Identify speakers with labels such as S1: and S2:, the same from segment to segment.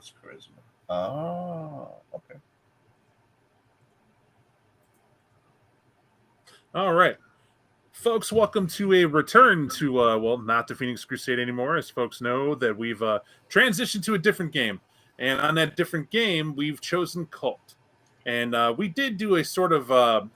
S1: plus charisma. Oh, okay.
S2: All right. Folks, welcome to a return to, well, not the Phoenix Crusade anymore. As folks know, that we've transitioned to a different game. And on that different game, we've chosen Kult. And we did do a sort of,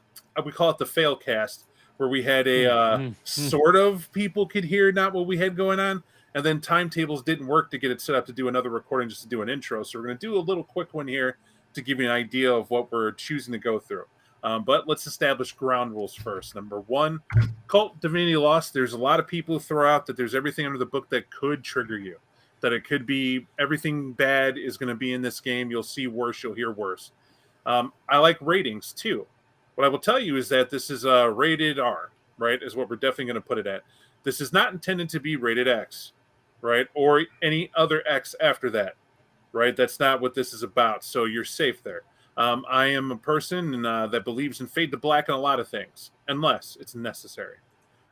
S2: we call it the fail cast, where we had a sort of people could hear not what we had going on. And then timetables didn't work to get it set up to do another recording just to do an intro. So we're going to do a little quick one here to give you an idea of what we're choosing to go through. But let's establish ground rules first. Number one, Kult Divinity Lost. There's a lot of people who throw out that there's everything under the book that could trigger you. That it could be everything bad is going to be in this game. You'll see worse, you'll hear worse. I like ratings too. What I will tell you is that this is rated R, right? Is what we're definitely going to put it at. This is not intended to be rated X, right? Or any other X after that, right? That's not what this is about. So you're safe there. I am a person that believes in fade to black in a lot of things, unless it's necessary.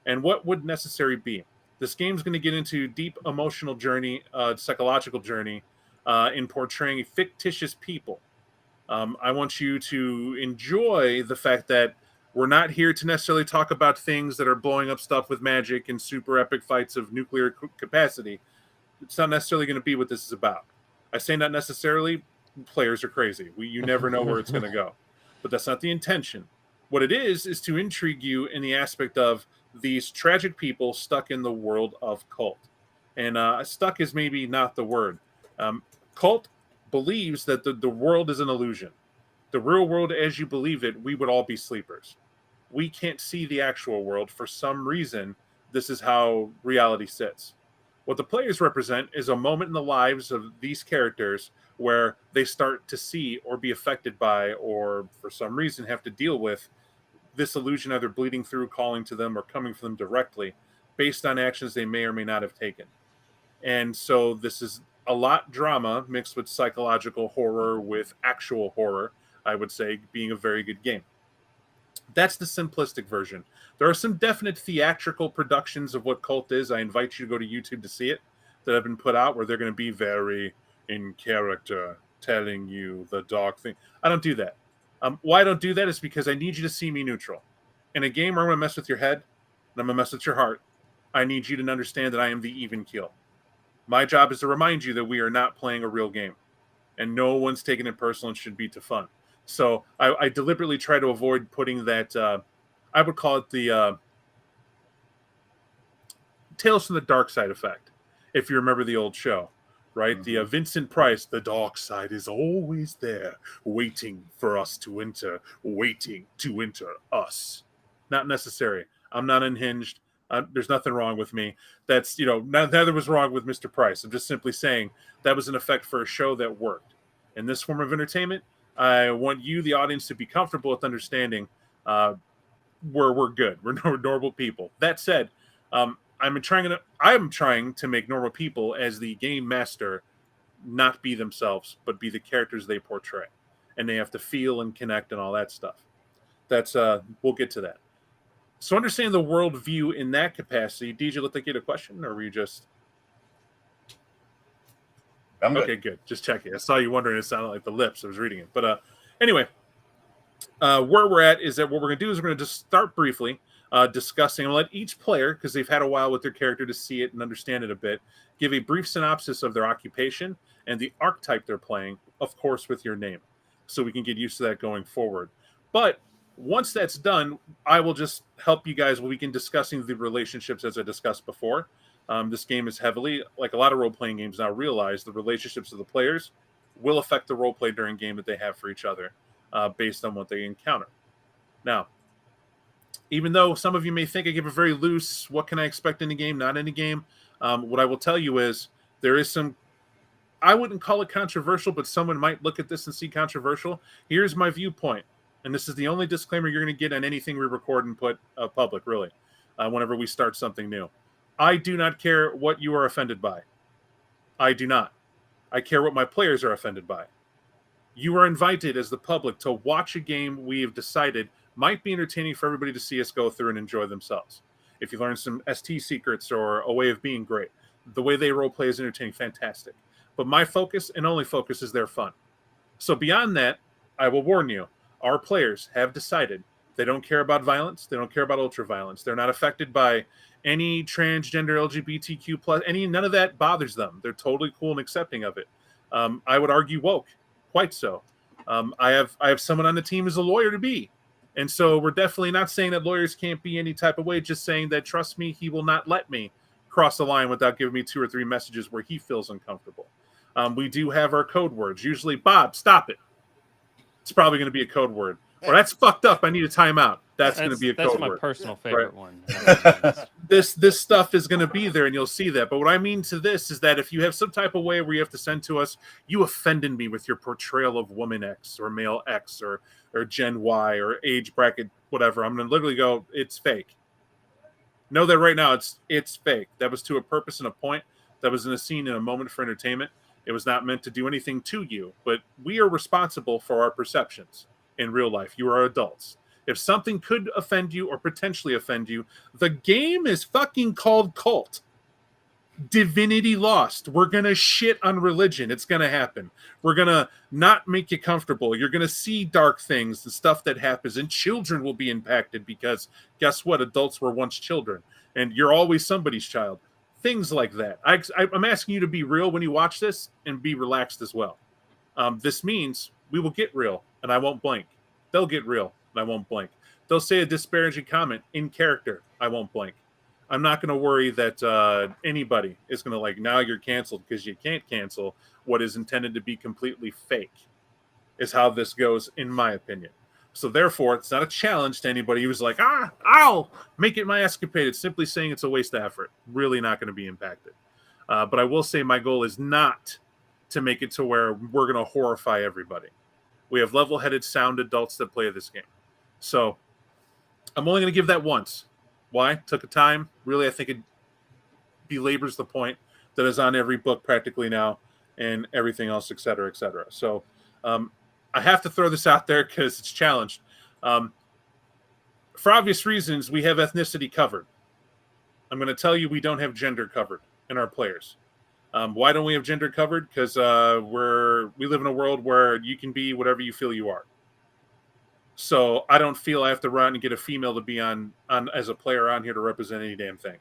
S2: And what would necessary be? This game's going to get into deep emotional journey, psychological journey, in portraying fictitious people. I want you to enjoy the fact that we're not here to necessarily talk about things that are blowing up stuff with magic and super epic fights of nuclear capacity. It's not necessarily going to be what this is about. I say not necessarily. Players are crazy. You never know where it's going to go. But that's not the intention. What it is to intrigue you in the aspect of these tragic people stuck in the world of Kult. And stuck is maybe not the word. Kult believes that the world is an illusion. The real world as you believe it, we would all be sleepers. We can't see the actual world. For some reason, this is how reality sits. What the players represent is a moment in the lives of these characters where they start to see or be affected by, or for some reason have to deal with this illusion either bleeding through, calling to them, or coming from them directly based on actions they may or may not have taken. And so this is a lot drama mixed with psychological horror with actual horror, I would say, being a very good game. That's the simplistic version. There are some definite theatrical productions of what Kult is. I invite you to go to YouTube to see it, that have been put out, where they're going to be very in character, telling you the dark thing. I don't do that. Why I don't do that is because I need you to see me neutral. In a game where I'm going to mess with your head, and I'm going to mess with your heart, I need you to understand that I am the even keel. My job is to remind you that we are not playing a real game, and no one's taking it personal and should be to fun. So I deliberately try to avoid putting that, I would call it the Tales from the Dark Side effect, if you remember the old show, right? Mm-hmm. The Vincent Price, the dark side is always there, waiting for us to enter, waiting to enter us. Not necessary. I'm not unhinged. There's nothing wrong with me. That's, neither was wrong with Mr. Price. I'm just simply saying that was an effect for a show that worked. In this form of entertainment, I want you, the audience, to be comfortable with understanding we're good. We're normal people. That said, I'm trying to make normal people, as the game master, not be themselves, but be the characters they portray. And they have to feel and connect and all that stuff. That's we'll get to that. So understand the worldview in that capacity. DJ, looked like you had a question, or were you just...
S1: I'm good.
S2: Okay, good. Just checking. I saw you wondering. It sounded like the lips. I was reading it. But anyway, where we're at is that what we're going to do is we're going to just start briefly discussing. I'm going to let each player, because they've had a while with their character to see it and understand it a bit, give a brief synopsis of their occupation and the archetype they're playing, of course, with your name, so we can get used to that going forward. But once that's done, I will just help you guys. We can discussing the relationships as I discussed before. This game is heavily, like a lot of role-playing games now, realize the relationships of the players will affect the role-play during game that they have for each other based on what they encounter. Now, even though some of you may think I give a very loose, what can I expect in a game, not in a game, what I will tell you is there is some, I wouldn't call it controversial, but someone might look at this and see controversial. Here's my viewpoint, and this is the only disclaimer you're going to get on anything we record and put public, really, whenever we start something new. I do not care what you are offended by. I do not. I care what my players are offended by. You are invited as the public to watch a game we have decided might be entertaining for everybody to see us go through and enjoy themselves. If you learn some ST secrets or a way of being great, the way they role play is entertaining, fantastic. But my focus and only focus is their fun. So beyond that, I will warn you, our players have decided they don't care about violence. They don't care about ultra violence. They're not affected by any transgender LGBTQ plus none of that bothers them. They're totally cool and accepting of it. I would argue woke, quite so. I have someone on the team who's a lawyer to be. And so we're definitely not saying that lawyers can't be any type of way, just saying that, trust me, he will not let me cross the line without giving me 2 or 3 messages where he feels uncomfortable. We do have our code words. Usually, Bob, stop it. It's probably going to be a code word. Or that's fucked up. I need a timeout. That's going to be a code word.
S3: That's my personal favorite one.
S2: This stuff is going to be there, and you'll see that. But what I mean to this is that if you have some type of way where you have to send to us, you offended me with your portrayal of woman X or male X or Gen Y or age bracket, whatever, I'm going to literally go, it's fake. Know that right now it's fake. That was to a purpose and a point. That was in a scene in a moment for entertainment. It was not meant to do anything to you, but we are responsible for our perceptions in real life. You are adults. If something could offend you or potentially offend you, the game is fucking called Kult. Divinity lost. We're going to shit on religion. It's going to happen. We're going to not make you comfortable. You're going to see dark things, the stuff that happens, and children will be impacted because guess what? Adults were once children, and you're always somebody's child. Things like that. I'm asking you to be real when you watch this and be relaxed as well. This means we will get real, and I won't blink. They'll get real, and I won't blink. They'll say a disparaging comment in character. I won't blink. I'm not going to worry that anybody is going to like, now you're canceled, because you can't cancel what is intended to be completely fake, is how this goes, in my opinion. So therefore, it's not a challenge to anybody who's like, I'll make it my escapade. It's simply saying it's a waste of effort. Really not going to be impacted. But I will say my goal is not to make it to where we're going to horrify everybody. We have level-headed, sound adults that play this game. So I'm only going to give that once. Why? Took a time. Really, I think it belabors the point that is on every book practically now and everything else, et cetera, et cetera. So I have to throw this out there because it's challenged. For obvious reasons, we have ethnicity covered. I'm going to tell you we don't have gender covered in our players. Why don't we have gender covered? Because we live in a world where you can be whatever you feel you are. So I don't feel I have to run and get a female to be on as a player on here to represent any damn thing.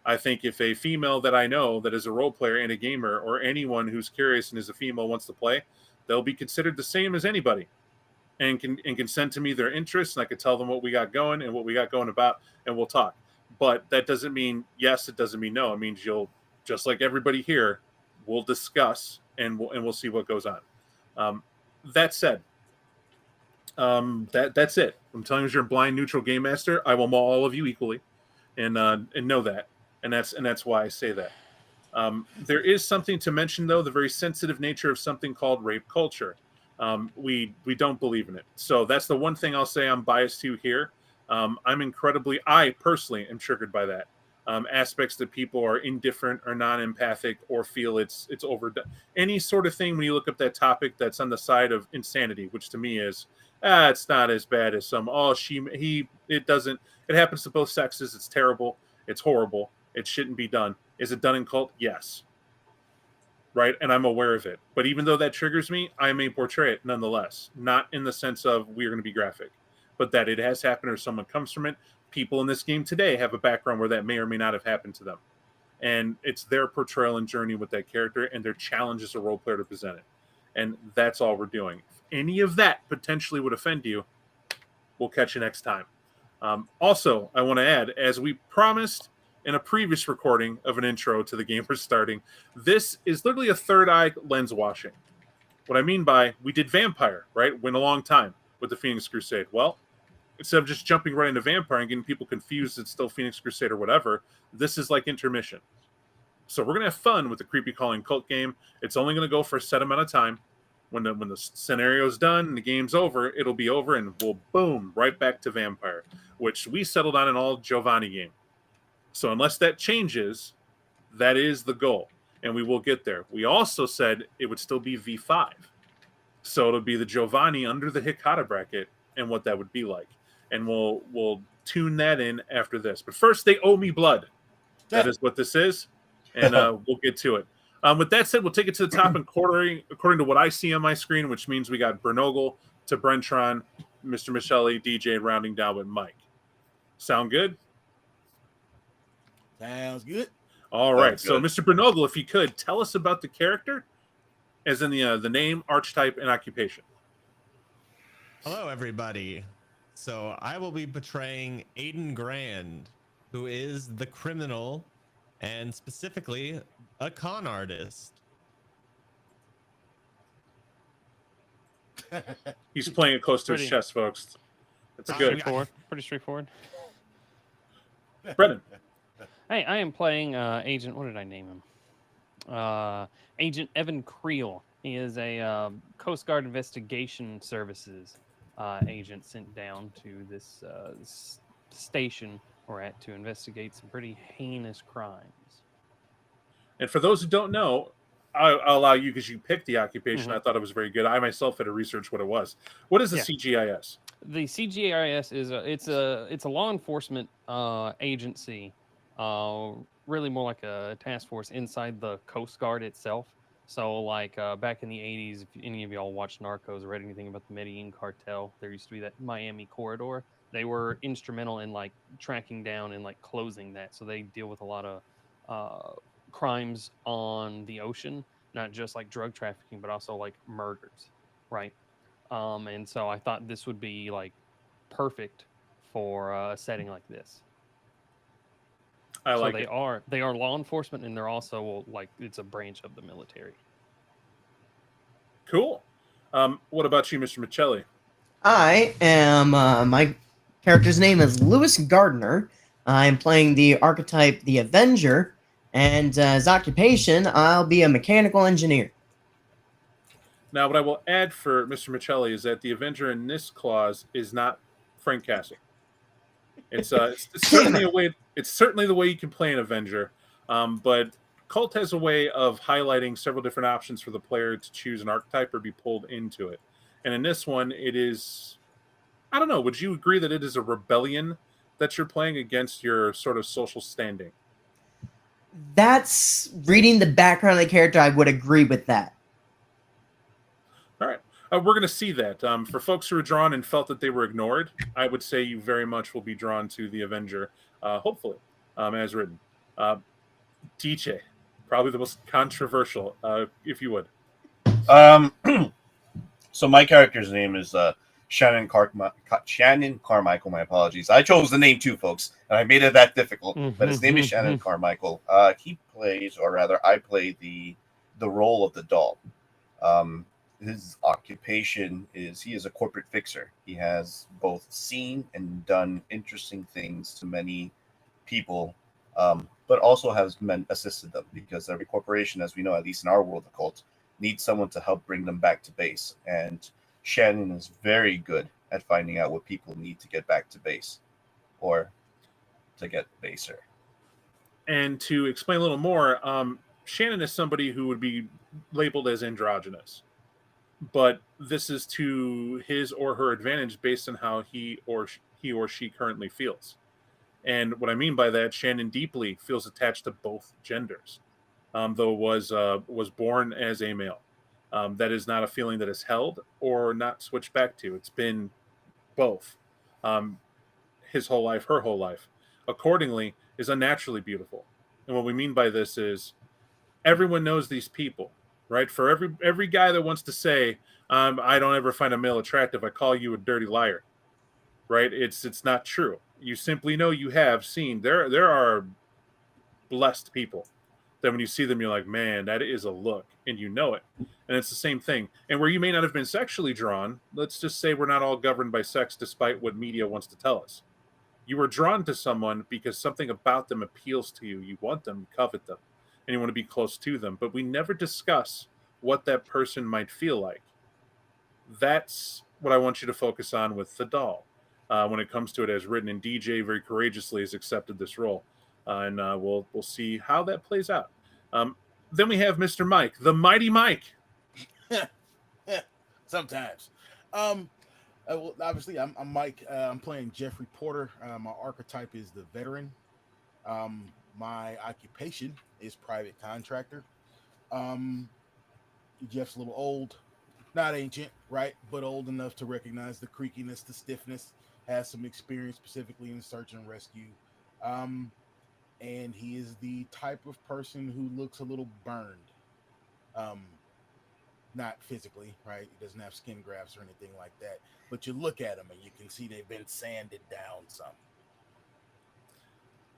S2: I think if a female that I know that is a role player and a gamer, or anyone who's curious and is a female wants to play, they'll be considered the same as anybody, and can send to me their interests, and I can tell them what we got going and what we got going about, and we'll talk. But that doesn't mean yes, it doesn't mean no. It means you'll, just like everybody here, we'll discuss and we'll see what goes on. That said, that's it. I'm telling you, you're a blind neutral game master. I will maul all of you equally, and know that, and that's why I say that. There is something to mention, though, the very sensitive nature of something called rape culture. We don't believe in it. So that's the one thing I'll say I'm biased to here. I personally am triggered by that. Aspects that people are indifferent or non-empathic or feel it's overdone. Any sort of thing when you look up that topic that's on the side of insanity, which to me is, it's not as bad as some, it happens to both sexes. It's terrible. It's horrible. It shouldn't be done. Is it done in Kult? Yes. Right? And I'm aware of it. But even though that triggers me, I may portray it nonetheless. Not in the sense of we're going to be graphic, but that it has happened or someone comes from it. People in this game today have a background where that may or may not have happened to them. And it's their portrayal and journey with that character and their challenge as a role player to present it. And that's all we're doing. If any of that potentially would offend you, we'll catch you next time. Also, I want to add, as we promised in a previous recording of an intro to the game we're starting, this is literally a third eye lens washing. What I mean by, we did Vampire, right? Went a long time with the Phoenix Crusade. Well, instead of just jumping right into Vampire and getting people confused, it's still Phoenix Crusade or whatever, this is like intermission. So we're going to have fun with the Creepy Calling Kult game. It's only going to go for a set amount of time. When the scenario's done and the game's over, it'll be over, and we'll boom right back to Vampire, which we settled on an all Giovanni game. So unless that changes, that is the goal, and we will get there. We also said it would still be V5. So it'll be the Giovanni under the Hikata bracket and what that would be like. And we'll tune that in after this. But first, they owe me blood. That is what this is, and we'll get to it. With that said, we'll take it to the top and according to what I see on my screen, which means we got Bernogle to Brentron, Mr. Michelli, DJ, rounding down with Mike. Sound good?
S3: Sounds good.
S2: All right.
S1: Sounds good.
S2: So, Mr. Bernogle, if you could, tell us about the character, as in the name, archetype, and occupation.
S4: Hello, everybody. So I will be portraying Aiden Grand, who is the criminal and specifically a con artist.
S2: He's playing it close to his chest, folks. That's good.
S5: Pretty straightforward.
S2: Brennan.
S5: Hey, I am playing Agent. What did I name him? Agent Evan Creel. He is a Coast Guard Investigation Services agent sent down to this station we're at to investigate some pretty heinous crimes.
S2: And for those who don't know, I'll allow you because you picked the occupation. I thought it was very good. I myself had to research what it was. What is the CGIS?
S5: The CGIS is it's a law enforcement agency, really more like a task force inside the Coast Guard itself. So like back in the 80s, if any of y'all watched Narcos or read anything about the Medellin cartel, there used to be that Miami corridor. They were instrumental in like tracking down and like closing that. So they deal with a lot of crimes on the ocean, not just like drug trafficking, but also like murders, right? And so I thought this would be like perfect for a setting like this. They are law enforcement, and they're also like it's a branch of the military.
S2: Cool. What about you, Mr. Michelli?
S6: I am my character's name is Lewis Gardner. I'm playing the archetype the Avenger, and as occupation, I'll be a mechanical engineer.
S2: Now, what I will add for Mr. Michelli is that the Avenger in this clause is not Frank Castle. It's certainly a way. It's certainly the way you can play an Avenger, but Kult has a way of highlighting several different options for the player to choose an archetype or be pulled into it. And in this one, it is. I don't know. Would you agree that it is a rebellion that you're playing against your sort of social standing?
S6: That's reading the background of the character. I would agree with that.
S2: All right. We're going to see that. For folks who are drawn and felt that they were ignored, I would say you very much will be drawn to the Avenger, hopefully, as written. DJ, probably the most controversial, if you would.
S1: So my character's name is Shannon Carmichael. My apologies. I chose the name too, folks, and I made it that difficult. But his name is Shannon Carmichael. He plays, or rather, I play the role of the doll. His occupation is he is a corporate fixer. He has both seen and done interesting things to many people, but also has assisted them because every corporation, as we know, at least in our world of Kult, needs someone to help bring them back to base. And Shannon is very good at finding out what people need to get back to base or to get baser.
S2: And to explain a little more, Shannon is somebody who would be labeled as androgynous. But this is to his or her advantage based on how he or she currently feels. And what I mean by that, Shannon deeply feels attached to both genders, though was born as a male. That is not a feeling that is held or not switched back to. It's been both, his whole life, her whole life. Accordingly, is unnaturally beautiful. And what we mean by this is everyone knows these people. Right, for every guy that wants to say, I don't ever find a male attractive, I call you a dirty liar. Right? It's not true. You simply know you have seen there are blessed people that when you see them, you're like, man, that is a look, and you know it. And it's the same thing. And where you may not have been sexually drawn, let's just say we're not all governed by sex, despite what media wants to tell us. You were drawn to someone because something about them appeals to you. You want them, you covet them. And you want to be close to them, but we never discuss what that person might feel like. That's what I want you to focus on with the doll when it comes to it as written. And DJ very courageously has accepted this role, and we'll see how that plays out. Then we have Mr. Mike, the mighty Mike.
S3: Sometimes. Well, obviously, I'm Mike. I'm playing Jeffrey Porter. My archetype is the veteran. My occupation is private contractor. Jeff's a little old, not ancient, right? But old enough to recognize the creakiness, the stiffness, has some experience specifically in search and rescue. And he is the type of person who looks a little burned. Not physically, right? He doesn't have skin grafts or anything like that. But you look at him and you can see they've been sanded down some.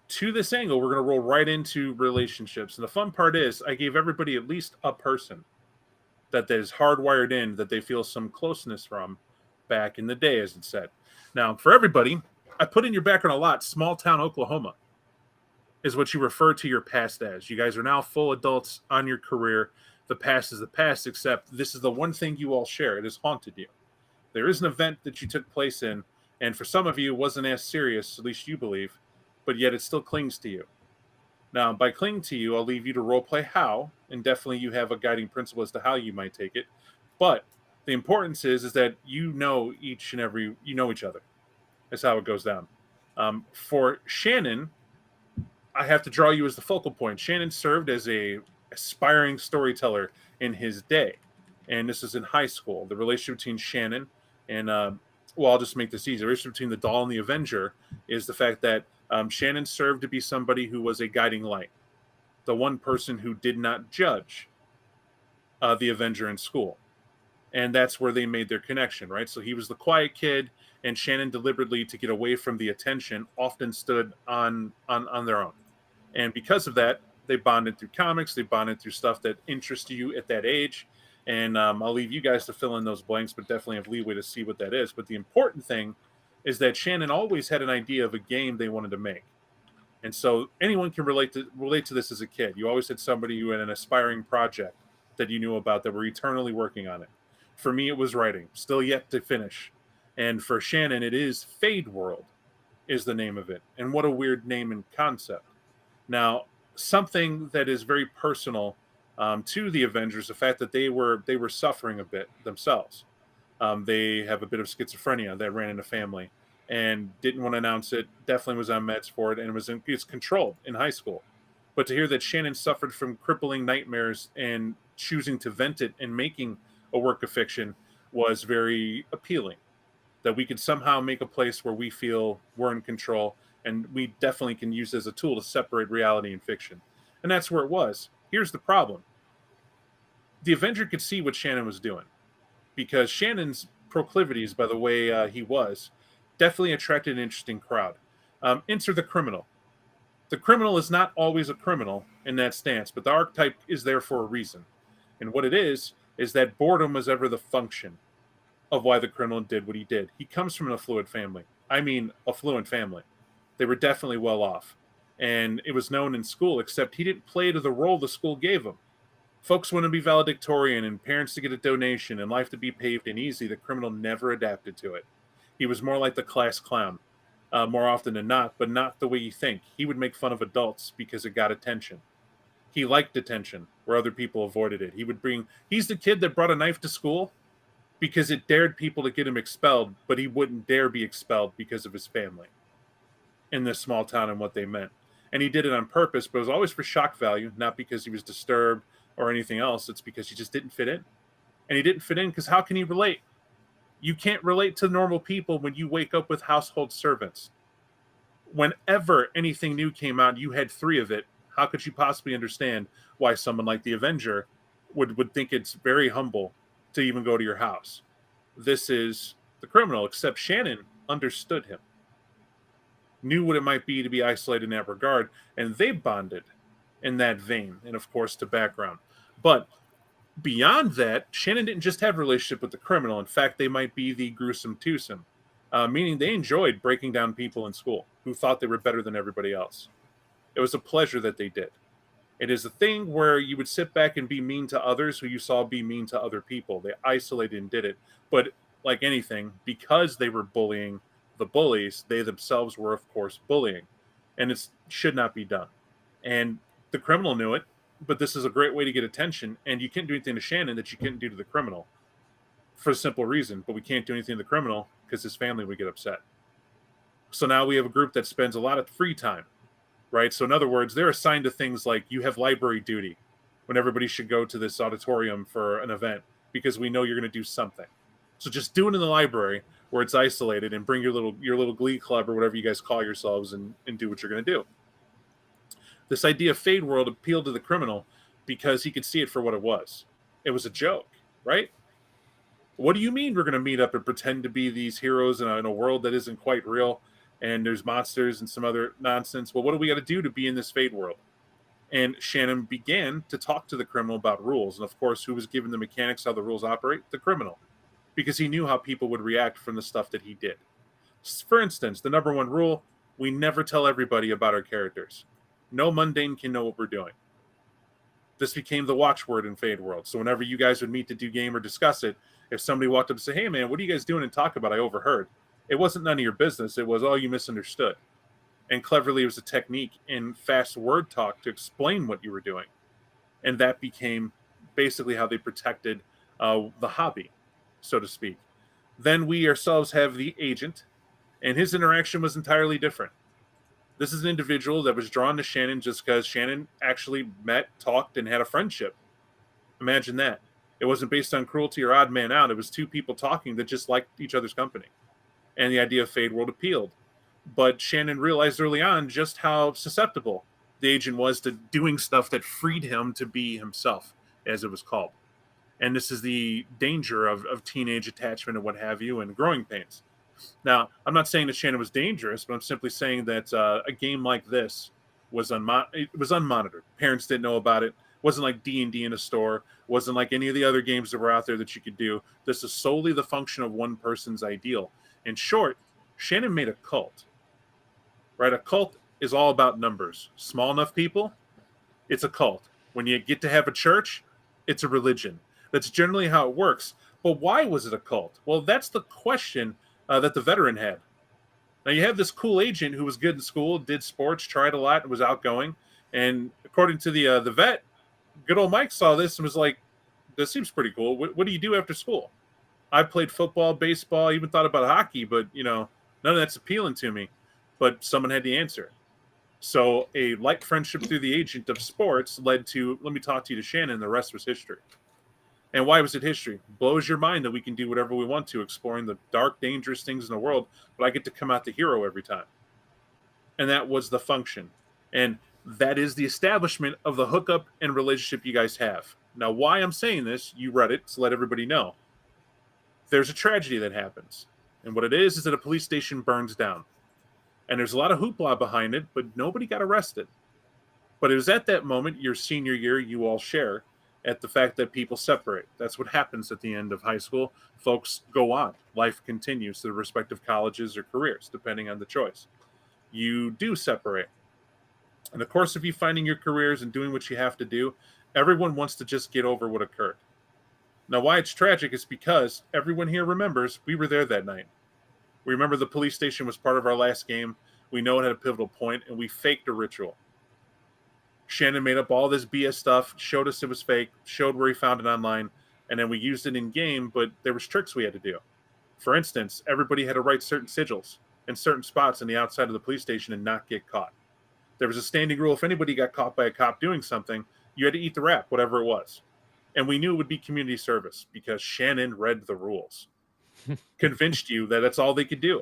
S2: To this angle, we're going to roll right into relationships. And the fun part is I gave everybody at least a person that is hardwired in that they feel some closeness from back in the day, as it said. Now, for everybody, I put in your background a lot. Small town Oklahoma is what you refer to your past as. You guys are now full adults on your career. The past is the past, except this is the one thing you all share. It has haunted you. There is an event that you took place in, and for some of you, it wasn't as serious, at least you believe, but yet it still clings to you. Now, by clinging to you, I'll leave you to roleplay how, and definitely you have a guiding principle as to how you might take it. But the importance is that you know each other. That's how it goes down. For Shannon, I have to draw you as the focal point. Shannon served as a aspiring storyteller in his day, and this is in high school. The relationship between Shannon and I'll just make this easy. The relationship between the doll and the Avenger is the fact that Shannon served to be somebody who was a guiding light, the one person who did not judge the Avenger in school, and that's where they made their connection, right? So he was the quiet kid, and Shannon deliberately, to get away from the attention, often stood on their own, and because of that, they bonded through comics. They bonded through stuff that interests you at that age. And I'll leave you guys to fill in those blanks, but definitely have leeway to see what that is. But the important thing is that Shannon always had an idea of a game they wanted to make. And so anyone can relate to this as a kid. You always had somebody who had an aspiring project that you knew about that were eternally working on it. For me, it was writing, still yet to finish. And for Shannon, it is Fade World is the name of it. And what a weird name and concept. Now, something that is very personal to the Avengers, the fact that they were suffering a bit themselves. They have a bit of schizophrenia that ran in the family and didn't want to announce it. Definitely was on meds for it, and it's controlled in high school. But to hear that Shannon suffered from crippling nightmares and choosing to vent it and making a work of fiction was very appealing. That we could somehow make a place where we feel we're in control, and we definitely can use it as a tool to separate reality and fiction. And that's where it was. Here's the problem. The Avenger could see what Shannon was doing, because Shannon's proclivities, by the way he was, definitely attracted an interesting crowd. Enter the criminal. The criminal is not always a criminal in that stance, but the archetype is there for a reason. And what it is that boredom was ever the function of why the criminal did what he did. He comes from an affluent family. I mean, affluent family. They were definitely well off. And it was known in school, except he didn't play to the role the school gave him. Folks want to be valedictorian and parents to get a donation and life to be paved and easy. The criminal never adapted to it. He was more like the class clown, more often than not, but not the way you think. He would make fun of adults because it got attention. He liked attention where other people avoided it. He's the kid that brought a knife to school because it dared people to get him expelled, but he wouldn't dare be expelled because of his family in this small town and what they meant. And he did it on purpose, but it was always for shock value, not because he was disturbed or anything else. It's because he just didn't fit in. And he didn't fit in because how can he relate? You can't relate to normal people when you wake up with household servants. Whenever anything new came out, you had 3 of it. How could you possibly understand why someone like the Avenger would think it's very humble to even go to your house? This is the criminal, except Shannon understood him, knew what it might be to be isolated in that regard, and they bonded in that vein, and of course to background. But beyond that, Shannon didn't just have a relationship with the criminal. In fact, they might be the gruesome twosome, meaning they enjoyed breaking down people in school who thought they were better than everybody else. It was a pleasure that they did. It is a thing where you would sit back and be mean to others who you saw be mean to other people. They isolated and did it. But like anything, because they were bullying the bullies, they themselves were, of course, bullying. And it should not be done. And the criminal knew it, but this is a great way to get attention. And you can't do anything to Shannon that you couldn't do to the criminal for a simple reason. But we can't do anything to the criminal because his family would get upset. So now we have a group that spends a lot of free time, right? So in other words, they're assigned to things like you have library duty. when everybody should go to this auditorium for an event because we know you're going to do something. So just do it in the library where it's isolated and bring your little glee club or whatever you guys call yourselves and do what you're going to do. This idea of Fade World appealed to the criminal because he could see it for what it was. It was a joke, right? What do you mean we're going to meet up and pretend to be these heroes in a world that isn't quite real and there's monsters and some other nonsense? Well, what do we got to do to be in this Fade World? And Shannon began to talk to the criminal about rules. And of course, who was given the mechanics how the rules operate? The criminal. Because he knew how people would react from the stuff that he did. For instance, the number one rule, we never tell everybody about our characters. No mundane can know what we're doing. This became the watchword in Fade World. So whenever you guys would meet to do game or discuss it, if somebody walked up and said, hey man, what are you guys doing and talk about? I overheard. It wasn't none of your business. It was, oh, you misunderstood. And cleverly, it was a technique in fast word talk to explain what you were doing. And that became basically how they protected the hobby, so to speak. Then we ourselves have the agent, and his interaction was entirely different. This is an individual that was drawn to Shannon just because Shannon actually met, talked, and had a friendship. Imagine that. It wasn't based on cruelty or odd man out. It was two people talking that just liked each other's company. And the idea of Fade World appealed. But Shannon realized early on just how susceptible the agent was to doing stuff that freed him to be himself, as it was called. And this is the danger of teenage attachment and what have you, and growing pains. Now, I'm not saying that Shannon was dangerous, but I'm simply saying that a game like this was unmonitored. Parents didn't know about it. Wasn't like D&D in a store. Wasn't like any of the other games that were out there that you could do. This is solely the function of one person's ideal. In short, Shannon made a cult. Right? A cult is all about numbers. Small enough people, it's a cult. When you get to have a church, it's a religion. That's generally how it works. But why was it a cult? Well, that's the question that the veteran had. Now, you have this cool agent who was good in school, did sports, tried a lot, and was outgoing. And according to the vet, good old Mike saw this and was like, this seems pretty cool. What do you do after school? I played football, baseball, even thought about hockey, but, none of that's appealing to me. But someone had the answer. So a light friendship through the agent of sports led to, let me talk to you to Shannon, and the rest was history. And why was it history? Blows your mind that we can do whatever we want to, exploring the dark, dangerous things in the world, but I get to come out the hero every time. And that was the function. And that is the establishment of the hookup and relationship you guys have. Now, why I'm saying this, you read it, so let everybody know. There's a tragedy that happens. And what it is that a police station burns down. And there's a lot of hoopla behind it, but nobody got arrested. But it was at that moment, your senior year, you all share at the fact that people separate. That's what happens at the end of high school. Folks go on. Life continues to the respective colleges or careers, depending on the choice. You do separate. In the course of you finding your careers and doing what you have to do, everyone wants to just get over what occurred. Now, why it's tragic is because everyone here remembers we were there that night. We remember the police station was part of our last game. We know it had a pivotal point, and we faked a ritual. Shannon made up all this BS stuff, showed us it was fake, showed where he found it online, and then we used it in game, but there was tricks we had to do. For instance, everybody had to write certain sigils in certain spots on the outside of the police station and not get caught. There was a standing rule, if anybody got caught by a cop doing something, you had to eat the rap, whatever it was. And we knew it would be community service because Shannon read the rules. Convinced you that that's all they could do.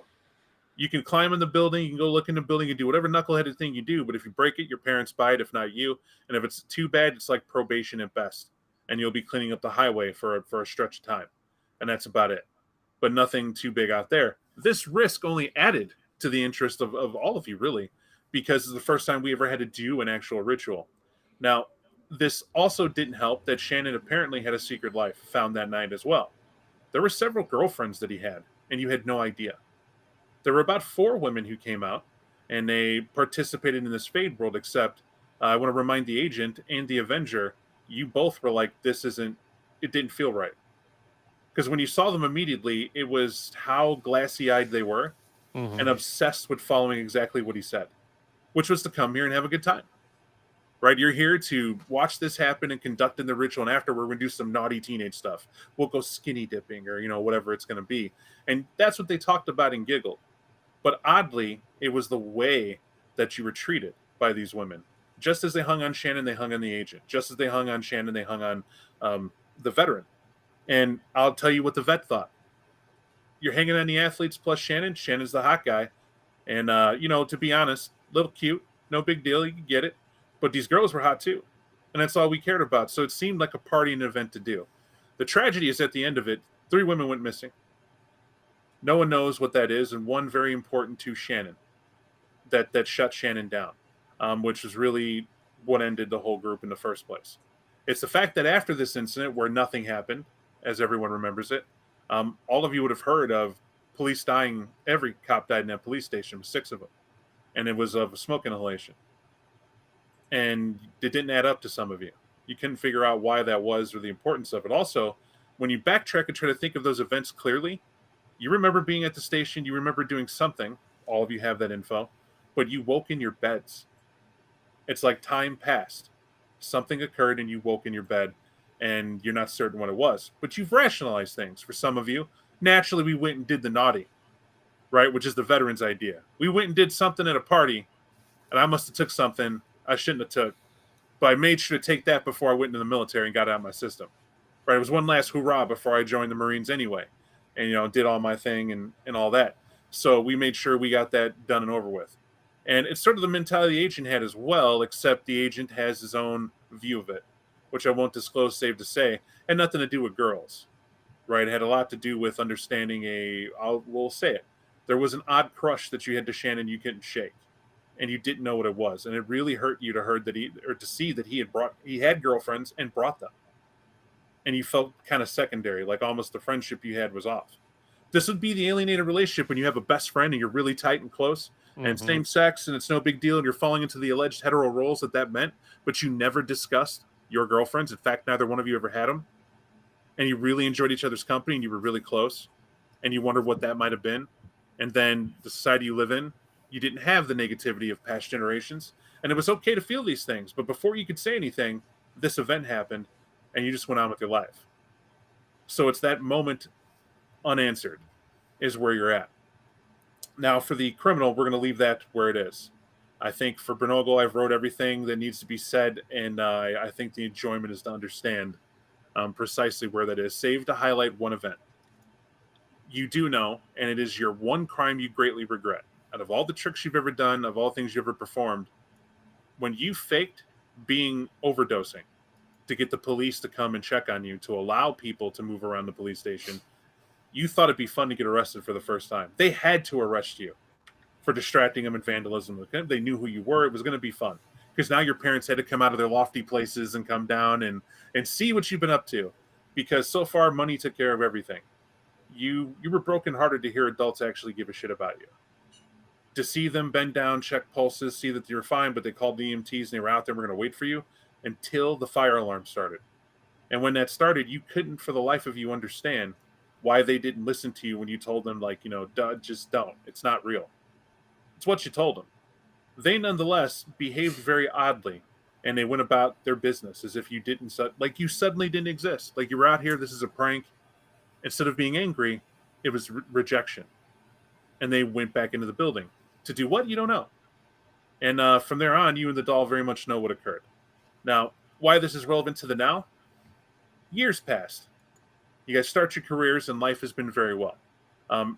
S2: You can climb in the building, you can go look in the building and do whatever knuckleheaded thing you do, but if you break it, your parents buy it, if not you. And if it's too bad, it's like probation at best. And you'll be cleaning up the highway for a stretch of time. And that's about it. But nothing too big out there. This risk only added to the interest of all of you, really, because it's the first time we ever had to do an actual ritual. Now, this also didn't help that Shannon apparently had a secret life found that night as well. There were several girlfriends that he had, and you had no idea. There were about 4 women who came out, and they participated in this Fade World, except I want to remind the agent and the Avenger, you both were like, it didn't feel right. Because when you saw them immediately, it was how glassy-eyed they were and obsessed with following exactly what he said, which was to come here and have a good time. Right? You're here to watch this happen and conduct in the ritual, and after we're going to do some naughty teenage stuff. We'll go skinny dipping or, whatever it's going to be. And that's what they talked about and giggled. But oddly, it was the way that you were treated by these women Just as they hung on Shannon, they hung on the agent. Just as they hung on Shannon, they hung on the veteran. And I'll tell you what the vet thought. You're hanging on the athletes plus Shannon. Shannon's the hot guy. And, to be honest, little cute, no big deal. You can get it. But these girls were hot too. And that's all we cared about. So it seemed like a party and event to do. The tragedy is at the end of it, 3 women went missing. No one knows what that is. And one very important to Shannon that shut Shannon down, which was really what ended the whole group in the first place. It's the fact that after this incident where nothing happened, as everyone remembers it, all of you would have heard of police dying. Every cop died in that police station, 6 of them. And it was of smoke inhalation. And it didn't add up to some of you. You couldn't figure out why that was or the importance of it. Also, when you backtrack and try to think of those events clearly, you remember being at the station, you remember doing something. All of you have that info. But you woke in your beds. It's like time passed. Something occurred and you woke in your bed and you're not certain what it was. But you've rationalized things. For some of you, naturally we went and did the naughty, right? Which is the veteran's idea. We went and did something at a party and I must have took something I shouldn't have took. But I made sure to take that before I went into the military and got it out of my system. Right? It was one last hurrah before I joined the Marines anyway. And, did all my thing and all that. So we made sure we got that done and over with. And it's sort of the mentality the agent had as well, except the agent has his own view of it, which I won't disclose, save to say, and nothing to do with girls, right? It had a lot to do with understanding we'll say it. There was an odd crush that you had to Shannon you couldn't shake, and you didn't know what it was. And it really hurt you to see that he had girlfriends and brought them. And you felt kind of secondary, like almost the friendship you had was off. This would be the alienated relationship when you have a best friend and you're really tight and close and same sex and it's no big deal and you're falling into the alleged hetero roles that meant, but you never discussed your girlfriends. In fact, neither one of you ever had them. And you really enjoyed each other's company and you were really close and you wondered what that might have been. And then the society you live in, you didn't have the negativity of past generations. And it was okay to feel these things. But before you could say anything, this event happened and you just went on with your life. So it's that moment unanswered is where you're at. Now, for the criminal, we're going to leave that where it is. I think for Bernogle, I've wrote everything that needs to be said, and I think the enjoyment is to understand precisely where that is, save to highlight one event. You do know, and it is your one crime you greatly regret. Out of all the tricks you've ever done, of all things you've ever performed, when you faked being overdosing to get the police to come and check on you, to allow people to move around the police station, you thought it'd be fun to get arrested for the first time. They had to arrest you for distracting them and vandalism. They knew who you were. It was going to be fun because now your parents had to come out of their lofty places and come down and see what you've been up to, because so far money took care of everything. You were brokenhearted to hear adults actually give a shit about you. To see them bend down, check pulses, see that you're fine, but they called the EMTs and they were out there and we're going to wait for you until the fire alarm started. And when that started, you couldn't for the life of you understand why they didn't listen to you when you told them, just don't. It's not real. It's what you told them. They nonetheless behaved very oddly, and they went about their business as if you didn't, like you suddenly didn't exist. Like you were out here, this is a prank. Instead of being angry, it was rejection. And they went back into the building. To do what? You don't know. And from there on, you and the doll very much know what occurred. Now, why this is relevant to the now? Years passed. You guys start your careers and life has been very well.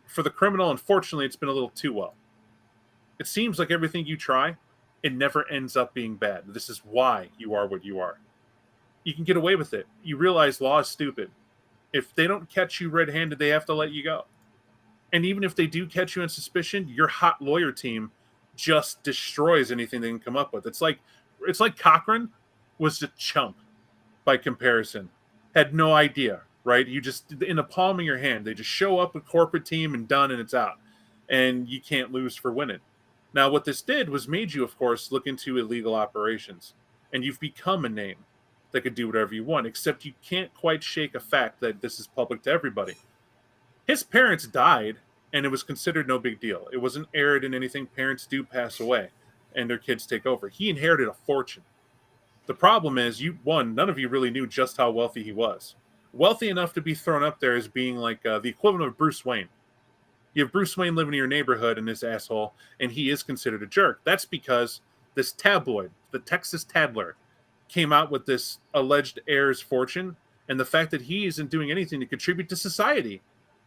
S2: For the criminal, unfortunately, it's been a little too well. It seems like everything you try, it never ends up being bad. This is why you are what you are. You can get away with it. You realize law is stupid. If they don't catch you red-handed, they have to let you go. And even if they do catch you on suspicion, your hot lawyer team just destroys anything they can come up with. It's like Cochran was a chump by comparison. Had no idea. Right? You just, in the palm of your hand, they just show up a corporate team and done, and it's out. And you can't lose for winning. Now, what this did was made you, of course, look into illegal operations. And you've become a name that could do whatever you want, except you can't quite shake a fact that this is public to everybody. His parents died, and it was considered no big deal. It wasn't aired in anything. Parents do pass away, and their kids take over. He inherited a fortune. The problem is, none of you really knew just how wealthy he was. Wealthy enough to be thrown up there as being like the equivalent of Bruce Wayne. You have Bruce Wayne living in your neighborhood and this asshole, and he is considered a jerk. That's because this tabloid, the Texas Tattler came out with this alleged heir's fortune, and the fact that he isn't doing anything to contribute to society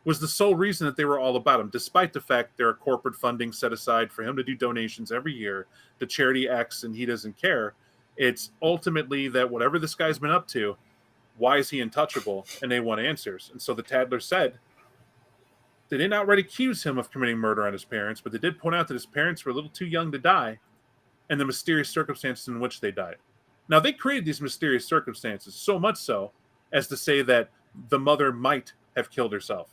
S2: was the sole reason that they were all about him, despite the fact there are corporate funding set aside for him to do donations every year to charity X, and he doesn't care. It's ultimately that whatever this guy's been up to, why is he untouchable? And they want answers. And so the Tattler said they didn't outright accuse him of committing murder on his parents, but they did point out that his parents were a little too young to die and the mysterious circumstances in which they died. Now, they created these mysterious circumstances, so much so as to say that the mother might have killed herself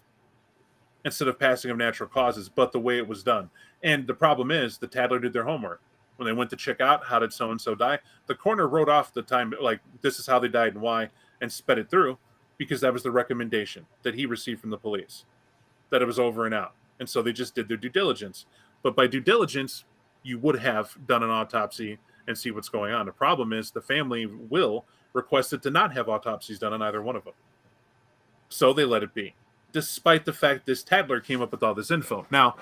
S2: instead of passing of natural causes, but the way it was done. And the problem is the Tattler did their homework. When they went to check out how did so-and-so die, the coroner wrote off the time, like, this is how they died and why, and sped it through because that was the recommendation that he received from the police, that it was over and out. And so they just did their due diligence. But by due diligence, you would have done an autopsy and see what's going on. The problem is the family will requested to not have autopsies done on either one of them. So they let it be, despite the fact this Tattler came up with all this info. Now,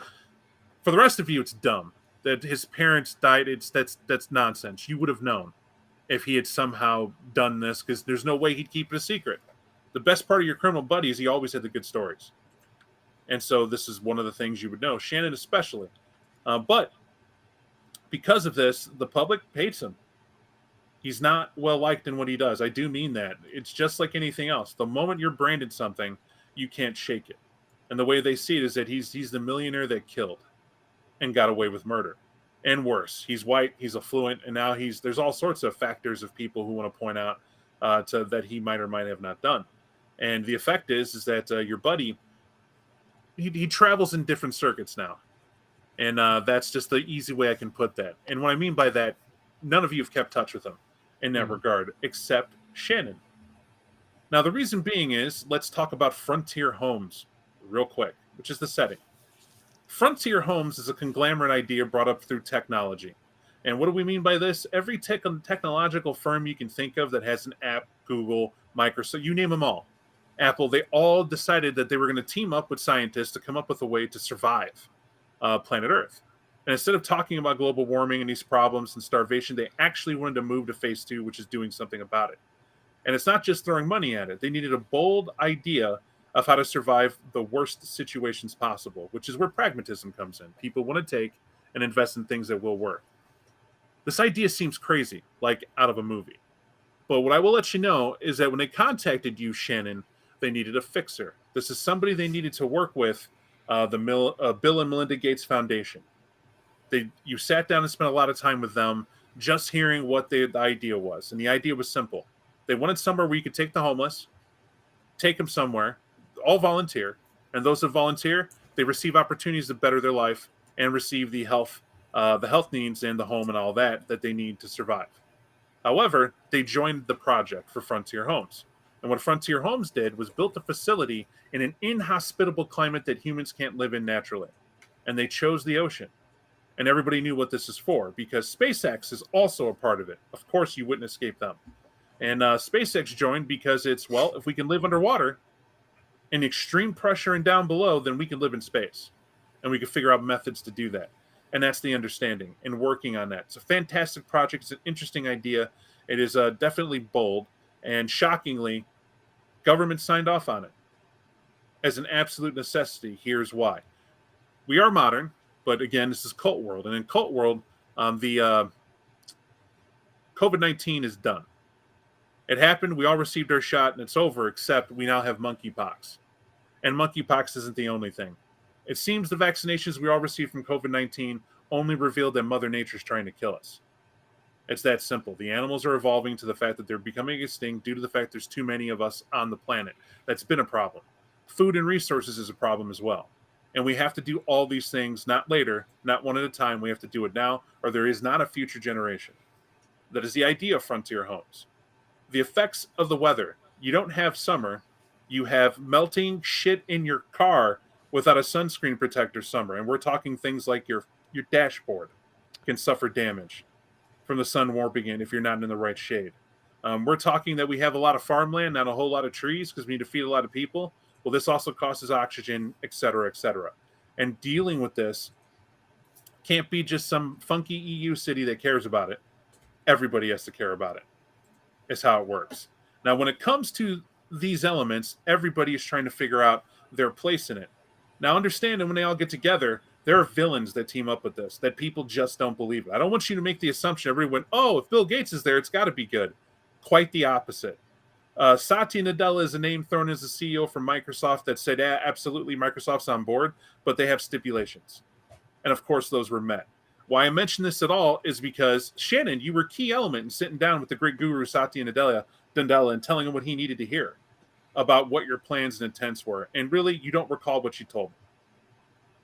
S2: for the rest of you, it's dumb that his parents died. That's nonsense. You would have known if he had somehow done this, because there's no way he'd keep it a secret. The best part of your criminal buddy is he always had the good stories. And so this is one of the things you would know, Shannon especially. But because of this, the public hates him. He's not well-liked in what he does. I do mean that. It's just like anything else. The moment you're branded something, you can't shake it. And the way they see it is that he's the millionaire that killed and got away with murder. And worse, he's white, he's affluent, and now there's all sorts of factors of people who want to point out that he might or might have not done. And the effect is that your buddy, he travels in different circuits now. And that's just the easy way I can put that. And what I mean by that, none of you have kept touch with him in that regard, except Shannon. Now, the reason being is, let's talk about Frontier Homes real quick, which is the setting. Frontier Homes is a conglomerate idea brought up through technology. And what do we mean by this? Every technological firm you can think of that has an app, Google, Microsoft, you name them all, Apple, they all decided that they were going to team up with scientists to come up with a way to survive planet Earth. And instead of talking about global warming and these problems and starvation, they actually wanted to move to phase 2, which is doing something about it. And it's not just throwing money at it. They needed a bold idea of how to survive the worst situations possible, which is where pragmatism comes in. People want to take and invest in things that will work. This idea seems crazy, like out of a movie. But what I will let you know is that when they contacted you, Shannon, they needed a fixer. This is somebody they needed to work with, the Bill and Melinda Gates Foundation. You sat down and spent a lot of time with them just hearing what the idea was. And the idea was simple. They wanted somewhere where you could take the homeless, take them somewhere, all volunteer. And those that volunteer, they receive opportunities to better their life and receive the health needs and the home and all that they need to survive. However, they joined the project for Frontier Homes. And what Frontier Homes did was built a facility in an inhospitable climate that humans can't live in naturally. And they chose the ocean. And everybody knew what this is for, because SpaceX is also a part of it. Of course, you wouldn't escape them. And SpaceX joined because it's, well, if we can live underwater in extreme pressure and down below, then we can live in space. And we can figure out methods to do that. And that's the understanding and working on that. It's a fantastic project. It's an interesting idea. It is definitely bold. And shockingly, government signed off on it as an absolute necessity. Here's why. We are modern. But again, this is Kult World. And in Kult World, the COVID-19 is done. It happened. We all received our shot and it's over, except we now have monkeypox. And monkeypox isn't the only thing. It seems the vaccinations we all received from COVID-19 only revealed that Mother Nature's trying to kill us. It's that simple. The animals are evolving to the fact that they're becoming extinct due to the fact there's too many of us on the planet. That's been a problem. Food and resources is a problem as well. And we have to do all these things, not later, not one at a time. We have to do it now, or there is not a future generation. That is the idea of Frontier Homes. The effects of the weather. You don't have summer. You have melting shit in your car without a sunscreen protector summer. And we're talking things like your dashboard can suffer damage from the sun warping in if you're not in the right shade. We're talking that we have a lot of farmland, not a whole lot of trees, because we need to feed a lot of people. Well, this also causes oxygen, et cetera, et cetera. And dealing with this can't be just some funky EU city that cares about it. everybody has to care about it. Is how it works. Now, when it comes to these elements, everybody is trying to figure out their place in it. Now, understand that when they all get together, there are villains that team up with this, that people just don't believe it. I don't want you to make the assumption everyone, oh, if Bill Gates is there, it's got to be good. Quite the opposite. Satya Nadella is a name thrown as the CEO from Microsoft that said, absolutely, Microsoft's on board, but they have stipulations. And of course, those were met. Why I mention this at all is because, Shannon, you were a key element in sitting down with the great guru Satya Nadella and telling him what he needed to hear about what your plans and intents were. And really, you don't recall what you told him.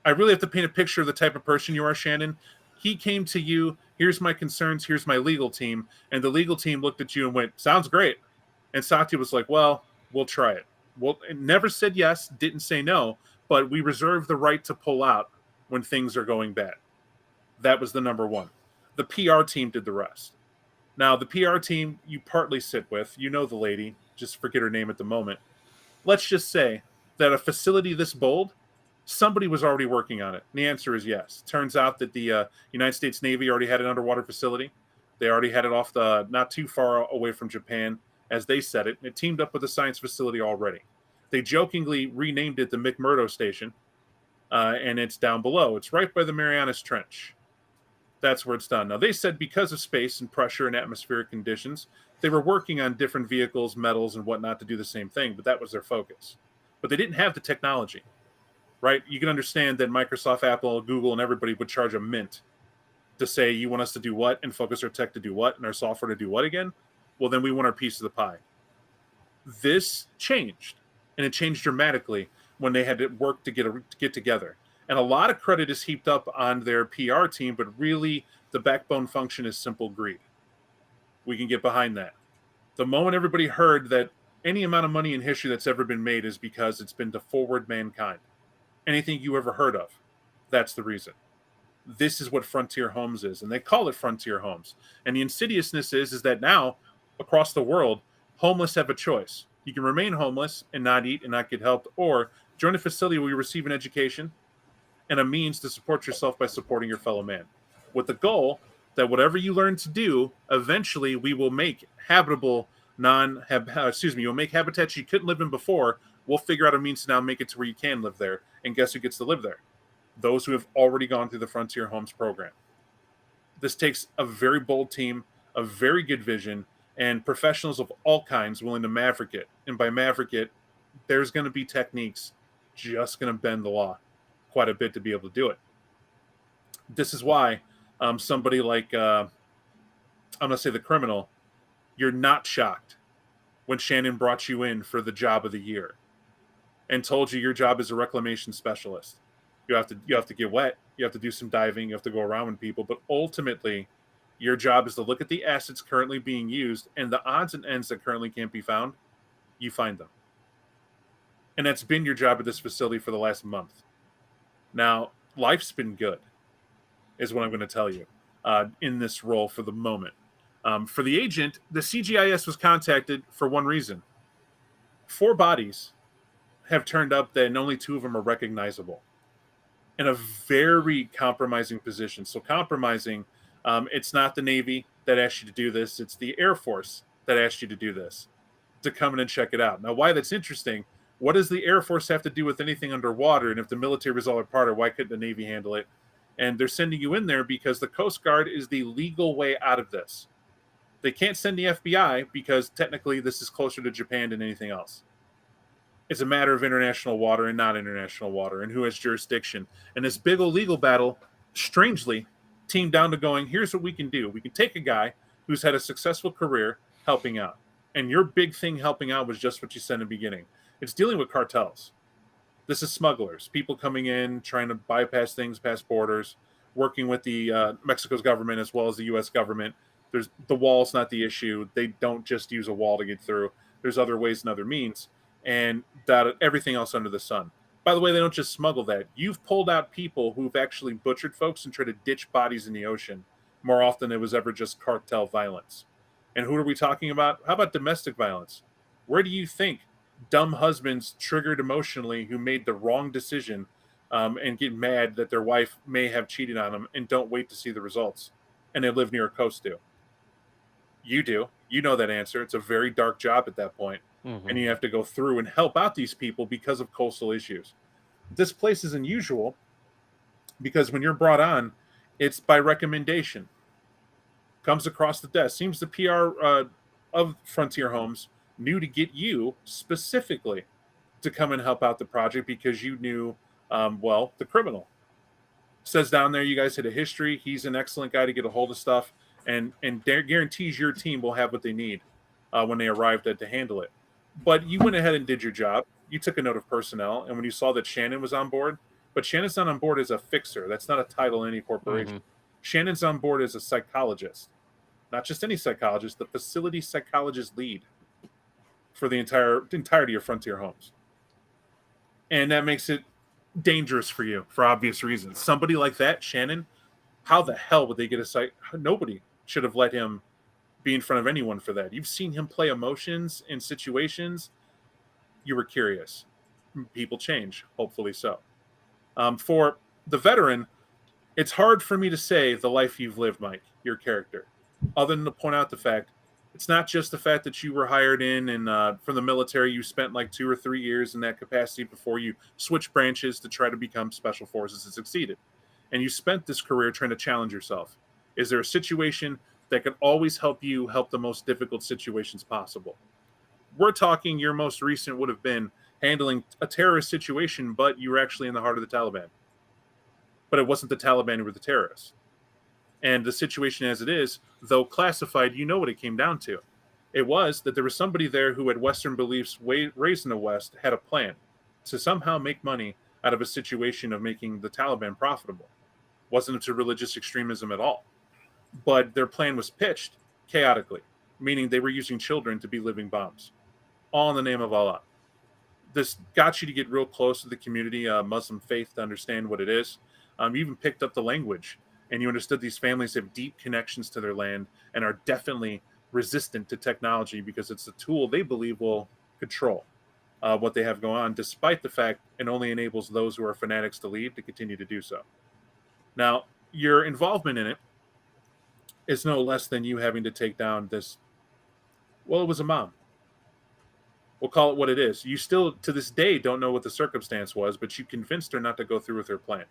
S2: I really have to paint a picture of the type of person you are, Shannon. He came to you, here's my concerns, here's my legal team. And the legal team looked at you and went, sounds great. And Satya was like, well, we'll try it. Well, it never said yes, didn't say no, but we reserve the right to pull out when things are going bad. That was the number one. The PR team did the rest. Now, the PR team you partly sit with, you know the lady, just forget her name at the moment. Let's just say that a facility this bold, somebody was already working on it. And the answer is yes. Turns out that the United States Navy already had an underwater facility. They already had it off the not too far away from Japan, as they said it. And it teamed up with a science facility already. They jokingly renamed it the McMurdo Station, and it's down below. It's right by the Marianas Trench. That's where it's done. Now, they said because of space and pressure and atmospheric conditions, they were working on different vehicles, metals, and whatnot to do the same thing, but that was their focus. But they didn't have the technology, right? You can understand that Microsoft, Apple, Google, and everybody would charge a mint to say, you want us to do what, and focus our tech to do what, and our software to do what again? Well, then we want our piece of the pie. This changed, and it changed dramatically when they had to work to get together. And a lot of credit is heaped up on their PR team, but really the backbone function is simple greed. We can get behind that. The moment everybody heard that any amount of money in history that's ever been made is because it's been to forward mankind. Anything you ever heard of, that's the reason. This is what Frontier Homes is, and they call it Frontier Homes. And the insidiousness is that now, across the world, homeless have a choice. You can remain homeless and not eat and not get help, or join a facility where you receive an education and a means to support yourself by supporting your fellow man, with the goal that whatever you learn to do, eventually we will make habitable you'll make habitats you couldn't live in before. We'll figure out a means to now make it to where you can live there. And guess who gets to live there? Those who have already gone through the Frontier Homes program. This takes a very bold team, a very good vision, and professionals of all kinds willing to maverick it. And by maverick it, there's going to be techniques just going to bend the law quite a bit to be able to do it. This is why somebody like, I'm going to say the criminal, you're not shocked when Shannon brought you in for the job of the year and told you your job is a reclamation specialist. You have to get wet. You have to do some diving. You have to go around with people. But ultimately, your job is to look at the assets currently being used and the odds and ends that currently can't be found. You find them. And that's been your job at this facility for the last month. Now, life's been good, is what I'm going to tell you, in this role for the moment. For the agent, the CGIS was contacted for one reason. 4 bodies have turned up, and only 2 of them are recognizable. In a very compromising position. So compromising, it's not the Navy that asked you to do this. It's the Air Force that asked you to do this, to come in and check it out. Now, why that's interesting, what does the Air Force have to do with anything underwater? And if the military was all a part of, why couldn't the Navy handle it? And they're sending you in there because the Coast Guard is the legal way out of this. They can't send the FBI because technically this is closer to Japan than anything else. It's a matter of international water and not international water and who has jurisdiction. And this big old legal battle, strangely, teamed down to going, here's what we can do. We can take a guy who's had a successful career helping out. And your big thing helping out was just what you said in the beginning. It's dealing with cartels. This is smugglers, people coming in, trying to bypass things past borders, working with the Mexico's government as well as the U.S. government. There's the wall's not the issue. They don't just use a wall to get through. There's other ways and other means, and that everything else under the sun. By the way, they don't just smuggle that. You've pulled out people who've actually butchered folks and tried to ditch bodies in the ocean more often than it was ever just cartel violence. And who are we talking about? How about domestic violence? Where do you think dumb husbands triggered emotionally who made the wrong decision and get mad that their wife may have cheated on them and don't wait to see the results, and they live near a coast do? You do. You know that answer. It's a very dark job at that point. And you have to go through and help out these people because of coastal issues. This place is unusual because when you're brought on, it's by recommendation. Comes across the desk. Seems the PR of Frontier Homes knew to get you specifically to come and help out the project because you knew, the criminal. Says down there you guys had a history. He's an excellent guy to get a hold of stuff, and guarantees your team will have what they need when they arrived to handle it. But you went ahead and did your job. You took a note of personnel, and when you saw that Shannon was on board, but Shannon's not on board as a fixer. That's not a title in any corporation. Shannon's on board as a psychologist. Not just any psychologist, the facility psychologist lead for the entirety of Frontier Homes. And that makes it dangerous for you for obvious reasons. Somebody like that, Shannon, how the hell would they get a psych? Nobody should have let him be in front of anyone for that. You've seen him play emotions in situations. You were curious. People change, hopefully so. For the veteran, it's hard for me to say the life you've lived, Mike, your character, other than to point out the fact it's not just the fact that you were hired in and from the military, you spent like 2 or 3 years in that capacity before you switched branches to try to become special forces and succeeded. And you spent this career trying to challenge yourself. Is there a situation that could always help you help the most difficult situations possible? We're talking your most recent would have been handling a terrorist situation, but you were actually in the heart of the Taliban. But it wasn't the Taliban who were the terrorists. And the situation as it is, though classified, you know what it came down to. It was that there was somebody there who had Western beliefs raised in the West, had a plan to somehow make money out of a situation of making the Taliban profitable. Wasn't to religious extremism at all. But their plan was pitched chaotically, meaning they were using children to be living bombs, all in the name of Allah. This got you to get real close to the community, Muslim faith, to understand what it is. You even picked up the language, and you understood these families have deep connections to their land and are definitely resistant to technology because it's a tool they believe will control what they have going on, despite the fact it only enables those who are fanatics to lead to continue to do so. Now, your involvement in it is no less than you having to take down this, well, it was a mom. We'll call it what it is. You still, to this day, don't know what the circumstance was, but you convinced her not to go through with her plan.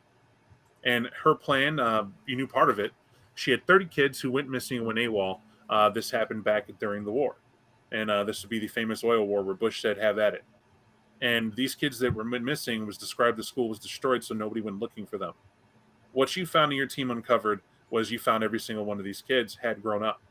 S2: And her plan, you knew part of it. She had 30 kids who went missing and went AWOL. This happened back during the war. And this would be the famous oil war where Bush said, have at it. And these kids that were missing was described the school was destroyed so nobody went looking for them. What you found in your team uncovered was you found every single one of these kids had grown up.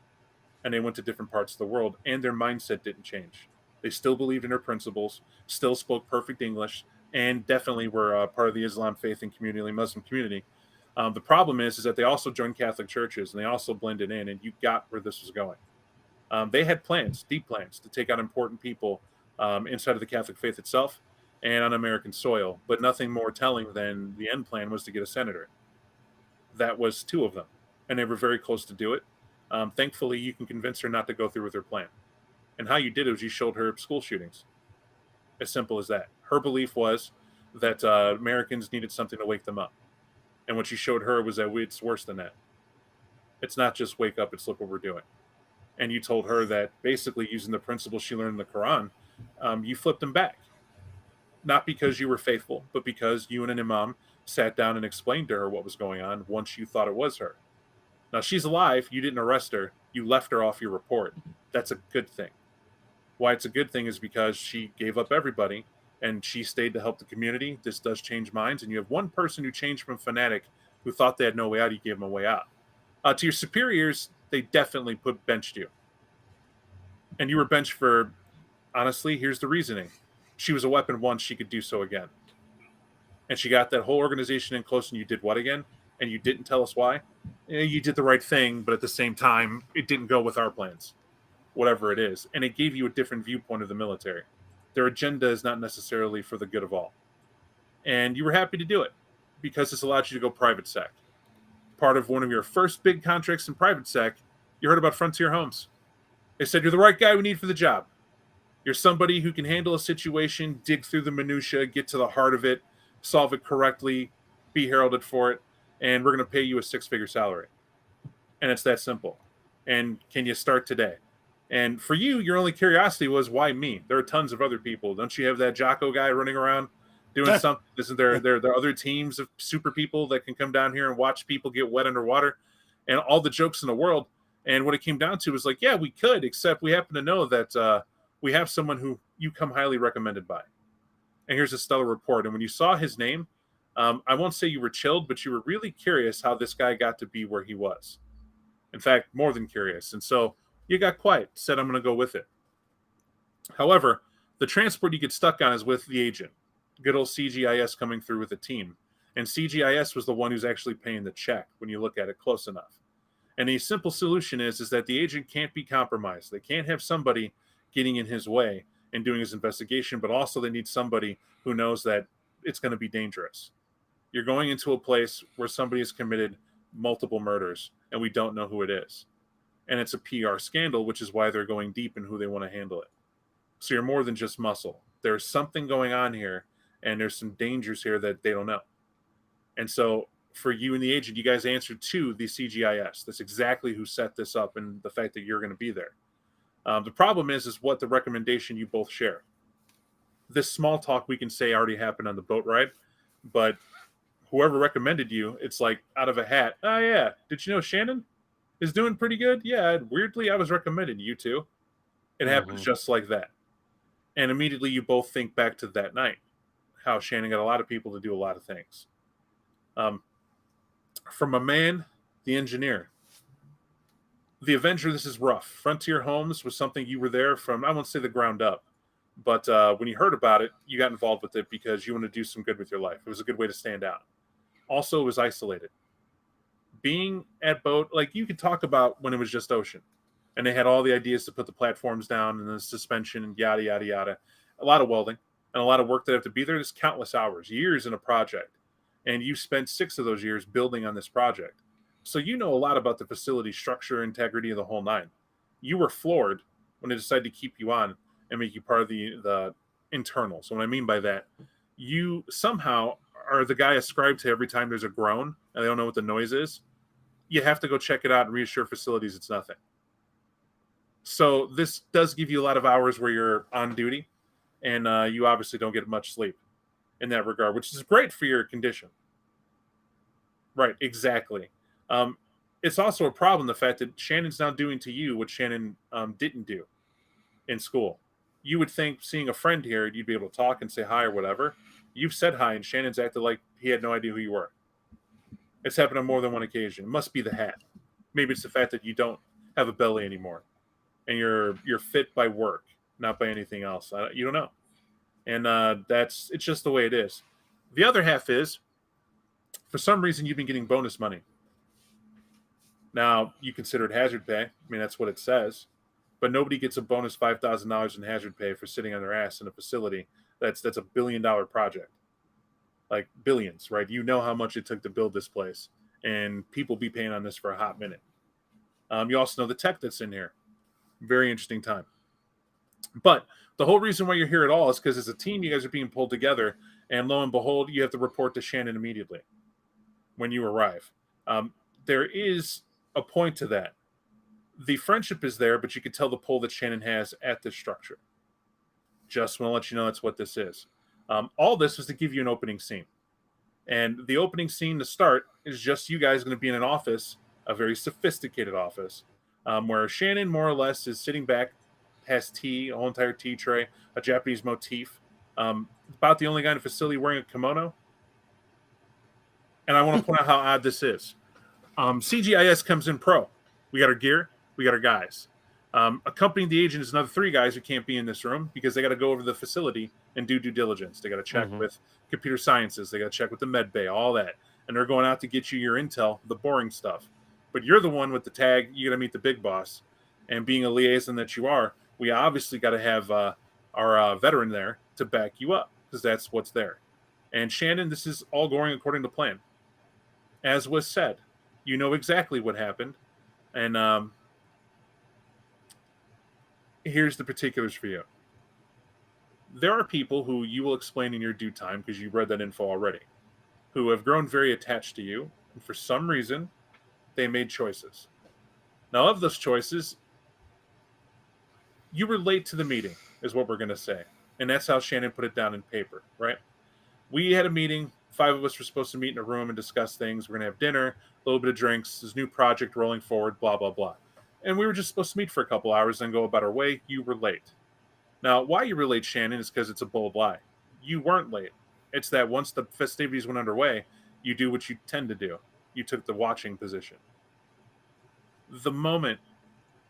S2: And they went to different parts of the world. And their mindset didn't change. They still believed in her principles, still spoke perfect English, and definitely were part of the Islam faith and community, Muslim community. The problem is that they also joined Catholic churches, and they also blended in, and you got where this was going. They had plans, deep plans, to take out important people inside of the Catholic faith itself and on American soil, but nothing more telling than the end plan was to get a senator. That was 2 of them, and they were very close to do it. Thankfully, you can convince her not to go through with her plan. And how you did it was you showed her school shootings. As simple as that. Her belief was that Americans needed something to wake them up. And what you showed her was that it's worse than that. It's not just wake up, it's look what we're doing. And you told her that basically using the principles she learned in the Quran, you flipped them back. Not because you were faithful, but because you and an imam sat down and explained to her what was going on once you thought it was her. Now, she's alive. You didn't arrest her. You left her off your report. That's a good thing. Why it's a good thing is because she gave up everybody and she stayed to help the community. This does change minds. And you have one person who changed from fanatic who thought they had no way out. You gave them a way out. To your superiors, they definitely benched you. And you were benched for, honestly, here's the reasoning. She was a weapon once, she could do so again. And she got that whole organization in close, and you did what again? And you didn't tell us why? You did the right thing, but at the same time, it didn't go with our plans. Whatever it is. And it gave you a different viewpoint of the military. Their agenda is not necessarily for the good of all. And you were happy to do it because this allowed you to go private sec. Part of one of your first big contracts in private sec, you heard about Frontier Homes. They said, you're the right guy we need for the job. You're somebody who can handle a situation, dig through the minutia, get to the heart of it, solve it correctly, be heralded for it, and we're going to pay you a 6-figure salary. And it's that simple. And can you start today? And for you, your only curiosity was, why me? There are tons of other people. Don't you have that Jocko guy running around doing something? Isn't there are other teams of super people that can come down here and watch people get wet underwater? And all the jokes in the world. And what it came down to was like, yeah, we could, except we happen to know that we have someone who you come highly recommended by. And here's a stellar report. And when you saw his name, I won't say you were chilled, but you were really curious how this guy got to be where he was. In fact, more than curious. And so you got quiet, said, I'm going to go with it. However, the transport you get stuck on is with the agent. Good old CGIS coming through with a team. And CGIS was the one who's actually paying the check when you look at it close enough. And a simple solution is that the agent can't be compromised. They can't have somebody getting in his way and doing his investigation, but also they need somebody who knows that it's going to be dangerous. You're going into a place where somebody has committed multiple murders, and we don't know who it is. And it's a PR scandal, which is why they're going deep in who they want to handle it. So you're more than just muscle. There's something going on here, and there's some dangers here that they don't know. And so for you and the agent, you guys answered to the CGIS. That's exactly who set this up, and the fact that you're going to be there. The problem is what the recommendation you both share. This small talk we can say already happened on the boat ride, but whoever recommended you, it's like out of a hat. Oh yeah, did you know Shannon is doing pretty good? Yeah, weirdly I was recommended you two. It happens just like that. And immediately you both think back to that night, how Shannon got a lot of people to do a lot of things. From a man, the engineer. The Avenger, this is rough. Frontier Homes was something you were there from, I won't say the ground up, but when you heard about it, you got involved with it because you wanted to do some good with your life. It was a good way to stand out. Also, it was isolated. Being at boat, like you could talk about when it was just ocean, and they had all the ideas to put the platforms down and the suspension and yada, yada, yada. A lot of welding and a lot of work that have to be there. There's countless hours, years in a project. And you spent 6 of those years building on this project. So you know a lot about the facility structure, integrity of the whole nine. You were floored when they decided to keep you on and make you part of the internal. So what I mean by that, you somehow are the guy ascribed to every time there's a groan and they don't know what the noise is. You have to go check it out and reassure facilities it's nothing. So this does give you a lot of hours where you're on duty, and you obviously don't get much sleep in that regard, which is great for your condition. Right, exactly. It's also a problem, the fact that Shannon's now doing to you what Shannon didn't do in school. You would think seeing a friend here, you'd be able to talk and say hi or whatever. You've said hi, and Shannon's acted like he had no idea who you were. It's happened on more than one occasion. It must be the hat. Maybe it's the fact that you don't have a belly anymore, and you're fit by work, not by anything else. You don't know, and it's just the way it is. The other half is, for some reason, you've been getting bonus money. Now, you consider it hazard pay. I mean, that's what it says. But nobody gets a bonus $5,000 in hazard pay for sitting on their ass in a facility that's a $1 billion project. Like billions, right? You know how much it took to build this place. And people be paying on this for a hot minute. You also know the tech that's in here. Very interesting time. But the whole reason why you're here at all is because as a team, you guys are being pulled together. And lo and behold, you have to report to Shannon immediately when you arrive. There is a point to that. The friendship is there, but you can tell the pull that Shannon has at this structure. Just want to let you know that's what this is. All this is to give you an opening scene. And the opening scene to start is just you guys going to be in an office, a very sophisticated office, where Shannon more or less is sitting back, has tea, a whole entire tea tray, a Japanese motif. About the only guy in the facility wearing a kimono. And I want to point out how odd this is. CGIS comes in pro. We got our gear. We got our guys. Accompanying the agent is another 3 guys who can't be in this room because they got to go over to the facility and do due diligence. They got to check with computer sciences. They got to check with the med bay, all that. And they're going out to get you your intel, the boring stuff. But you're the one with the tag. You got to meet the big boss. And being a liaison that you are, we obviously got to have our veteran there to back you up because that's what's there. And Shannon, this is all going according to plan. As was said, you know exactly what happened. And here's the particulars for you. There are people who you will explain in your due time, because you read that info already, who have grown very attached to you. And for some reason, they made choices. Now, of those choices, you were late to the meeting, is what we're going to say. And that's how Shannon put it down in paper, right? We had a meeting. 5 of us were supposed to meet in a room and discuss things. We're going to have dinner, a little bit of drinks, this new project rolling forward, blah, blah, blah. And we were just supposed to meet for a couple hours and go about our way. You were late. Now, why you were late, Shannon, is because it's a bold lie. You weren't late. It's that once the festivities went underway, you do what you tend to do. You took the watching position. The moment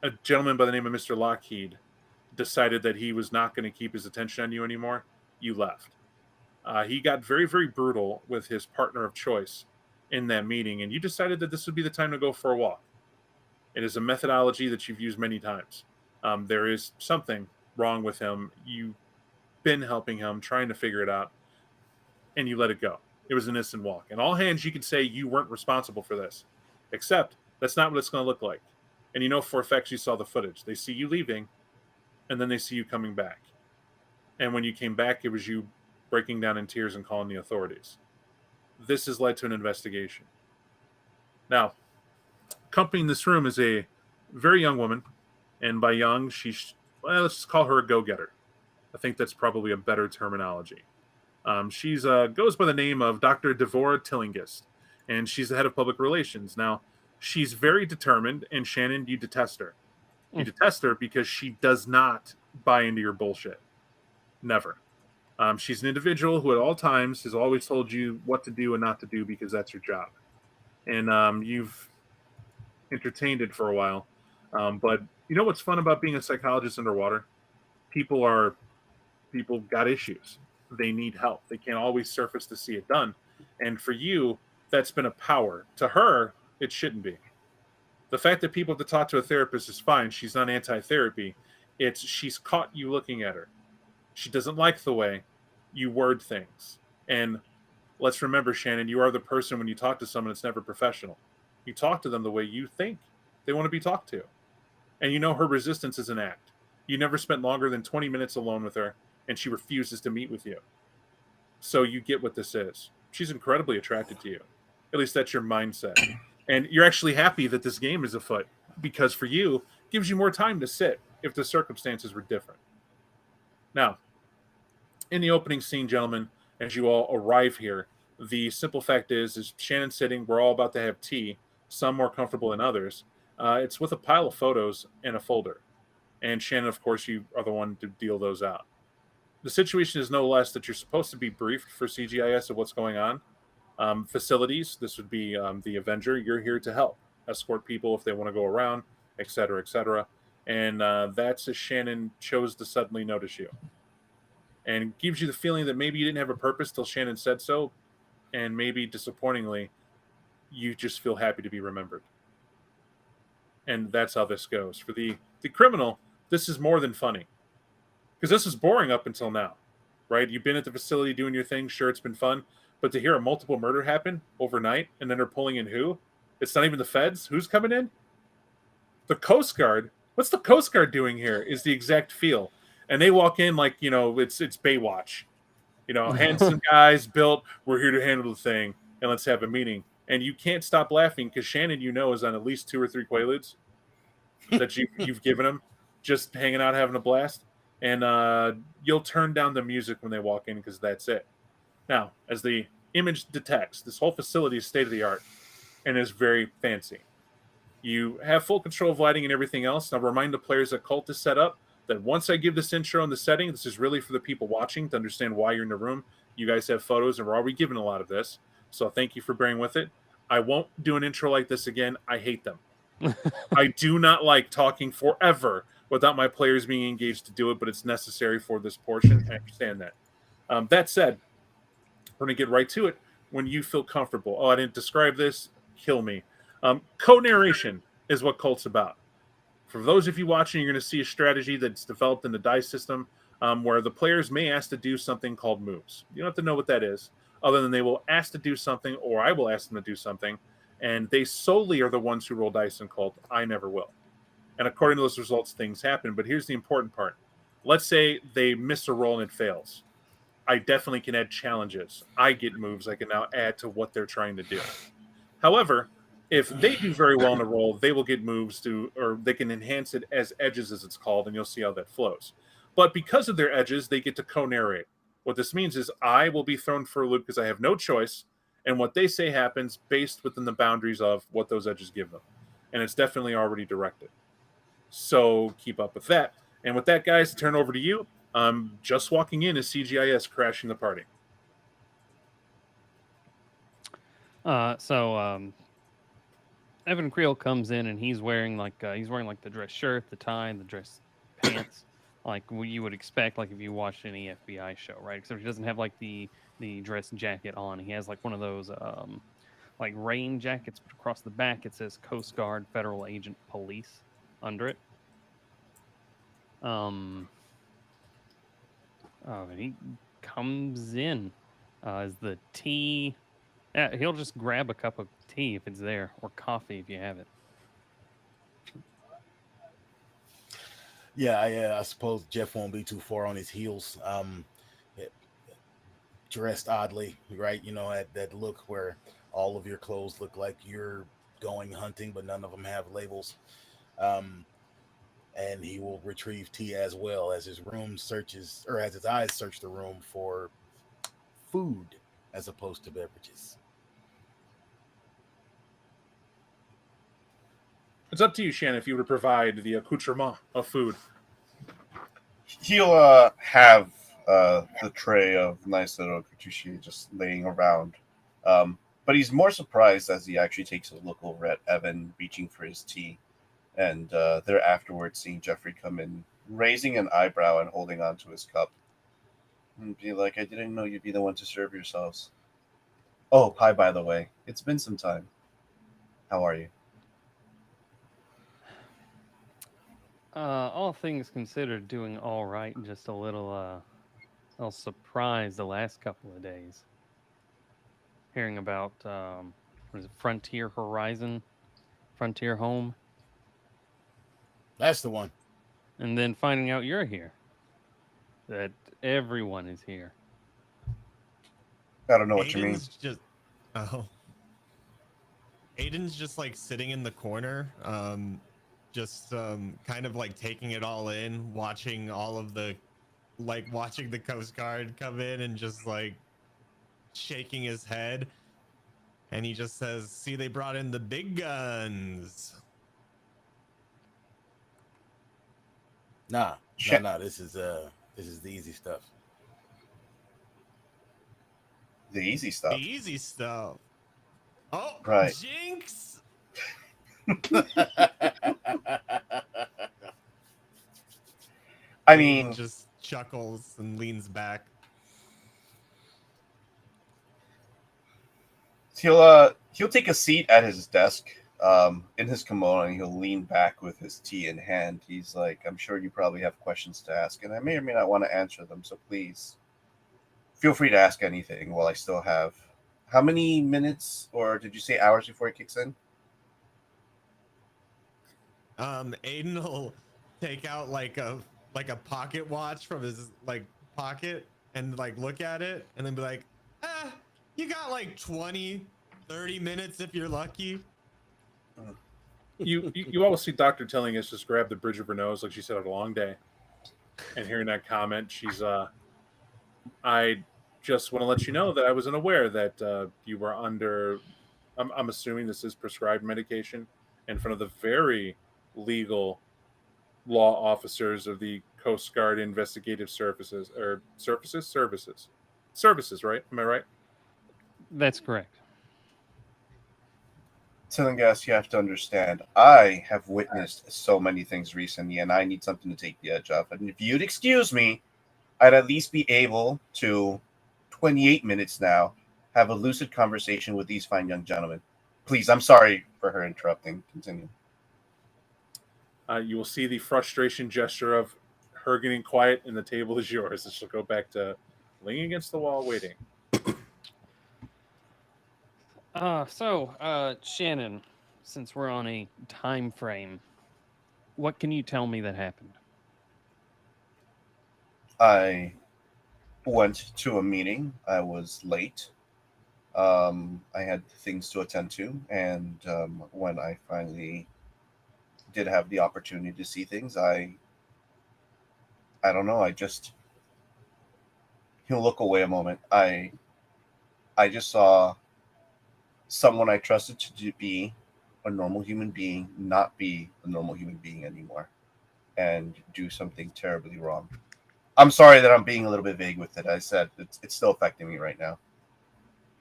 S2: a gentleman by the name of Mr. Lockheed decided that he was not going to keep his attention on you anymore, you left. He got very, very brutal with his partner of choice in that meeting, and you decided that this would be the time to go for a walk. It is a methodology that you've used many times. There is something wrong with him. You've been helping him, trying to figure it out, and you let it go. It was an innocent walk. And all hands, you could say you weren't responsible for this, except that's not what it's going to look like. And you know for a fact you saw the footage. They see you leaving, and then they see you coming back. And when you came back, it was you breaking down in tears and calling the authorities. This has led to an investigation. Now, accompanying this room is a very young woman, and by young, let's just call her a go-getter. I think that's probably a better terminology. She's goes by the name of Dr. Devora Tillingist, and she's the head of public relations. Now, she's very determined, and Shannon, you detest her. You detest her because she does not buy into your bullshit. Never. She's an individual who at all times has always told you what to do and not to do because that's your job. And you've entertained it for a while. But you know what's fun about being a psychologist underwater? People got issues. They need help. They can't always surface to see it done. And for you, that's been a power. To her, it shouldn't be. The fact that people have to talk to a therapist is fine. She's not anti-therapy. She's caught you looking at her. She doesn't like the way you word things. And let's remember, Shannon, you are the person when you talk to someone, it's never professional. You talk to them the way you think they want to be talked to. And you know her resistance is an act. You never spent longer than 20 minutes alone with her, and she refuses to meet with you. So you get what this is. She's incredibly attracted to you. At least that's your mindset. And you're actually happy that this game is afoot, because for you, it gives you more time to sit if the circumstances were different. Now, in the opening scene, gentlemen, as you all arrive here, the simple fact is Shannon's sitting, we're all about to have tea, some more comfortable than others. It's with a pile of photos and a folder. And Shannon, of course, you are the one to deal those out. The situation is no less that you're supposed to be briefed for CGIS of what's going on. Facilities, this would be the Avenger, you're here to help. Escort people if they want to go around, etc., etc. And that's as Shannon chose to suddenly notice you. And gives you the feeling that maybe you didn't have a purpose till Shannon said so, and maybe disappointingly, you just feel happy to be remembered. And that's how this goes. For the criminal, this is more than funny. Because this is boring up until now, right? You've been at the facility doing your thing, sure, it's been fun, but to hear a multiple murder happen overnight, and then they're pulling in who? It's not even the feds. Who's coming in? The Coast Guard. What's the Coast Guard doing here is the exact feel. And they walk in like, it's Baywatch. Handsome guys, built, we're here to handle the thing, and let's have a meeting. And you can't stop laughing because Shannon, is on at least 2 or 3 Quaaludes that you've given him, just hanging out, having a blast. And you'll turn down the music when they walk in because that's it. Now, as the image detects, this whole facility is state-of-the-art and is very fancy. You have full control of lighting and everything else. Now, remind the players that Kult is set up that once I give this intro and the setting, this is really for the people watching to understand why you're in the room. You guys have photos, and we're already given a lot of this. So thank you for bearing with it. I won't do an intro like this again. I hate them. I do not like talking forever without my players being engaged to do it, but it's necessary for this portion. I understand that. That said, we're going to get right to it when you feel comfortable. Oh, I didn't describe this. Kill me. Co-narration is what Kult's about. For those of you watching, you're going to see a strategy that's developed in the dice system where the players may ask to do something called moves. You don't have to know what that is, other than they will ask to do something, or I will ask them to do something, and they solely are the ones who roll dice in Kult. I never will. And according to those results, things happen. But here's the important part. Let's say they miss a roll and it fails. I definitely can add challenges. I get moves I can now add to what they're trying to do. However, If they do very well in a role, they will get moves to, or they can enhance it as edges, as it's called, and you'll see how that flows. But because of their edges, they get to co-narrate. What this means is I will be thrown for a loop because I have no choice, and what they say happens based within the boundaries of what those edges give them. And it's definitely already directed. So keep up with that. And with that, guys, to turn over to you. Just walking in is CGIS crashing the party.
S5: Evan Creel comes in and he's wearing like the dress shirt, the tie, and the dress pants, like what you would expect, like if you watched any FBI show, right? Except he doesn't have like the dress jacket on. He has like one of those like rain jackets, but across the back it says Coast Guard Federal Agent Police under it. And he comes in as the tea. Yeah, he'll just grab a cup of tea if it's there, or coffee if you have it.
S3: Yeah, I suppose Jeff won't be too far on his heels. Dressed oddly, right? You know, at that look where all of your clothes look like you're going hunting, but none of them have labels. And he will retrieve tea as well as his room searches, or as his eyes search the room for food as opposed to beverages.
S2: It's up to you, Shannon, if you were to provide the accoutrement of food.
S1: He'll have the tray of nice little kuchushi just laying around. But he's more surprised as he actually takes a look over at Evan reaching for his tea. And there afterwards seeing Jeffrey come in, raising an eyebrow and holding on to his cup. And be like, I didn't know you'd be the one to serve yourselves. Oh, hi, by the way. It's been some time. How are you?
S5: All things considered, doing all right. Just a little surprised the last couple of days. Hearing about what is it, Frontier Horizon, Frontier Home,
S3: That's the one.
S5: and then finding out you're here. That everyone is here.
S1: I don't know what you mean.
S4: Aiden's just like sitting in the corner, just kind of like taking it all in, watching the Coast Guard come in and just like shaking his head, and he just says, "See, they brought in the big guns."
S3: Nah. This is the easy stuff.
S1: The easy stuff.
S4: The easy stuff. Oh,
S1: right.
S4: Jinx!
S1: I mean,
S4: just chuckles and leans back.
S1: He'll take a seat at his desk, in his kimono, and he'll lean back with his tea in hand. He's like, I'm sure you probably have questions to ask, and I may or may not want to answer them, so please feel free to ask anything while I still have. How many minutes, or did you say hours before it kicks in?
S4: Aiden will take out like a pocket watch from his like pocket and like look at it and then be like, you got like 20, 30 minutes if you're lucky.
S2: You always see Doctor telling us just grab the bridge of her nose, like she said, had a long day. And hearing that comment, she's I just want to let you know that I wasn't aware that you were under. I'm assuming this is prescribed medication in front of the very legal law officers of the Coast Guard Investigative Services, or services, right? Am I right?
S5: That's correct.
S1: Tillinghast, you have to understand, I have witnessed so many things recently, and I need something to take the edge off. And if you'd excuse me, I'd at least be able to, 28 minutes now, have a lucid conversation with these fine young gentlemen. Please, I'm sorry for her interrupting. Continue.
S2: You will see the frustration gesture of her getting quiet, and the table is yours. And she'll go back to leaning against the wall, waiting.
S5: Shannon, since we're on a time frame, what can you tell me that happened?
S1: I went to a meeting. I was late. I had things to attend to, and when I finally did have the opportunity to see things, I don't know. He'll look away a moment. I just saw someone I trusted to be a normal human being not be a normal human being anymore, and do something terribly wrong. I'm sorry that I'm being a little bit vague with it. I said it's still affecting me right now.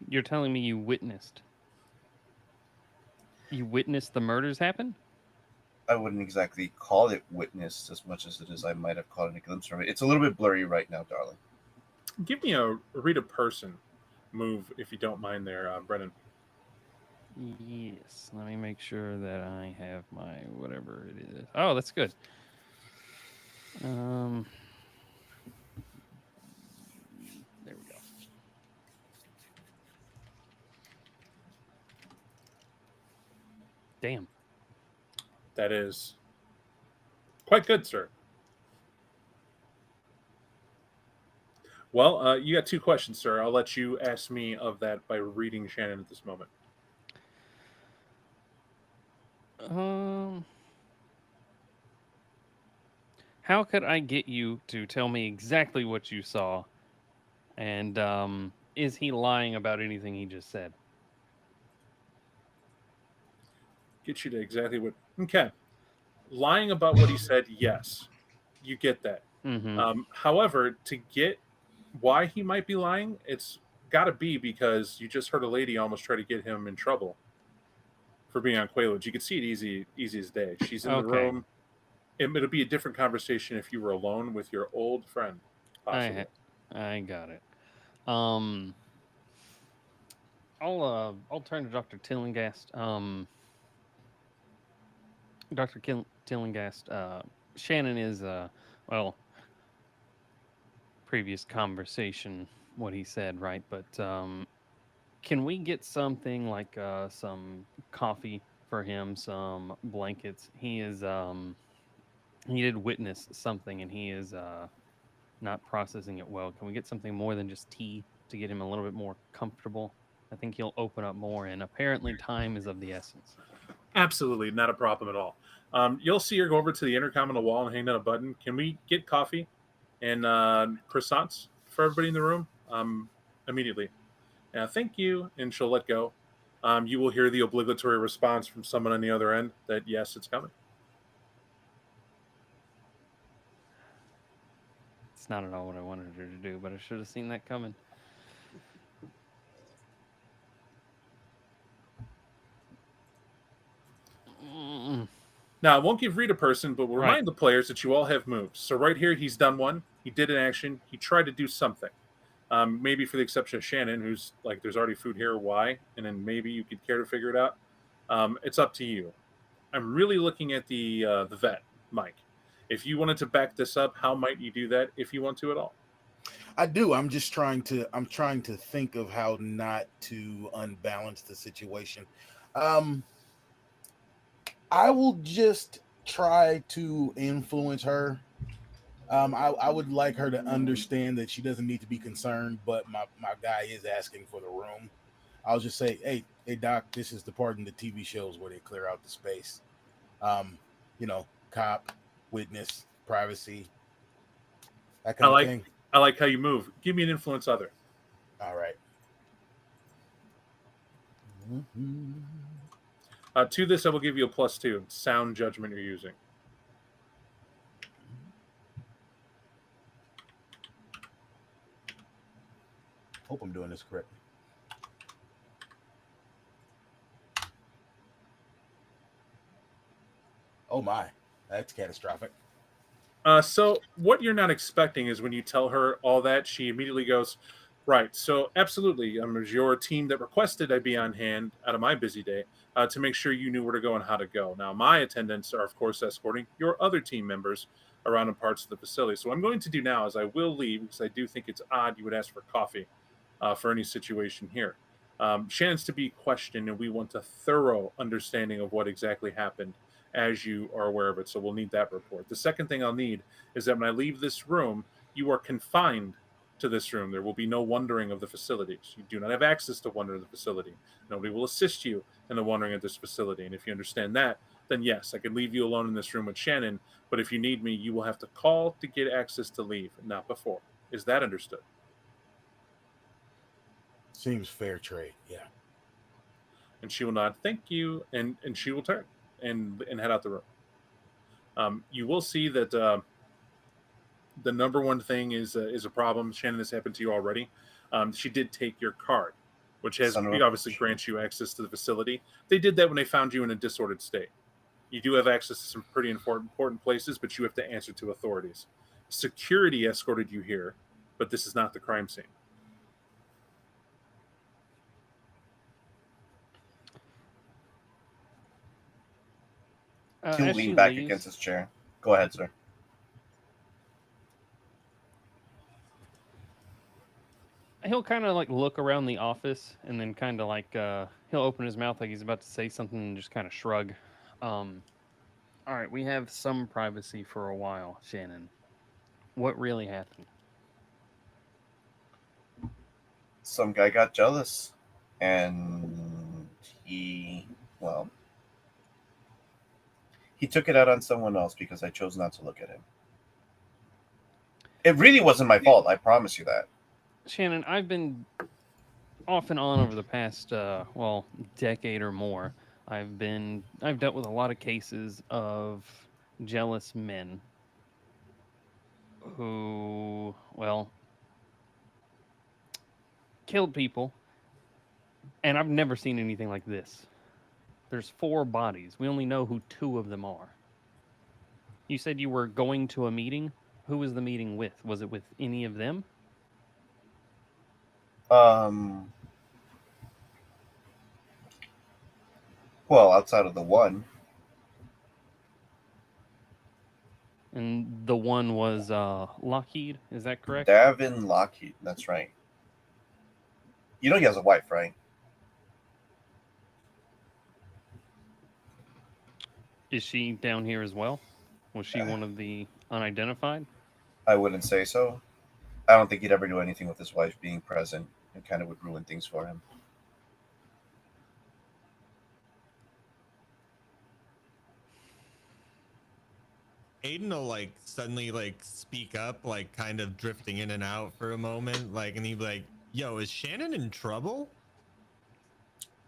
S5: You're telling me you witnessed the murders happen?
S1: I wouldn't exactly call it witnessed as much as it is I might have caught a glimpse from it. It's a little bit blurry right now, darling.
S2: Give me a read a person move if you don't mind there, Brennan.
S5: Yes. Let me make sure that I have my whatever it is. Oh, that's good. There we go. Damn.
S2: That is quite good, sir. Well, you got 2 questions, sir. I'll let you ask me of that by reading Shannon at this moment.
S5: How could I get you to tell me exactly what you saw? And is he lying about anything he just said?
S2: Get you to exactly what... Okay. Lying about what he said, yes. You get that.
S5: Mm-hmm.
S2: However, to get why he might be lying, it's got to be because you just heard a lady almost try to get him in trouble for being on Quaaludes. You can see it easy as day. She's in the
S5: Okay.
S2: room. It'll be a different conversation if you were alone with your old friend, possibly.
S5: I got it. I'll turn to Dr. Tillingast. Dr. Tillingast, Shannon is well, previous conversation what he said, right? But can we get something like some coffee for him, some blankets? He did witness something and he is not processing it well. Can we get something more than just tea to get him a little bit more comfortable? I think he'll open up more, and apparently time is of the essence.
S2: Absolutely, not a problem at all. You'll see her go over to the intercom on the wall and hang down a button. Can we get coffee and croissants for everybody in the room immediately? Thank you. And she'll let go. You will hear the obligatory response from someone on the other end that yes, it's coming.
S5: It's not at all what I wanted her to do, but I should have seen that coming.
S2: Now, I won't give read a person, but we'll remind the players that you all have moves. So right here, he's done one. He did an action. He tried to do something. Maybe for the exception of Shannon, who's like, there's already food here. Why? And then maybe you could care to figure it out. It's up to you. I'm really looking at the vet, Mike. If you wanted to back this up, how might you do that if you want to at all?
S3: I do. I'm trying to think of how not to unbalance the situation. I will just try to influence her. I would like her to understand that she doesn't need to be concerned, but my guy is asking for the room. I'll just say, hey, Doc, this is the part in the TV shows where they clear out the space. Cop, witness, privacy, that kind of thing.
S2: I like how you move. Give me an influence other.
S3: All right.
S2: To this, I will give you a +2. Sound judgment you're using.
S3: Hope I'm doing this correctly. Oh my, that's catastrophic.
S2: So what you're not expecting is when you tell her all that, she immediately goes, right, so absolutely. It was your team that requested I be on hand out of my busy day to make sure you knew where to go and how to go. Now, my attendants are, of course, escorting your other team members around in parts of the facility. So what I'm going to do now is I will leave because I do think it's odd you would ask for coffee for any situation here. Shannon's to be questioned, and we want a thorough understanding of what exactly happened as you are aware of it. So we'll need that report. The second thing I'll need is that when I leave this room, you are confined to this room. There will be no wandering of the facilities. You do not have access to wander the facility. Nobody will assist you in the wandering of this facility. And if you understand that, then yes, I can leave you alone in this room with Shannon. But if you need me, you will have to call to get access to leave, not before. Is that understood?
S3: Seems fair trade. Yeah.
S2: And she will nod, thank you, and she will turn and head out the room. You will see that the number one thing is a problem. Shannon, this happened to you already. She did take your card, which has obviously grants you access to the facility. They did that when they found you in a disordered state. You do have access to some pretty important places, but you have to answer to authorities. Security escorted you here, but this is not the crime scene.
S1: He'll
S5: As
S1: lean
S5: she
S1: back
S5: leaves-
S1: against his chair. Go ahead, sir.
S5: He'll kind of like look around the office and then kind of like he'll open his mouth like he's about to say something and just kind of shrug. All right, we have some privacy for a while, Shannon. What really happened?
S1: Some guy got jealous, and he took it out on someone else because I chose not to look at him. It really wasn't my fault. I promise you that.
S5: Shannon, I've been off and on over the past decade or more. I've dealt with a lot of cases of jealous men who, killed people, and I've never seen anything like this. There's 4 bodies. We only know who 2 of them are. You said you were going to a meeting. Who was the meeting with? Was it with any of them?
S1: Well, outside of the one.
S5: And the one was Lockheed, is that correct?
S1: Davin Lockheed, that's right. You know he has a wife, right?
S5: Is she down here as well? Was she one of the unidentified?
S1: I wouldn't say so. I don't think he'd ever do anything with his wife being present. It kind of would ruin things for him.
S4: Aiden will like suddenly like speak up, like kind of drifting in and out for a moment, like, and he'd be like, "Yo, is Shannon in trouble?"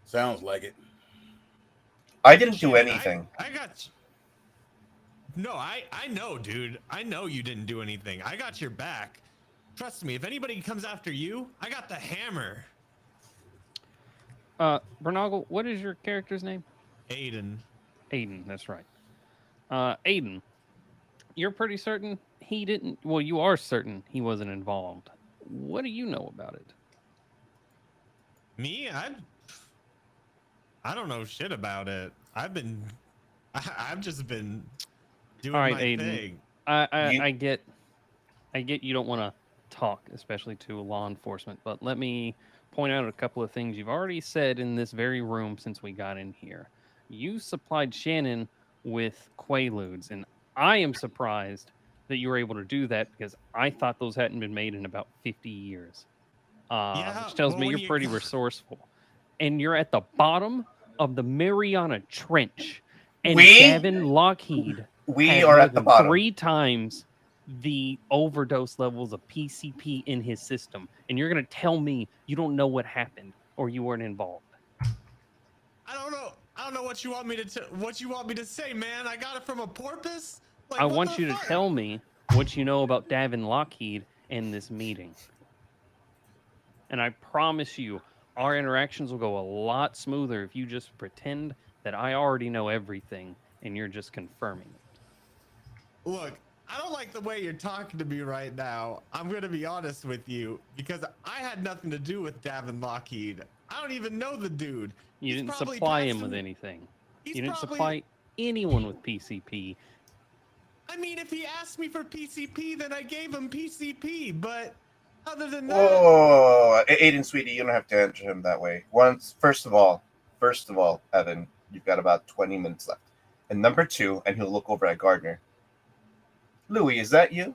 S3: Sounds like it.
S1: I didn't do
S4: Shannon,
S1: anything.
S4: I got. No, I know, dude. I know you didn't do anything. I got your back. Trust me. If anybody comes after you, I got the hammer.
S5: Bernoggle, what is your character's name?
S4: Aiden.
S5: Aiden, that's right. Aiden, you're pretty certain he didn't. Well, you are certain he wasn't involved. What do you know about it?
S4: Me? I don't know shit about it. I've just been doing
S5: All right,
S4: my
S5: Aiden.
S4: thing.
S5: I get you don't want to talk, especially to law enforcement, but let me point out a couple of things you've already said in this very room since we got in here. You supplied Shannon with Quaaludes, and I am surprised that you were able to do that because I thought those hadn't been made in about 50 years. Which tells me you're pretty resourceful. And you're at the bottom of the Mariana Trench. And Gavin Lockheed
S1: are at the bottom.
S5: 3 times the overdose levels of PCP in his system. And you're going to tell me you don't know what happened or you weren't involved.
S4: I don't know what you want me to say, man. I got it from a porpoise. Like,
S5: I
S4: what
S5: want
S4: the
S5: you to
S4: fuck?
S5: tell me what you know about Davin Lockheed in this meeting. And I promise you, our interactions will go a lot smoother if you just pretend that I already know everything and you're just confirming it.
S4: Look, I don't like the way you're talking to me right now. I'm going to be honest with you because I had nothing to do with Davin Lockheed. I don't even know the dude.
S5: You
S4: He's
S5: didn't
S4: probably
S5: supply
S4: passed
S5: him with
S4: through-
S5: anything.
S4: he's
S5: You didn't
S4: probably-
S5: supply anyone with PCP.
S4: I mean, if he asked me for PCP, then I gave him PCP. But other than that,
S1: Oh, Aiden, sweetie, you don't have to answer him that way. First of all, Evan, you've got about 20 minutes left. And number 2, and he'll look over at Gardner. Louis, is that you?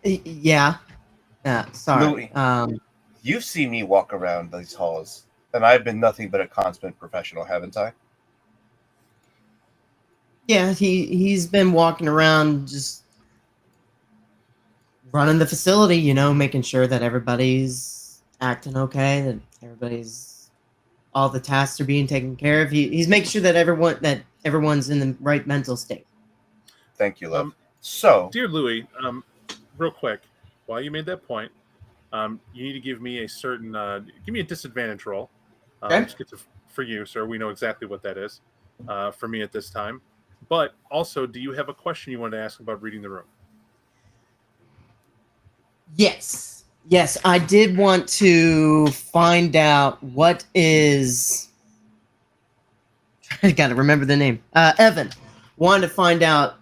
S6: Yeah. Sorry.
S1: Louis, you've seen me walk around these halls, and I've been nothing but a consummate professional, haven't I?
S6: Yeah, he's been walking around just running the facility, making sure that everybody's acting okay, that all the tasks are being taken care of. He's making sure that everyone's in the right mental state.
S1: Thank you, love. So,
S2: Dear Louis, real quick, while you made that point, you need to give me a certain give me a disadvantage roll.
S6: Okay.
S2: Which gets for you, sir. We know exactly what that is for me at this time. But also, do you have a question you want to ask about reading the room?
S6: Yes. Yes, I did want to find out what is. I gotta remember the name. Evan. Wanted to find out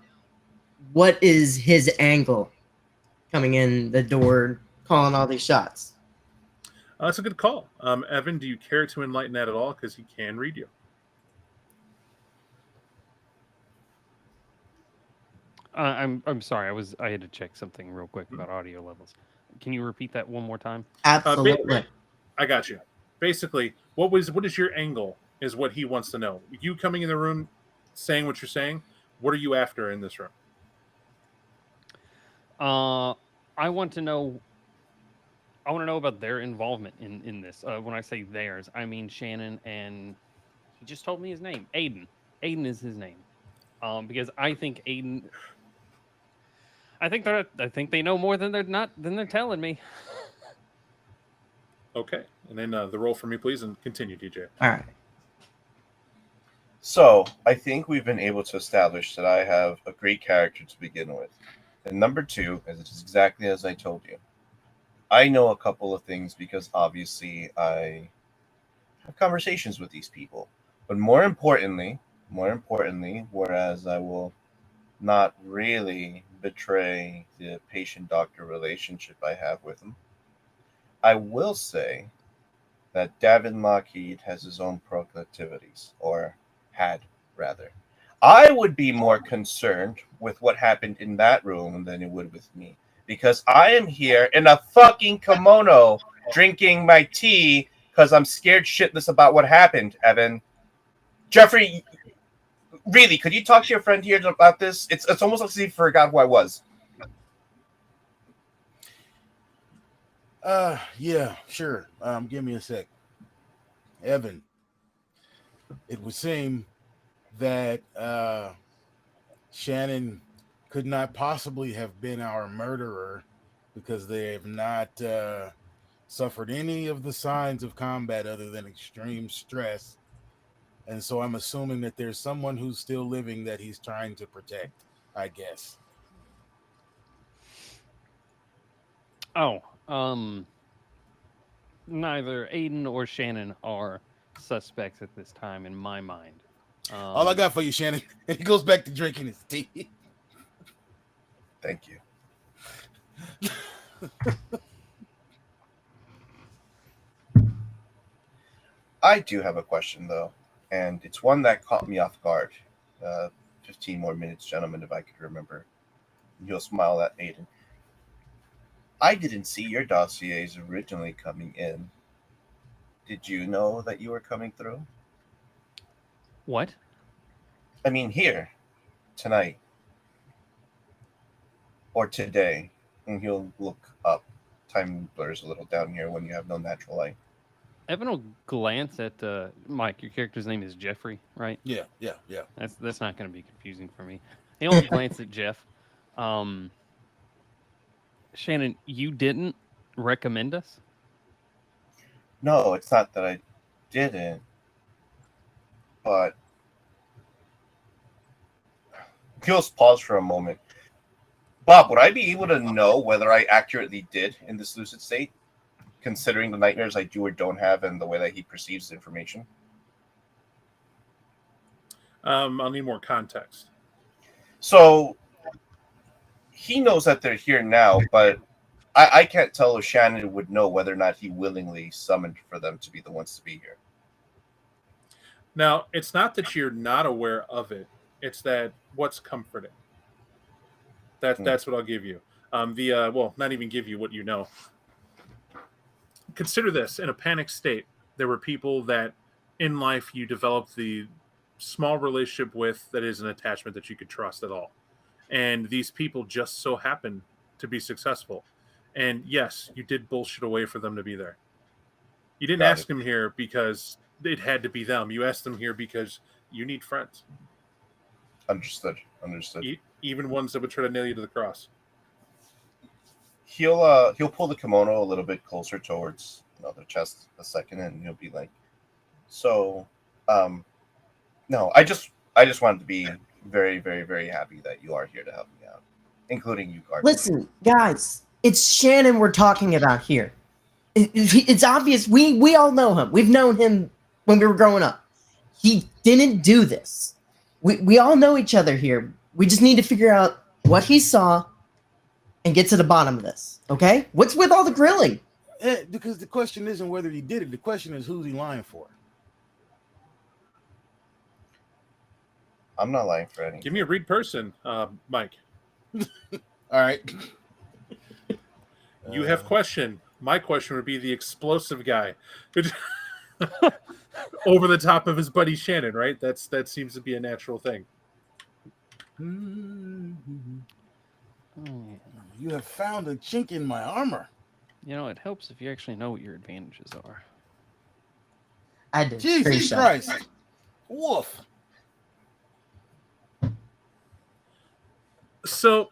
S6: what is his angle coming in the door, calling all these shots.
S2: That's a good call. Evan, do you care to enlighten that at all? Because he can read you.
S5: I'm sorry. I had to check something real quick about audio levels. Can you repeat that one more time?
S6: Absolutely.
S2: I got you. Basically, what is your angle is what he wants to know. You coming in the room, saying what you're saying. What are you after in this room?
S5: I want to know. I want to know about their involvement in this. When I say theirs, I mean Shannon, and he just told me his name, Aiden. Aiden is his name. Because I think Aiden. I think they know more than they're telling me.
S2: Okay, and then the roll for me, please, and continue, DJ.
S6: All right.
S1: So, I think we've been able to establish that I have a great character to begin with. And number two, as it is exactly as I told you, I know a couple of things because obviously I have conversations with these people. But more importantly, whereas I will not really betray the patient-doctor relationship I have with them, I will say that Davin Lockheed has his own proclivities, or had, rather. I would be more concerned with what happened in that room than it would with me, because I am here in a fucking kimono drinking my tea because I'm scared shitless about what happened, Evan. Jeffrey, really, could you talk to your friend here about this? It's almost like he forgot who I was.
S3: Yeah, sure. Give me a sec. Evan, it would seem that Shannon could not possibly have been our murderer because they have not suffered any of the signs of combat other than extreme stress. And so I'm assuming that there's someone who's still living that he's trying to protect, I guess.
S5: Oh, neither Aiden or Shannon are suspects at this time in my mind.
S3: All I got for you, Shannon. And he goes back to drinking his tea.
S1: Thank you. I do have a question, though, and it's one that caught me off guard. 15 more minutes, gentlemen, if I could remember. He'll smile at Aiden. I didn't see your dossiers originally coming in. Did you know that you were coming through?
S5: What?
S1: I mean, here, tonight, or today. And he'll look up. Time blurs a little down here when you have no natural light.
S5: Evan will glance at Mike. Your character's name is Jeffrey, right?
S3: Yeah.
S5: That's not going to be confusing for me. He'll glance at Jeff. Shannon, you didn't recommend us?
S1: No, it's not that I didn't, but he'll pause for a moment. Bob, would I be able to know whether I accurately did in this lucid state, considering the nightmares I do or don't have and the way that he perceives information?
S2: I'll need more context.
S1: So he knows that they're here now, but I can't tell if Shannon would know whether or not he willingly summoned for them to be the ones to be here.
S2: Now, it's not that you're not aware of it. It's that what's comforting. That's what I'll give you. Well, not even give you what you know. Consider this: in a panic state, there were people that in life you developed the small relationship with that is an attachment that you could trust at all. And these people just so happen to be successful. And yes, you did bullshit away for them to be there. You didn't
S1: Got
S2: ask
S1: it.
S2: them here because it had to be them. You asked them here because you need friends.
S1: Understood.
S2: Even ones that would try to nail you to the cross.
S1: He'll pull the kimono a little bit closer towards the chest a second, and he'll be like, "So, no, I just wanted to be very, very, very happy that you are here to help me out, including you, Gardner."
S6: Listen, guys, it's Shannon we're talking about here. It's obvious. We all know him. We've known him when we were growing up. He didn't do this. We all know each other here. We just need to figure out what he saw and get to the bottom of this. Okay? What's with all the grilling?
S3: Because the question isn't whether he did it. The question is who's he lying for.
S1: I'm not lying for anything.
S2: Give me a read person, Mike.
S3: All right.
S2: You have question. My question would be the explosive guy. Over the top of his buddy Shannon, right? That seems to be a natural thing.
S3: You have found a chink in my armor.
S5: It helps if you actually know what your advantages are.
S6: I did.
S3: Jesus Christ. Woof.
S2: So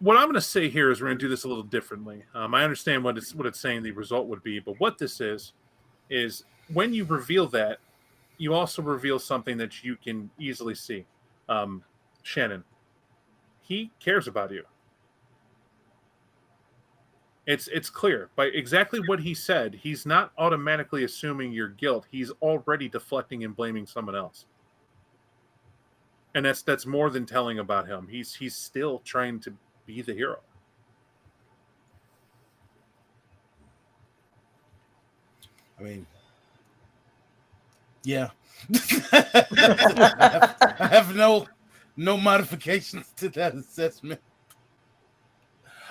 S2: what I'm going to say here is we're going to do this a little differently. I understand what it's saying the result would be, but what this is when you reveal that, you also reveal something that you can easily see. Shannon, he cares about you. It's clear by exactly what he said. He's not automatically assuming your guilt. He's already deflecting and blaming someone else. And that's more than telling about him. He's still trying to be the hero.
S3: I mean, yeah. I have no modifications to that assessment.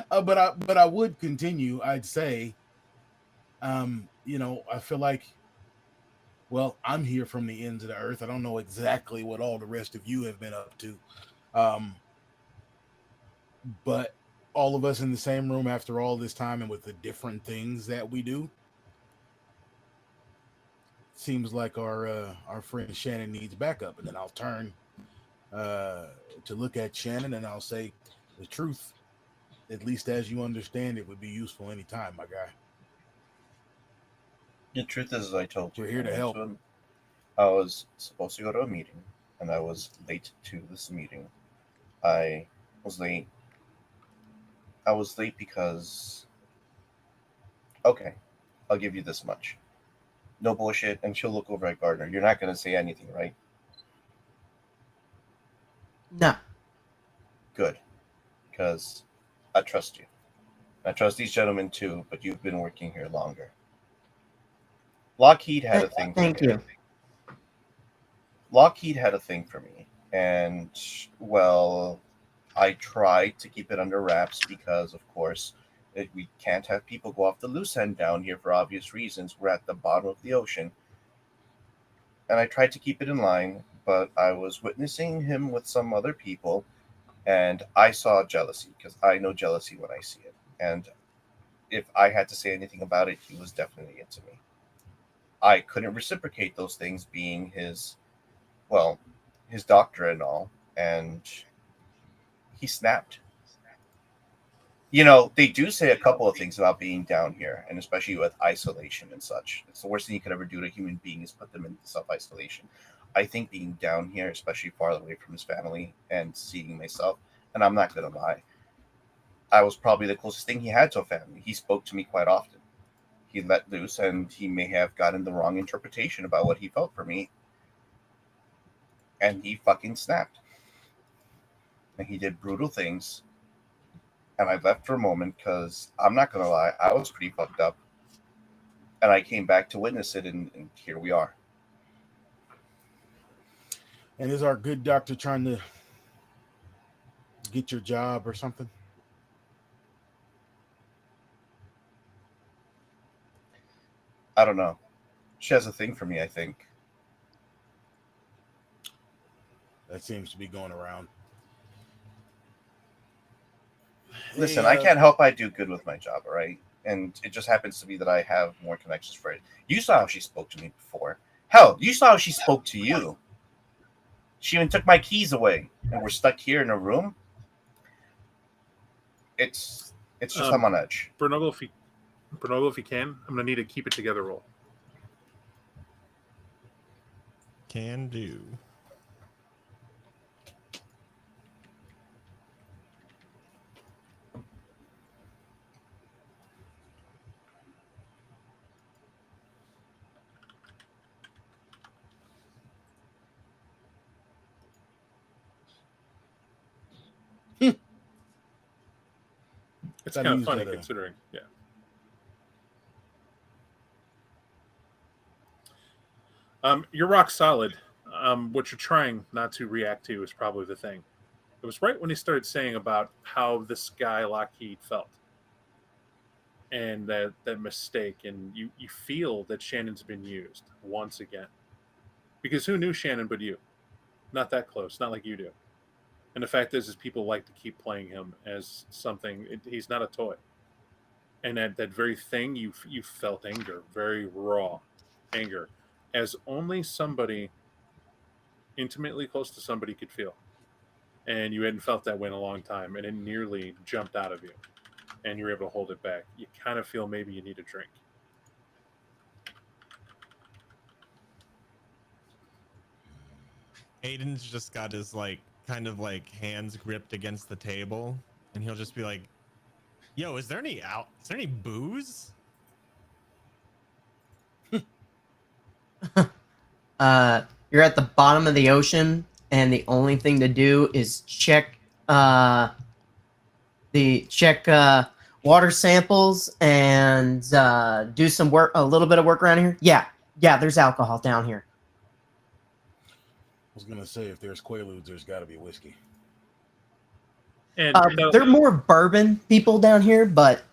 S3: But I would continue. I'd say, I feel like, well, I'm here from the ends of the earth. I don't know exactly what all the rest of you have been up to. But all of us in the same room after all this time and with the different things that we do, seems like our friend Shannon needs backup. And then I'll turn to look at Shannon and I'll say, the truth, at least as you understand it, would be useful anytime, my guy.
S1: The truth is, as I told you,
S3: We're here to help.
S1: I was supposed to go to a meeting, and I was late to this meeting. I was late. I was late because... Okay, I'll give you this much. No bullshit, and she'll look over at Gardner. You're not going to say anything, right?
S6: No.
S1: Good. Because I trust you. I trust these gentlemen too, but you've been working here longer. Lockheed had a thing for me.
S6: Thank you.
S1: Lockheed had a thing for me. And, well, I tried to keep it under wraps because, of course, we can't have people go off the loose end down here for obvious reasons. We're at the bottom of the ocean. And I tried to keep it in line, but I was witnessing him with some other people, and I saw jealousy, because I know jealousy when I see it. And if I had to say anything about it, he was definitely into me. I couldn't reciprocate those things, being his doctor and all, and he snapped. They do say a couple of things about being down here, and especially with isolation and such. It's the worst thing you could ever do to a human being is put them in self-isolation. I think being down here, especially far away from his family and seeing myself, and I'm not going to lie, I was probably the closest thing he had to a family. He spoke to me quite often. He let loose, and he may have gotten the wrong interpretation about what he felt for me. And he fucking snapped. And he did brutal things. And I left for a moment because, I'm not going to lie, I was pretty fucked up. And I came back to witness it, and here we are.
S3: And is our good doctor trying to get your job or something?
S1: I don't know. She has a thing for me, I think.
S3: That seems to be going around.
S1: Listen,
S3: Hey,
S1: I can't help I do good with my job, all right? And it just happens to be that I have more connections for it. You saw how she spoke to me before. Hell, you saw how she spoke to you. She even took my keys away, and we're stuck here in a room. It's just I'm on edge.
S2: Bernogle, if you can, I'm gonna need a keep it together roll.
S4: Can do.
S2: It's
S3: Gotta
S2: kind of
S3: use
S2: funny
S3: that,
S2: considering, yeah. You're rock solid. What you're trying not to react to is probably the thing. It was right when he started saying about how this guy Lockheed felt, and that mistake, and you feel that Shannon's been used once again. Because who knew Shannon but you? Not that close, not like you do. And the fact is people like to keep playing him as something. He's not a toy. And that very thing, you felt anger, very raw anger, as only somebody intimately close to somebody could feel. And you hadn't felt that way in a long time, and it nearly jumped out of you, and you were able to hold it back. You kind of feel maybe you need a drink.
S4: Aiden's just got his like kind of like hands gripped against the table, and he'll just be like, "Yo, is there any booze?"
S6: You're at the bottom of the ocean, and the only thing to do is check water samples and do some work, a little bit of work around here. Yeah, there's alcohol down here.
S3: I was gonna say, if there's Quaaludes, there's got to be whiskey.
S2: And
S6: They're more bourbon people down here, but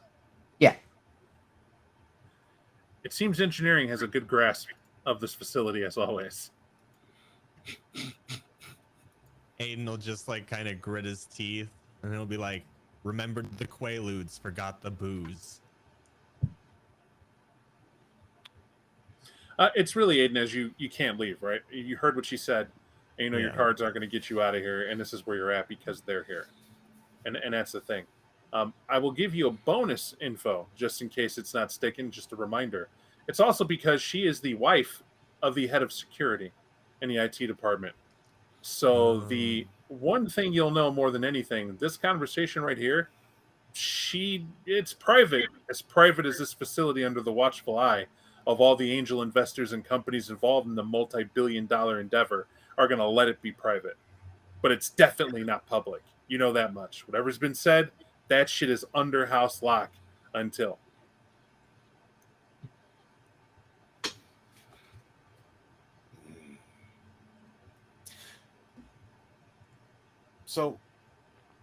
S6: yeah.
S2: it seems engineering has a good grasp of this facility, as always.
S4: Aiden will just like kind of grit his teeth, and he'll be like, "Remembered the Quaaludes, forgot the booze."
S2: It's really, Aiden, as you can't leave, right? You heard what she said, and you know your
S4: Yeah.
S2: cards aren't going to get you out of here, and this is where you're at because they're here. And that's the thing. I will give you a bonus info just in case it's not sticking, just a reminder. It's also because she is the wife of the head of security in the IT department. So the one thing you'll know more than anything, this conversation right here, it's private, as private as this facility under the watchful eye of all the angel investors and companies involved in the multi-billion-dollar endeavor are going to let it be private. But it's definitely not public. You know that much. Whatever's been said, that shit is under house lock until.
S3: So,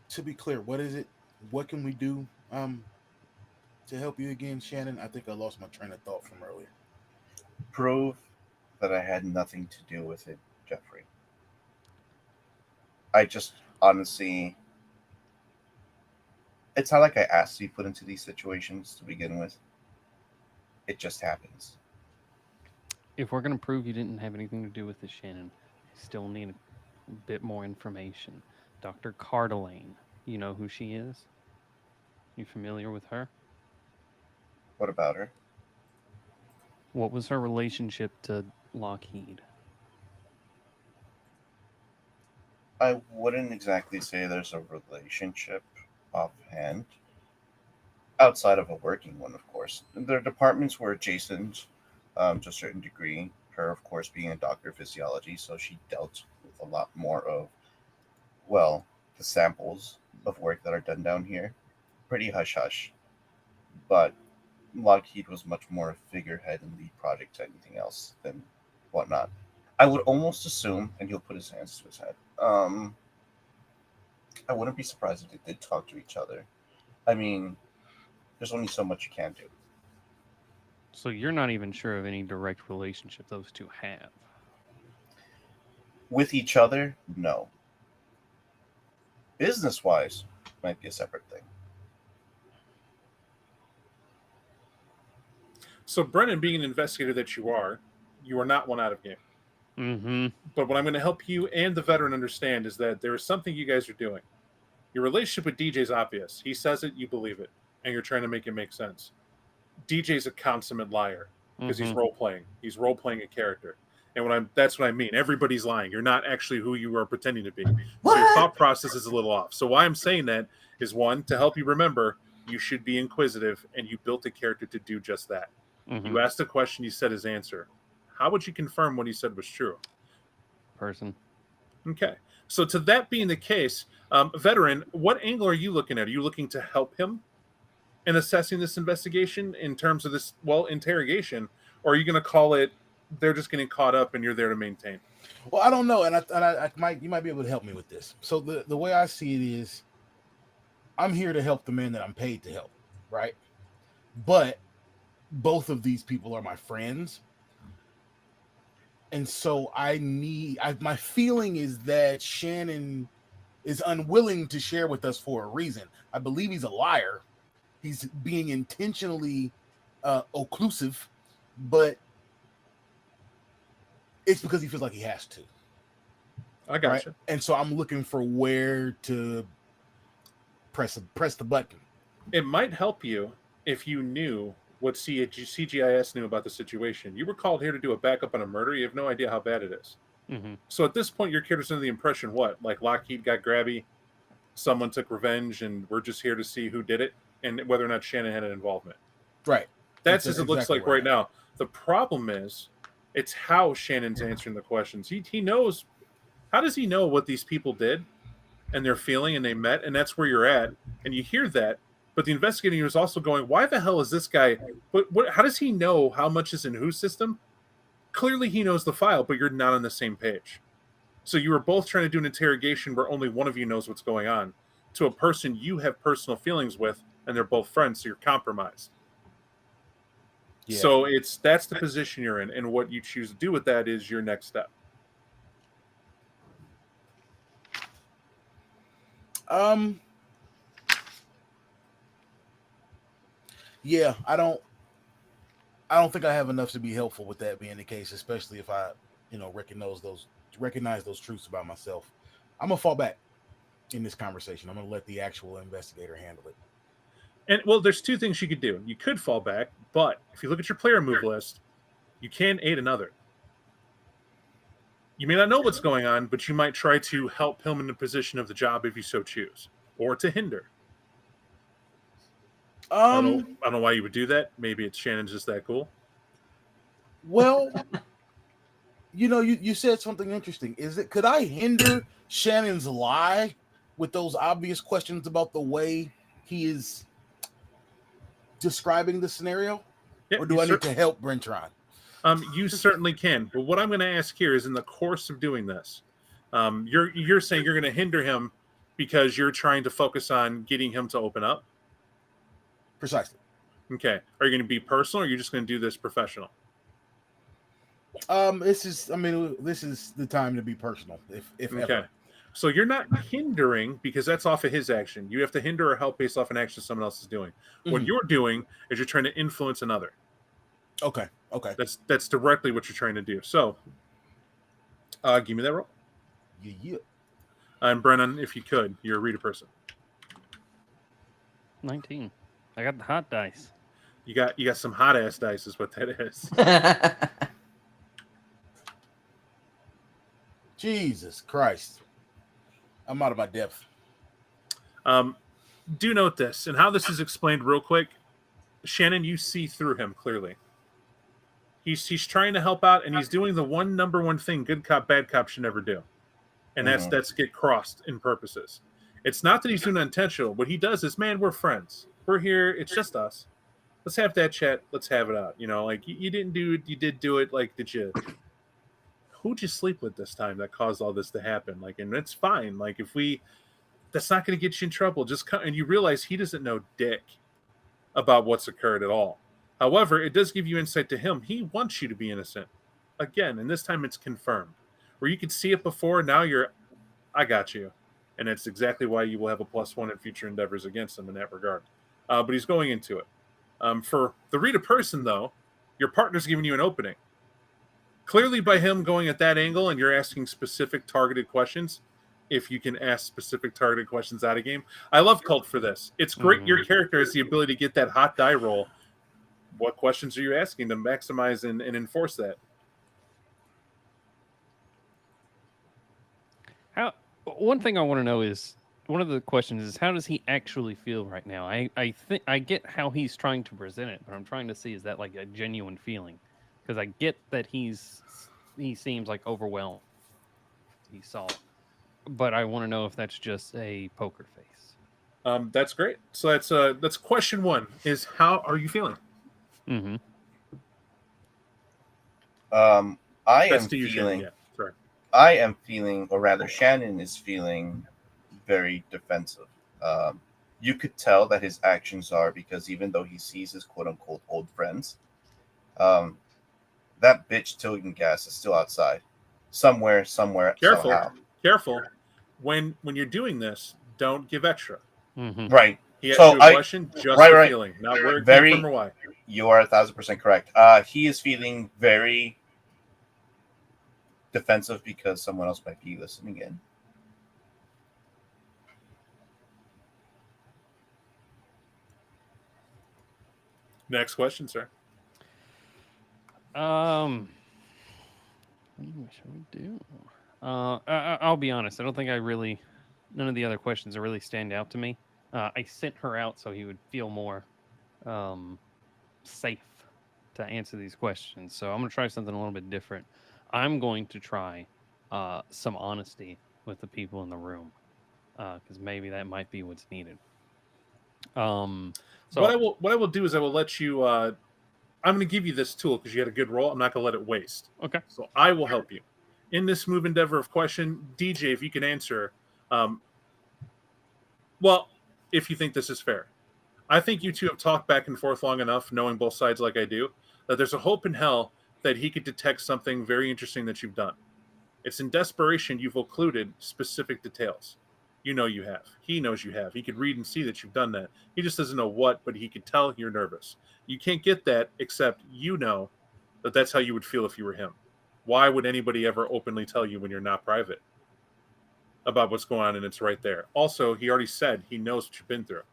S3: to be clear, what is it? What can we do to help you again, Shannon? I think I lost my train of thought from earlier.
S1: Prove that I had nothing to do with it, Jeffrey. I just honestly, it's not like I asked to be put into these situations to begin with. It just happens.
S5: If we're going to prove you didn't have anything to do with this, Shannon, I still need a bit more information. Dr. Cardelaine, you know who she is? You familiar with her?
S1: What about her?
S5: What was her relationship to Lockheed?
S1: I wouldn't exactly say there's a relationship offhand. Outside of a working one, of course. Their departments were adjacent to a certain degree. Her, of course, being a doctor of physiology, so she dealt with a lot more of, well, the samples of work that are done down here. Pretty hush hush. But Lockheed was much more a figurehead and lead project to anything else than whatnot. I would almost assume, and he'll put his hands to his head, I wouldn't be surprised if they did talk to each other. I mean, there's only so much you can do.
S5: So you're not even sure of any direct relationship those two have.
S1: With each other, no. Business-wise, might be a separate thing.
S2: So, Brennan, being an investigator that you are not one out of game.
S5: Mm-hmm.
S2: But what I'm going to help you and the veteran understand is that there is something you guys are doing. Your relationship with DJ is obvious. He says it, you believe it, and you're trying to make it make sense. DJ's a consummate liar because he's role playing. He's role playing a character, and that's what I mean. Everybody's lying. You're not actually who you are pretending to be. So your thought process is a little off. So why I'm saying that is, one, to help you remember you should be inquisitive, and you built a character to do just that. You asked a question, you said his answer. How would you confirm what he said was true?
S5: Person.
S2: Okay. So to that being the case, veteran, what angle are you looking at? Are you looking to help him in assessing this investigation in terms of this, interrogation? Or are you going to call it, they're just getting caught up and you're there to maintain?
S3: Well, I don't know. And you might be able to help me with this. So the way I see it is, I'm here to help the man that I'm paid to help. Right. But both of these people are my friends. And so my feeling is that Shannon is unwilling to share with us for a reason. I believe he's a liar. He's being intentionally occlusive, but it's because he feels like he has to.
S2: I gotcha.
S3: Right? And so I'm looking for where to press the button.
S2: It might help you if you knew what CGIS knew about the situation. You were called here to do a backup on a murder. You have no idea how bad it is. So at this point, your character's under the impression, what? Like Lockheed got grabby, someone took revenge, and we're just here to see who did it and whether or not Shannon had an involvement.
S3: Right.
S2: That's as it looks like right now. The problem is, it's how Shannon's answering the questions. He knows. How does he know what these people did and they're feeling and they met? And that's where you're at. And you hear that. But the investigator is also going, why the hell is this guy? How does he know how much is in whose system? Clearly he knows the file, but you're not on the same page. So you were both trying to do an interrogation where only one of you knows what's going on to a person you have personal feelings with, and they're both friends, so you're compromised. Yeah. So that's the position you're in, and what you choose to do with that is your next step.
S3: Yeah, I don't think I have enough to be helpful with that being the case, especially if I, recognize those truths about myself. I'm gonna fall back in this conversation. I'm gonna let the actual investigator handle it.
S2: And well, there's two things you could do. You could fall back, but if you look at your player move list, you can aid another. You may not know what's going on, but you might try to help him in the position of the job if you so choose, or to hinder. I don't know why you would do that. Maybe it's Shannon's just that cool.
S3: Well, you said something interesting. Could I hinder Shannon's lie with those obvious questions about the way he is describing the scenario? Yeah, or do I need to help Brentron?
S2: You certainly can. But what I'm going to ask here is, in the course of doing this, you're saying you're going to hinder him because you're trying to focus on getting him to open up?
S3: Precisely.
S2: Okay. Are you going to be personal, or are you just going to do this professional?
S3: This is the time to be personal, if
S2: okay.
S3: ever.
S2: So you're not hindering because that's off of his action. You have to hinder or help based off an action someone else is doing. What you're doing is you're trying to influence another.
S3: Okay.
S2: That's directly what you're trying to do. So, give me that roll.
S3: Yeah.
S2: And Brennan, if you could, you're a reader person.
S5: 19. I got the hot dice.
S2: You got some hot ass dice, is what that is.
S3: Jesus Christ. I'm out of my depth.
S2: Do note this, and how this is explained real quick. Shannon, you see through him clearly. He's trying to help out, and he's doing the number one thing good cop, bad cop should never do. And that's get crossed in purposes. It's not that he's doing it intentional. What he does is, man, we're friends. We're here. It's just us. Let's have that chat. Let's have it out. Like you didn't do it. You did do it. Like, who'd you sleep with this time that caused all this to happen? Like, and it's fine. Like, that's not going to get you in trouble. Just come, and you realize he doesn't know dick about what's occurred at all. However, it does give you insight to him. He wants you to be innocent. Again, and this time it's confirmed. Where you could see it before, now I got you. And it's exactly why you will have a +1 in future endeavors against him in that regard. But he's going into it. For the Rita person, though, your partner's giving you an opening. Clearly, by him going at that angle and you're asking specific targeted questions, if you can ask specific targeted questions out of game. I love Kult for this. It's great. Your character has the ability to get that hot die roll. What questions are you asking to maximize and enforce that?
S5: One thing I want to know is, one of the questions is, how does he actually feel right now? I think I get how he's trying to present it, but I'm trying to see, is that like a genuine feeling? Because I get that he seems like overwhelmed. He saw, but I want to know if that's just a poker face.
S2: That's great. So that's question 1: is how are you feeling?
S5: Mm-hmm.
S1: I
S2: That's
S1: am
S2: to you, Shannon.
S1: feeling.
S2: Yeah, sorry.
S1: I am feeling, or rather, Shannon is feeling very defensive. You could tell that his actions are because even though he sees his quote unquote old friends, that bitch Tillian gas is still outside, somewhere,
S2: Careful,
S1: somehow.
S2: careful. When you're doing this, don't give extra.
S5: Mm-hmm.
S1: Right.
S2: He asked
S1: So
S2: you a question, just a feeling, not where it came from or why.
S1: You are 1,000% correct. He is feeling very defensive because someone else might be listening in.
S2: Next question, sir.
S5: What should we do? I'll be honest. I don't think none of the other questions are really stand out to me. I sent her out so he would feel more safe to answer these questions. So I'm going to try something a little bit different. I'm going to try some honesty with the people in the room, because maybe that might be what's needed. So
S2: what I will do is I will let you. I'm going to give you this tool because you had a good roll. I'm not going to let it waste.
S5: Okay.
S2: So I will help you in this move endeavor of question. DJ, if you can answer, well, if you think this is fair, I think you two have talked back and forth long enough, knowing both sides like I do, that there's a hope in hell that he could detect something very interesting that you've done. It's in desperation you've occluded specific details. You know you have. He knows you have. He could read and see that you've done that. He just doesn't know what, but he could tell you're nervous. You can't get that except you know that that's how you would feel if you were him. Why would anybody ever openly tell you when you're not private about what's going on and it's right there? Also, he already said he knows what you've been through.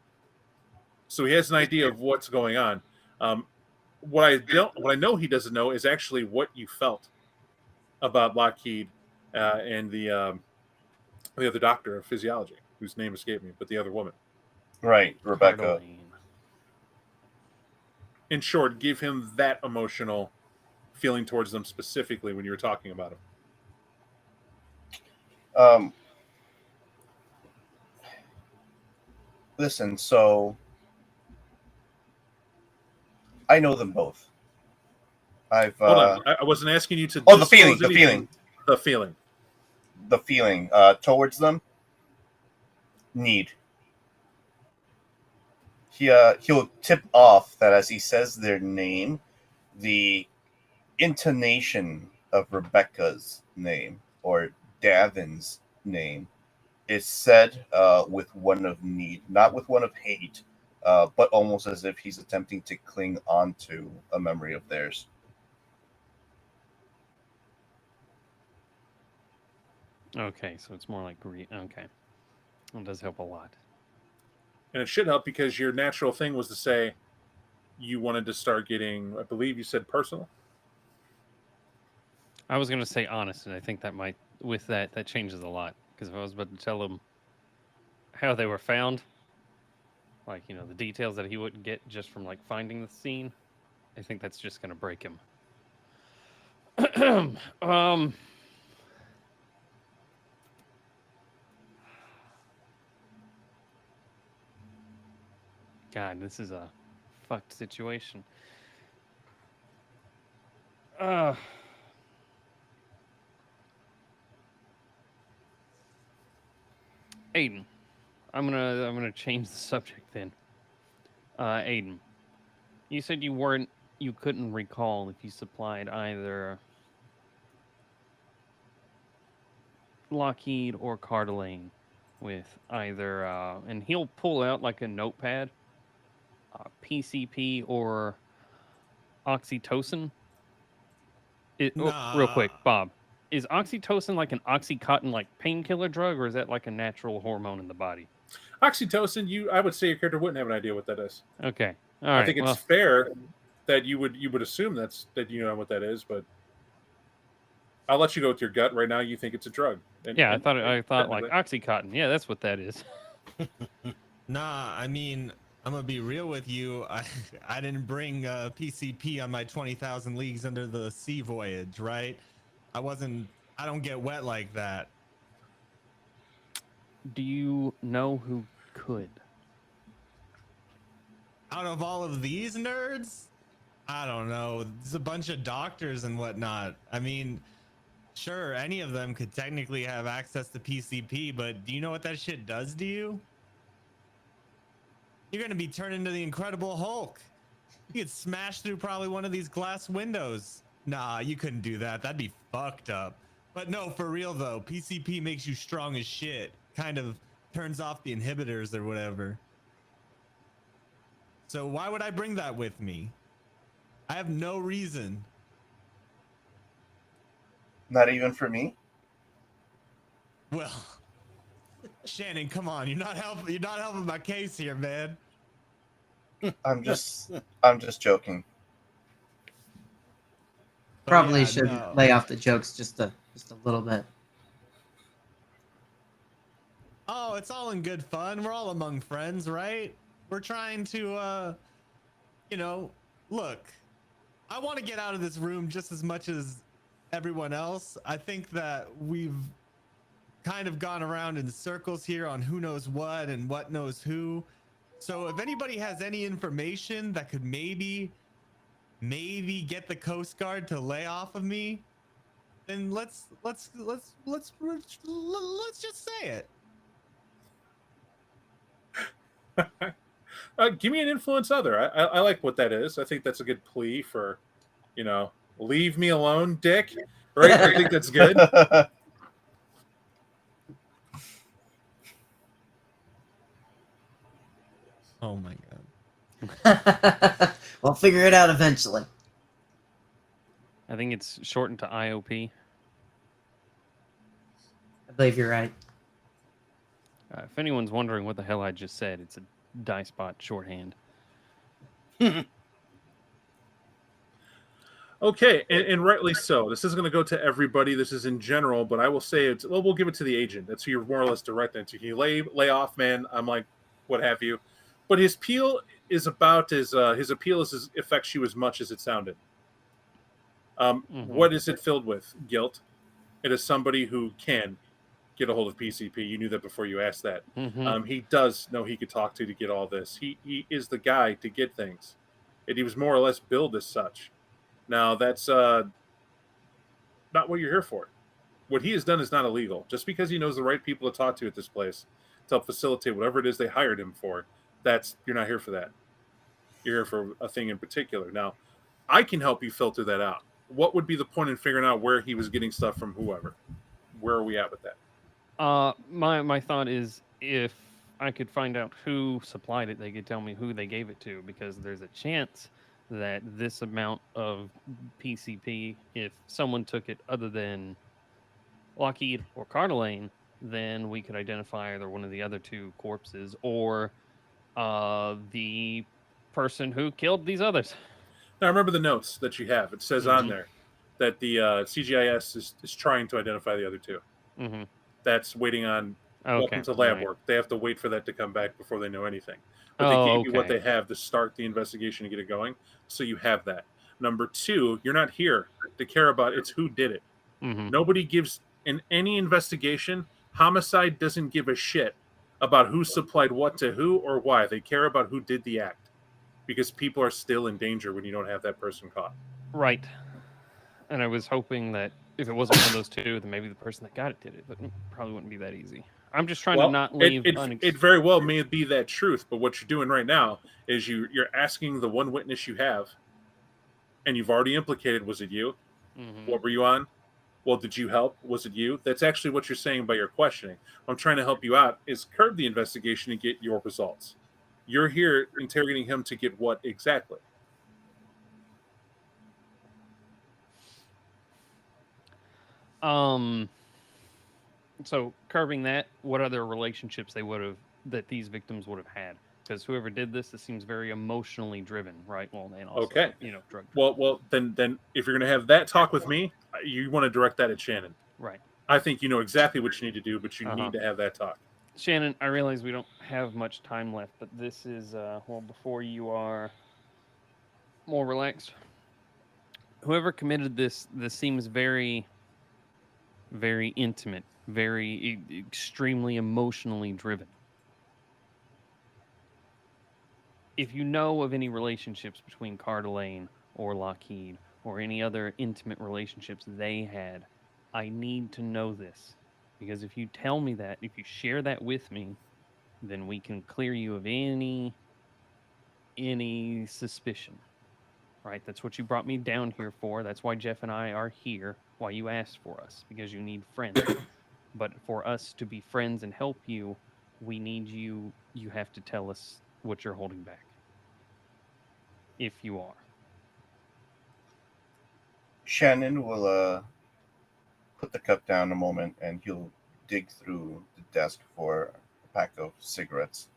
S2: So he has an idea of what's going on. What I know he doesn't know is actually what you felt about Lockheed and the other doctor of physiology, whose name escaped me, but the other woman.
S1: Right, Rebecca.
S5: Cardeline.
S2: In short, give him that emotional feeling towards them specifically when you were talking about him.
S1: Listen, so I know them both. Hold
S2: on. I wasn't asking you to.
S1: Oh, the feeling. The feeling towards them. Need. He'll tip off that as he says their name, the intonation of Rebecca's name or Davin's name is said with one of need, not with one of hate, but almost as if he's attempting to cling onto a memory of theirs.
S5: Okay, so it's more like greed. Okay, that does help a lot.
S2: And it should help because your natural thing was to say you wanted to start getting, I believe you said personal.
S5: I was going to say honest, and I think that might, with that changes a lot. Because if I was about to tell him how they were found, like, you know, the details that he wouldn't get just from, like, finding the scene, I think that's just going to break him. God, this is a fucked situation. Aiden, I'm gonna change the subject then. Aiden, you said you weren't you couldn't recall if you supplied either Lockheed or Cardelane with either, and he'll pull out like a notepad, PCP or oxytocin. Real quick,
S4: Nah.
S5: Bob, is oxytocin like an oxycontin like painkiller drug, or is that like a natural hormone in the body?
S2: Oxytocin, I would say your character wouldn't have an idea what that is.
S5: Okay, all
S2: I
S5: right.
S2: think it's fair that you would assume that you know what that is, but I'll let you go with your gut right now. You think it's a drug.
S5: I thought like
S2: technically.
S5: oxycontin. Yeah, that's what that is.
S4: Nah, I mean, I'm gonna be real with you. I didn't bring PCP on my 20,000 leagues under the sea voyage, right? I don't get wet like that.
S5: Do you know who could?
S4: Out of all of these nerds, I don't know. There's a bunch of doctors and whatnot. I mean, sure, any of them could technically have access to PCP, but do you know what that shit does to you? You're gonna be turned into the Incredible Hulk. You could smash through probably one of these glass windows. Nah, you couldn't do that. That'd be fucked up. But no, for real though, PCP makes you strong as shit. Kind of turns off the inhibitors or whatever. So why would I bring that with me? I have no reason.
S1: Not even for me.
S4: Well, Shannon, come on. You're not helping my case here, man.
S1: I'm just joking.
S4: But
S6: Probably
S4: yeah,
S6: should
S4: no.
S6: lay off the jokes just a little bit.
S4: Oh, it's all in good fun. We're all among friends, right? We're trying to, look, I want to get out of this room just as much as everyone else. I think that we've kind of gone around in circles here on who knows what and what knows who. So if anybody has any information that could maybe get the Coast Guard to lay off of me, then let's just say it.
S2: Give me an influence other. I like what that is. I think that's a good plea for, leave me alone, dick. Right? I think that's good.
S4: Oh my god.
S6: We'll figure it out eventually.
S5: I think it's shortened to IOP.
S6: I believe you're right.
S5: If anyone's wondering what the hell I just said, it's a dice bot shorthand.
S2: Okay, and rightly so. This is going to go to everybody. This is in general, but I will say we'll give it to the agent. That's who you're more or less directing to. Can you lay off, man? I'm like, what have you? But his appeal is about as effects you as much as it sounded. What is it filled with? Guilt. It is somebody who can get a hold of PCP. You knew that before you asked that. He does know he could talk to get all this. He is the guy to get things. And he was more or less billed as such. Now, that's not what you're here for. What he has done is not illegal. Just because he knows the right people to talk to at this place to help facilitate whatever it is they hired him for, you're not here for that. You're here for a thing in particular. Now, I can help you filter that out. What would be the point in figuring out where he was getting stuff from whoever? Where are we at with that?
S5: My thought is if I could find out who supplied it, they could tell me who they gave it to, because there's a chance that this amount of PCP, if someone took it other than Lockheed or Cardelane, then we could identify either one of the other two corpses or the person who killed these others.
S2: Now, remember the notes that you have. It says on there that the CGIS is trying to identify the other two. That's waiting on welcome to lab work. They have to wait for that to come back before they know anything. But they gave you what they have to start the investigation and get it going, so you have that. Number two, you're not here to care about it's who did it. Nobody gives, in any investigation, homicide doesn't give a shit about who supplied what to who or why. They care about who did the act, because people are still in danger when you don't have that person caught.
S5: Right. And I was hoping that if it wasn't one of those two, then maybe the person that got it did it, but it probably wouldn't be that easy. I'm just trying to not leave.
S2: It very well may be that truth, but what you're doing right now is you're asking the one witness you have and you've already implicated, was it you?
S5: Mhm.
S2: What were you on? Well, did you help? Was it you? That's actually what you're saying by your questioning. What I'm trying to help you out is curb the investigation and get your results. You're here interrogating him to get what exactly?
S5: So curbing that, what other relationships that these victims would have had? Because whoever did this, it seems very emotionally driven, right? Well, and also,
S2: Okay.
S5: drug driven.
S2: Well, then, if you're going to have that talk with me, you want to direct that at Shannon.
S5: Right.
S2: I think you know exactly what you need to do, but you need to have that talk.
S5: Shannon, I realize we don't have much time left, but this is before you are more relaxed. Whoever committed this seems very, very intimate, very extremely emotionally driven. If you know of any relationships between Cardelaine or Lockheed or any other intimate relationships they had, I need to know this. Because if you tell me that, if you share that with me, then we can clear you of any suspicion. Right? That's what you brought me down here for. That's why Jeff and I are here. Why you asked for us, because you need friends. But for us to be friends and help you, we need you. You have to tell us what you're holding back. If you are.
S1: Shannon will put the cup down a moment, and he'll dig through the desk for a pack of cigarettes,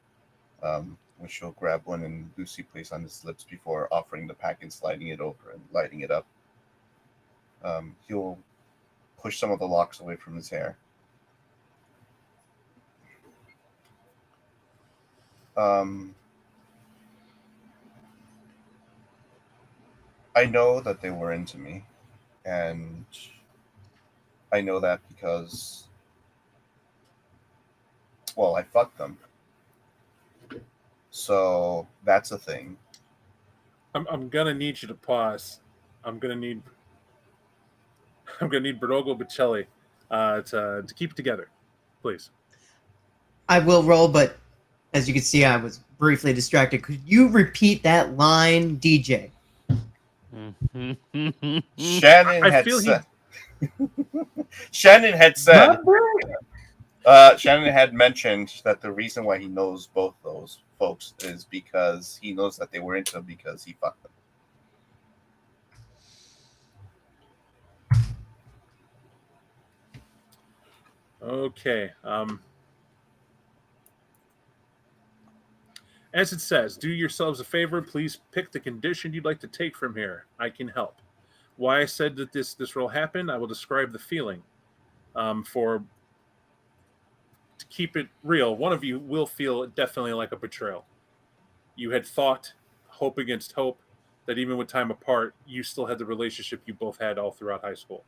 S1: which he'll grab one and loosely place on his lips before offering the pack and sliding it over and lighting it up. He'll push some of the locks away from his hair. I know that they were into me, and I know that because, well, I fucked them. So that's a thing.
S2: I'm gonna need you to pause. I'm gonna need Bertogo Bocelli to keep it together, please.
S6: I will roll, but as you can see, I was briefly distracted. Could you repeat that line, DJ?
S1: Shannon
S2: I
S1: had
S2: feel
S1: said. Shannon had said. Shannon had mentioned that the reason why he knows both those folks is because he knows that they were into him because he fucked them.
S2: Okay. As it says, do yourselves a favor. Please pick the condition you'd like to take from here. I can help. Why I said that this will happen, I will describe the feeling. To keep it real, one of you will feel definitely like a betrayal. You had thought, hope against hope, that even with time apart, you still had the relationship you both had all throughout high school.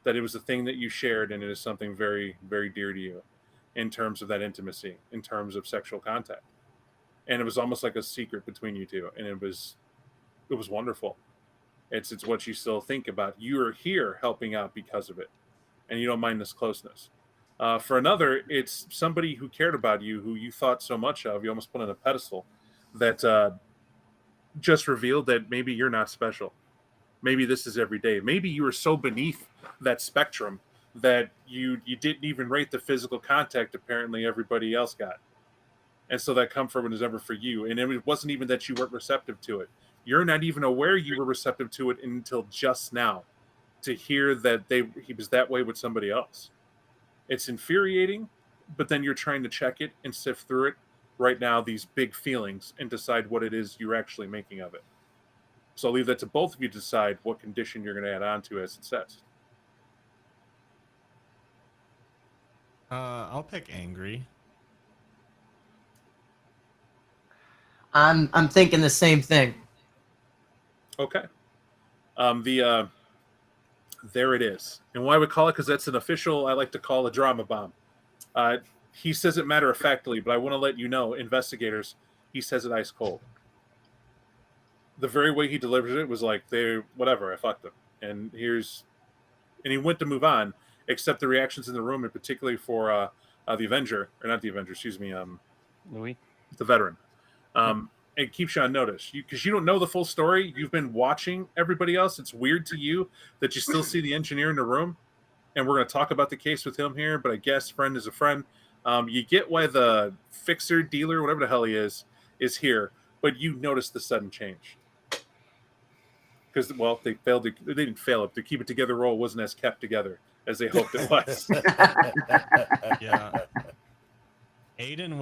S2: That it was a thing that you shared, and it is something very, very dear to you in terms of that intimacy, in terms of sexual contact. And it was almost like a secret between you two, and it was wonderful. It's what you still think about. You're here helping out because of it, and you don't mind this closeness. For another, it's somebody who cared about you, who you thought so much of, you almost put on a pedestal, that just revealed that maybe you're not special. Maybe this is every day. Maybe you were so beneath that spectrum that you didn't even rate the physical contact apparently everybody else got. And so that comfort was never for you. And it wasn't even that you weren't receptive to it. You're not even aware you were receptive to it until just now, to hear that he was that way with somebody else. It's infuriating, but then you're trying to check it and sift through it right now, these big feelings, and decide what it is you're actually making of it. So I'll leave that to both of you to decide what condition you're going to add on to, as it says.
S4: I'll pick angry.
S6: I'm thinking the same thing.
S2: Okay. There it is. And why we call it, because that's an official, I like to call a drama bomb. He says it matter-of-factly, but I want to let you know, investigators, he says it ice cold. The very way he delivers it was like, whatever, I fucked them. And he went to move on, except the reactions in the room, and particularly for the Avenger, or not the Avenger, excuse me,
S5: Louis?
S2: the veteran. it keeps you on notice. Because you don't know the full story. You've been watching everybody else. It's weird to you that you still see the engineer in the room. And we're going to talk about the case with him here. But I guess friend is a friend. You get why the fixer, dealer, whatever the hell he is here. But you notice the sudden change. Because, well, they didn't fail it. The keep it together role wasn't as kept together as they hoped it was.
S4: Yeah. Aiden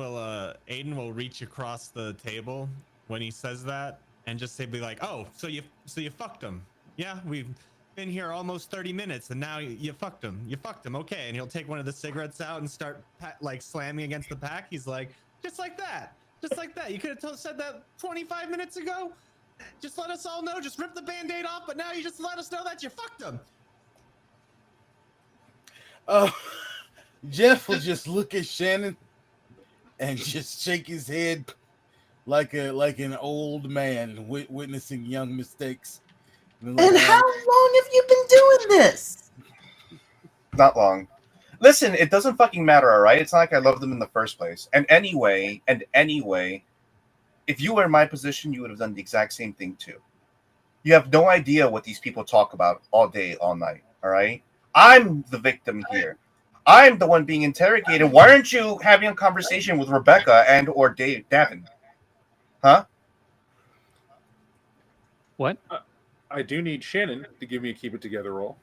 S4: will reach across the table when he says that and just say, be like, "Oh, so you fucked him? Yeah, we've been here almost 30 minutes and now you fucked him. You fucked him. Okay." And he'll take one of the cigarettes out and start like slamming against the pack. He's like, "Just like that. Just like that. You could have said that 25 minutes ago. Just let us all know. Just rip the Band-Aid off, but now you just let us know that you fucked him."
S3: Jeff will just look at Shannon and just shake his head like an old man witnessing young mistakes.
S6: And how long have you been doing this?
S1: Not long. Listen, it doesn't fucking matter, all right? It's not like I loved them in the first place. And anyway, if you were in my position, you would have done the exact same thing too. You have no idea what these people talk about all day, all night, all right? I'm the victim here. I'm the one being interrogated. Why aren't you having a conversation with Rebecca and or Davin? Huh?
S5: What?
S2: I do need Shannon to give me a keep it together roll,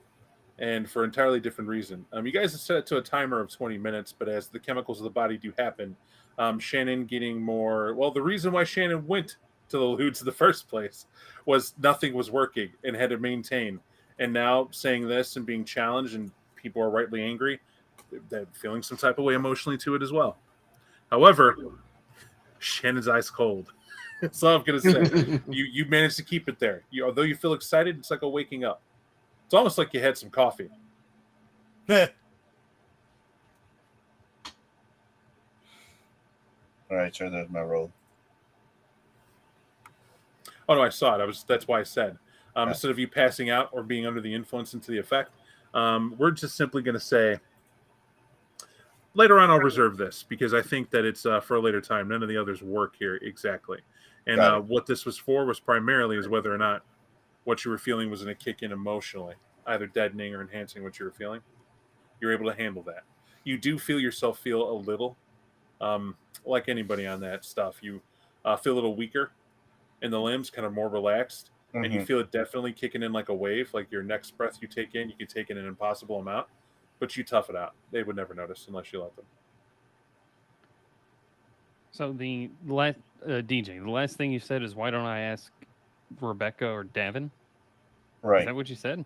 S2: and for an entirely different reason. You guys have set it to a timer of 20 minutes, but as the chemicals of the body do happen, Shannon getting more. Well, the reason why Shannon went to the Ludes in the first place was nothing was working and had to maintain. And now saying this and being challenged, and people are rightly angry, they're feeling some type of way emotionally to it as well. However, Shannon's ice cold. That's all I'm gonna say. You managed to keep it there. Although you feel excited, it's like a waking up. It's almost like you had some coffee.
S1: All right, sir. There's my roll.
S2: Oh no, I saw it. That's why I said instead of you passing out or being under the influence into the effect, we're just simply gonna say later on. I'll reserve this because I think that it's for a later time. None of the others work here exactly. And what this was for was primarily is whether or not what you were feeling was going to kick in emotionally, either deadening or enhancing what you were feeling. You're able to handle that. You do feel yourself feel a little, like anybody on that stuff. You feel a little weaker in the limbs, kind of more relaxed.
S1: Mm-hmm.
S2: And you feel it definitely kicking in like a wave. Like your next breath you take in, you can take in an impossible amount. But you tough it out. They would never notice unless you let them.
S5: So the last DJ, the last thing you said is, why don't I ask Rebecca or Davin?
S1: Right.
S5: Is that what you said?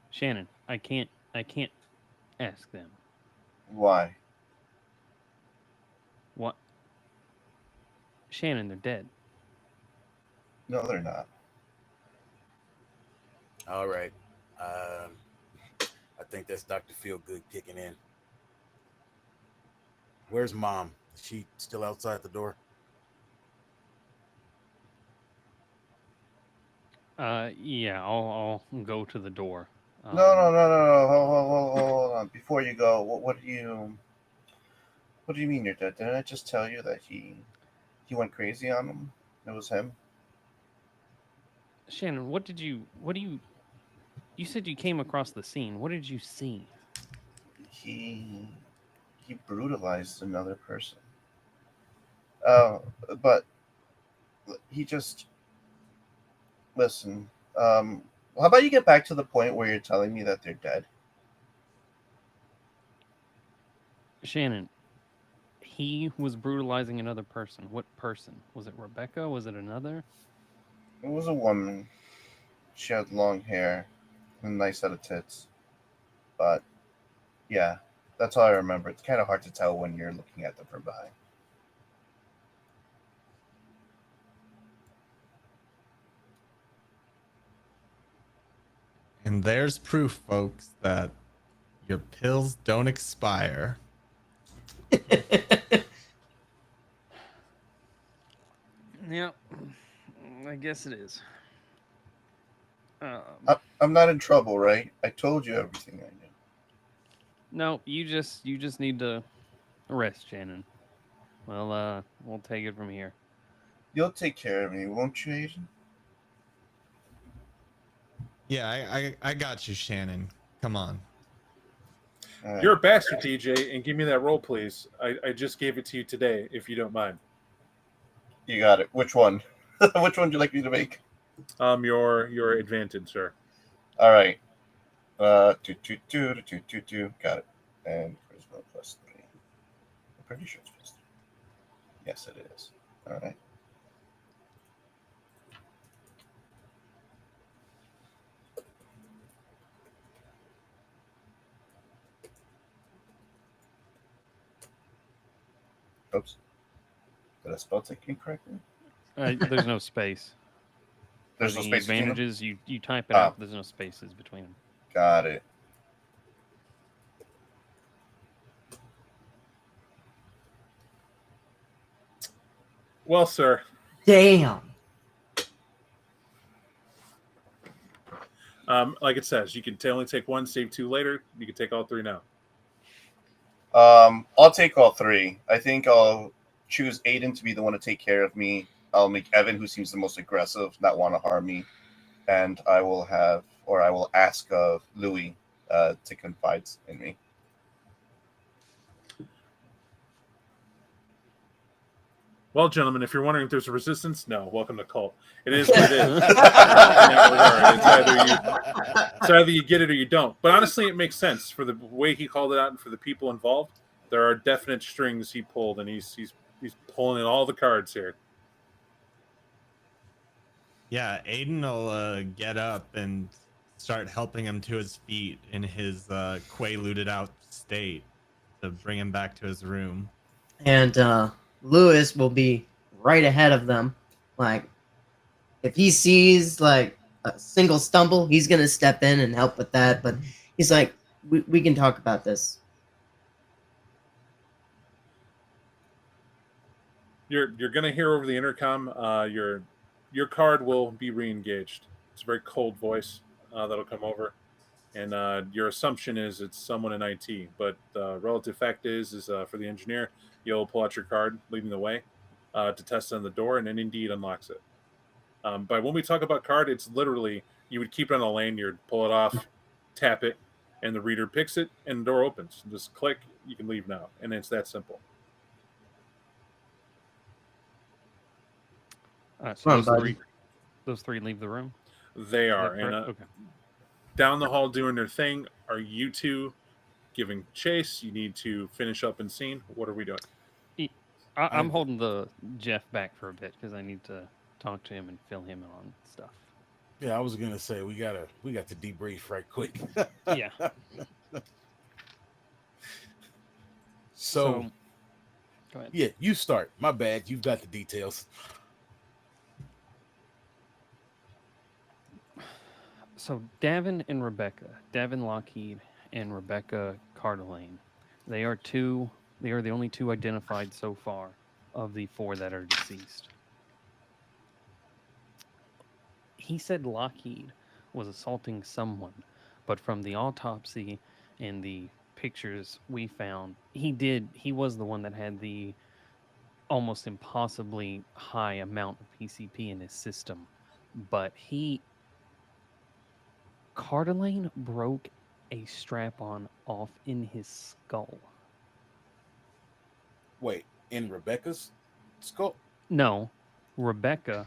S5: Shannon, I can't ask them.
S1: Why?
S5: What? Shannon, they're dead.
S1: No, they're not.
S3: All right. I think that's Dr. Feelgood kicking in. Where's Mom? Is she still outside the door?
S1: Yeah,
S5: I'll go to the door.
S1: No. Hold on. Before you go, what do you mean you're dead? Didn't I just tell you that he went crazy on him? It was him.
S5: Shannon, you said you came across the scene. What did you see?
S1: He brutalized another person. But he just listen. How about you get back to the point where you're telling me that they're dead?
S5: Shannon, he was brutalizing another person. What person? Was it Rebecca? Was it another?
S1: It was a woman. She had long hair and a nice set of tits. But yeah, that's all I remember. It's kind of hard to tell when you're looking at them from behind.
S4: And there's proof, folks, that your pills don't expire.
S5: Yeah, I guess it is.
S1: I'm not in trouble, right? I told you everything I knew.
S5: No, you just need to rest, Shannon. Well, we'll take it from here.
S1: You'll take care of me, won't you, Aiden?
S4: Yeah, I got you, Shannon. Come on.
S1: All right.
S2: You're a bastard, DJ, and give me that roll, please. I just gave it to you today, if you don't mind.
S1: You got it. Which one? Which one do you like me to make?
S2: Your advantage, sir.
S1: All right. 2. Got it. And charisma +3. I'm pretty sure it's +3. Yes, it is. All right. Oops. Did I spell check incorrectly?
S5: There's no space.
S1: There's
S5: For
S1: no
S5: the
S1: space between them?
S5: advantages. You type it
S1: Ah.
S5: out. There's no spaces between them.
S1: Got it.
S2: Well, sir,
S6: Damn.
S2: like it says, you can only take one, save 2 later. You can take all 3 now.
S1: I'll take all 3. I think I'll choose Aiden to be the one to take care of me. I'll make Evan, who seems the most aggressive, not want to harm me, and I will ask Louis to confide in me.
S2: Well, gentlemen, if you're wondering if there's a resistance, no. Welcome to Kult. It is what it is. In that regard. It's either you get it or you don't. But honestly, it makes sense for the way he called it out and for the people involved. There are definite strings he pulled, and he's pulling in all the cards here.
S4: Yeah, Aiden will get up and start helping him to his feet in his quaalude out state to bring him back to his room.
S6: And Lewis will be right ahead of them. Like, if he sees like a single stumble, he's gonna step in and help with that. But he's like, we can talk about this.
S2: You're gonna hear over the intercom. Your card will be re-engaged. It's a very cold voice that'll come over, and your assumption is it's someone in IT. But the relative fact is for the engineer, you'll pull out your card, leading the way to test on the door, and then indeed unlocks it. But when we talk about card, it's literally you would keep it on a lanyard, pull it off, tap it, and the reader picks it, and the door opens. Just click, you can leave now, and it's that simple.
S5: So
S6: Come on, buddy.
S5: those three leave the room.
S2: They
S5: Is
S2: are,
S5: that
S2: and
S5: correct? Okay.
S2: down the hall doing their thing. Are you two giving chase? You need to finish up in scene. What are we doing?
S5: I'm holding the Jeff back for a bit because I need to talk to him and fill him in on stuff.
S3: Yeah, I was gonna say we got to debrief right quick.
S5: Yeah.
S3: So
S5: go ahead.
S3: yeah, you start. My bad. You've got the details.
S5: So Davin and Rebecca, Davin Lockheed and Rebecca Cardelane, they are the only 2 identified so far of the 4 that are deceased. He said Lockheed was assaulting someone, but from the autopsy and the pictures we found, he was the one that had the almost impossibly high amount of PCP in his system. But Cardelane broke a strap-on off in his skull.
S3: Wait, in Rebecca's skull?
S5: No, Rebecca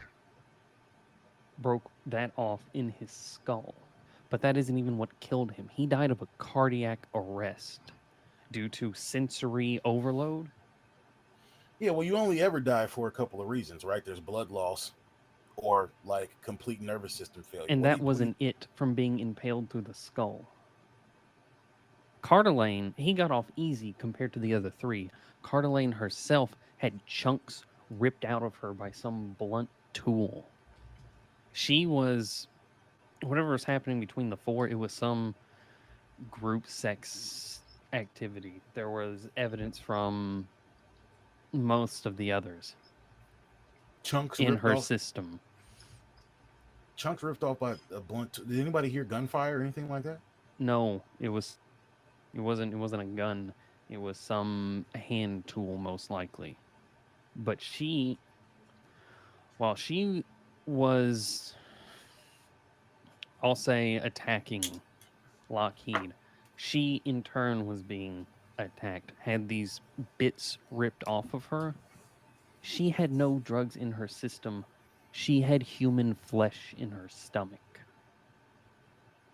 S5: broke that off in his skull. But that isn't even what killed him. He died of a cardiac arrest due to sensory overload.
S3: Yeah, well, you only ever die for a couple of reasons, right? There's blood loss or like complete nervous system failure.
S5: And that wasn't it from being impaled through the skull. Cardelane, he got off easy compared to the other 3. Cardelane herself had chunks ripped out of her by some blunt tool. She was, whatever was happening between the 4, it was some group sex activity. There was evidence from most of the others
S3: chunks
S5: in
S3: ripped
S5: her
S3: off,
S5: system.
S3: chunks ripped off by a blunt. Did anybody hear gunfire or anything like that?
S5: No, it wasn't a gun. It was some hand tool, most likely. But while she was, I'll say, attacking Lockheed, she in turn was being attacked, had these bits ripped off of her. She had no drugs in her system. She had human flesh in her stomach.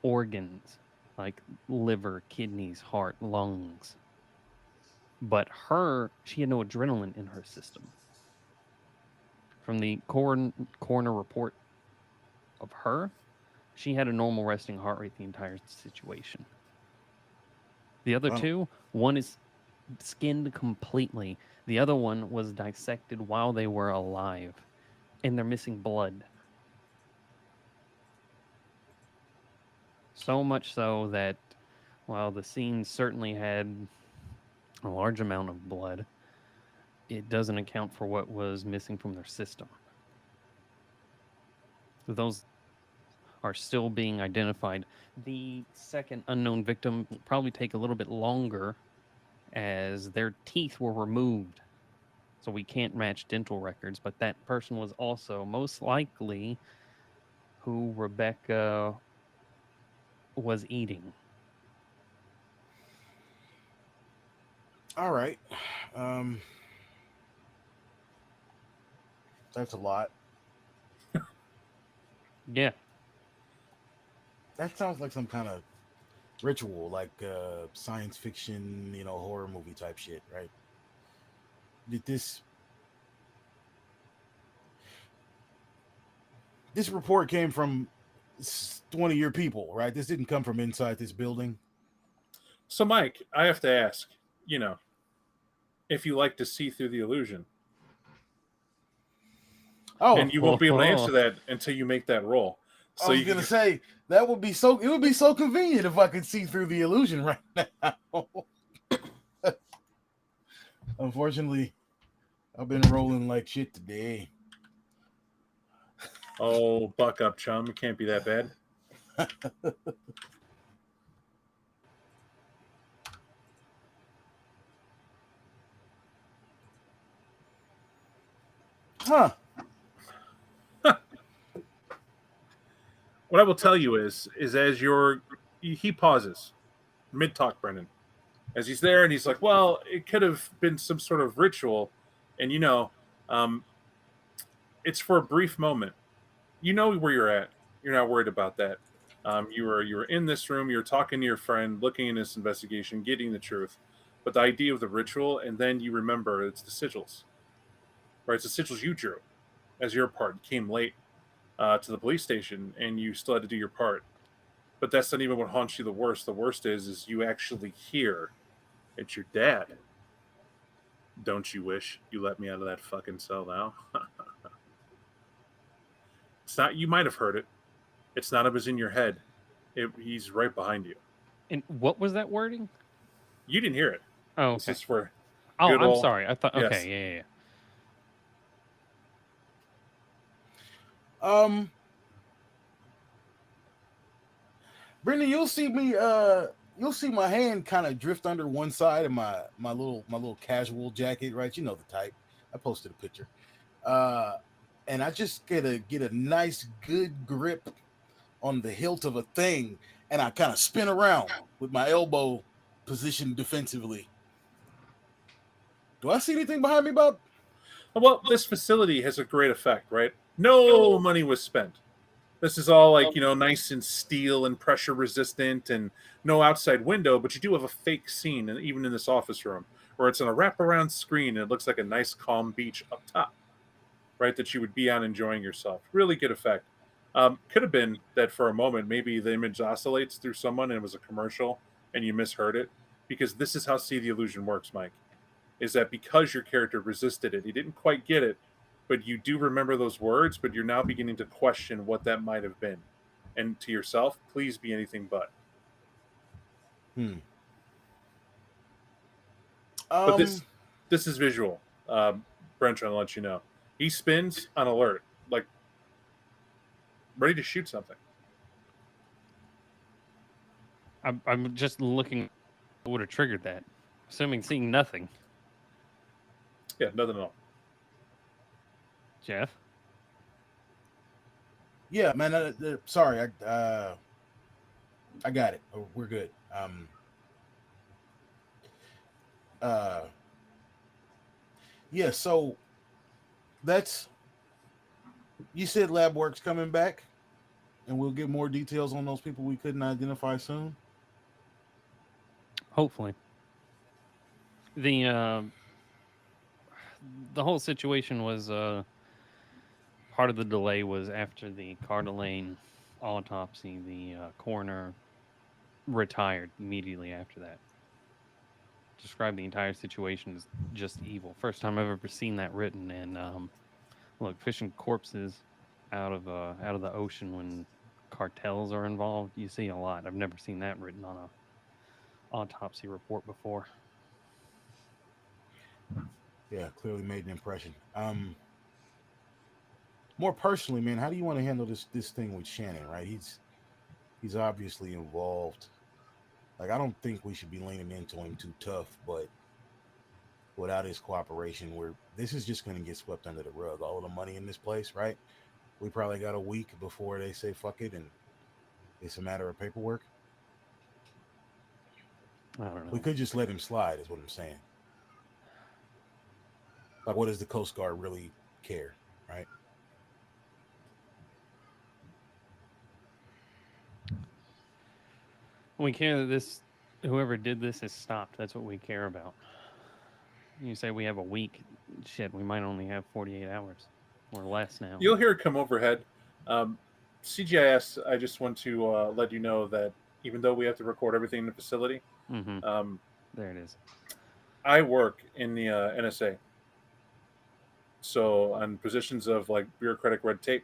S5: Organs like liver, kidneys, heart, lungs. But she had no adrenaline in her system. From the coroner report of her, she had a normal resting heart rate the entire situation. The other two, one is skinned completely. The other one was dissected while they were alive, and they're missing blood. So much so that while the scene certainly had a large amount of blood, it doesn't account for what was missing from their system. Those are still being identified. The second unknown victim will probably take a little bit longer as their teeth were removed. So we can't match dental records, but that person was also most likely who Rebecca was eating.
S3: All right. That's a lot.
S5: Yeah.
S3: That sounds like some kind of ritual, like science fiction, horror movie type shit, right? Did this report came from one of your people, right? This didn't come from inside this building.
S2: So, Mike, I have to ask, if you like to see through the illusion.
S3: Oh,
S2: and you won't be able to answer that until you make that roll. So
S3: I was gonna say that would be so. It would be so convenient if I could see through the illusion right now. Unfortunately, I've been rolling like shit today.
S2: Oh, buck up, chum! It can't be that bad.
S3: Huh.
S2: What I will tell you is as he pauses mid-talk, Brendan, as he's there and he's like, well, it could have been some sort of ritual, and it's for a brief moment. You know where you're at. You're not worried about that. You were in this room. You were talking to your friend, looking in this investigation, getting the truth. But the idea of the ritual, and then you remember it's the sigils, right? It's the sigils you drew as your part. You came late to the police station, and you still had to do your part. But that's not even what haunts you the worst. The worst is you actually hear it's your dad. Don't you wish you let me out of that fucking cell now? It's not. You might have heard it. It's not. It was in your head. He's right behind you.
S5: And what was that wording?
S2: You didn't hear it.
S5: Oh, okay.
S2: This is for.
S5: I'm sorry. I thought.
S2: Yes.
S5: Okay,
S3: yeah. Brendan, you'll see me. You'll see my hand kind of drift under one side of my little casual jacket, right? You know the type. I posted a picture. And I just get a nice good grip on the hilt of a thing, and I kind of spin around with my elbow positioned defensively. Do I see anything behind me, Bob?
S2: Well, this facility has a great effect, right? No money was spent. This is all like, nice and steel and pressure resistant and no outside window, but you do have a fake scene, and even in this office room, where it's on a wraparound screen and it looks like a nice calm beach up top, right? That you would be on enjoying yourself. Really good effect. Could have been that for a moment, maybe the image oscillates through someone and it was a commercial and you misheard it, because this is how See the Illusion works, Mike, is that because your character resisted it, he didn't quite get it, but you do remember those words, but you're now beginning to question what that might have been. And to yourself, please be anything but. But this is visual. Brent, trying to let you know. He spins on alert, like ready to shoot something.
S5: I'm just looking what would have triggered that. Assuming seeing nothing.
S2: Yeah, nothing at all.
S5: Jeff?
S3: Yeah, man. Sorry, I got it. Oh, we're good. Yeah. So that's you said lab work's coming back, and we'll get more details on those people we couldn't identify soon.
S5: Hopefully. The whole situation was part of the delay was after the Cardelaine autopsy. The coroner retired immediately after that. Described the entire situation as just evil. First time I've ever seen that written. And look, fishing corpses out of the ocean when cartels are involved, you see a lot. I've never seen that written on a autopsy report before.
S3: Yeah, clearly made an impression. More personally, man, how do you want to handle this thing with Shannon? Right, he's obviously involved. Like, I don't think we should be leaning into him too tough, but without his cooperation, this is just going to get swept under the rug. All of the money in this place, right? We probably got a week before they say fuck it, and it's a matter of paperwork.
S5: I don't know.
S3: We could just let him slide, is what I'm saying. Like, what does the Coast Guard really care, right?
S5: We care that whoever did this is stopped. That's what we care about. You say we have a week. Shit, we might only have 48 hours or less now.
S2: You'll hear it come overhead. CGIS, I just want to let you know that even though we have to record everything in the facility,
S5: there it is.
S2: I work in the NSA. So on positions of like bureaucratic red tape,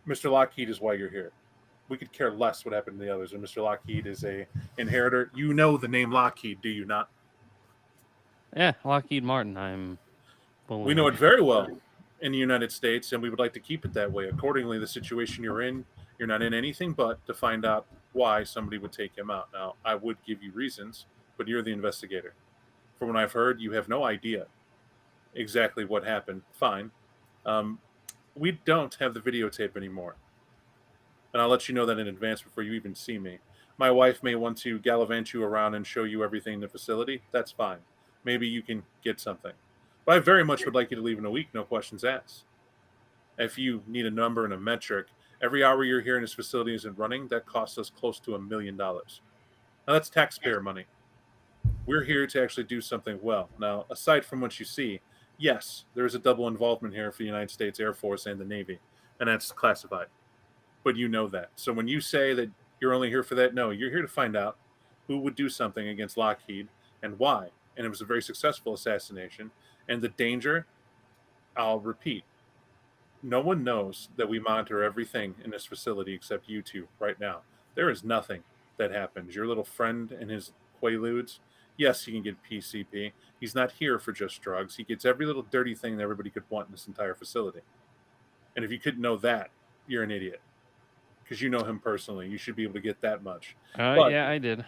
S2: Mr. Lockheed is why you're here. We could care less what happened to the others. And Mr. Lockheed is a inheritor. You know the name Lockheed, do you not?
S5: Yeah, Lockheed Martin.
S2: We know it very well in the United States, and we would like to keep it that way. Accordingly, the situation you're not in anything but to find out why somebody would take him out. Now, I would give you reasons, but you're the investigator. From what I've heard, you have no idea exactly what happened. Fine. We don't have the videotape anymore. And I'll let you know that in advance before you even see me. My wife may want to gallivant you around and show you everything in the facility. That's fine. Maybe you can get something. But I very much would like you to leave in a week, no questions asked. If you need a number and a metric, every hour you're here in this facility isn't running, that costs us close to $1 million. Now, that's taxpayer money. We're here to actually do something well. Now, aside from what you see, yes, there is a double involvement here for the United States Air Force and the Navy, and that's classified. But you know that. So when you say that you're only here for that, no, you're here to find out who would do something against Lockheed and why. And it was a very successful assassination. And the danger, I'll repeat, no one knows that we monitor everything in this facility except you two right now. There is nothing that happens. Your little friend and his quaaludes, yes, he can get PCP. He's not here for just drugs. He gets every little dirty thing that everybody could want in this entire facility. And if you couldn't know that, you're an idiot. Because you know him personally. You should be able to get that much.
S5: Yeah, I did.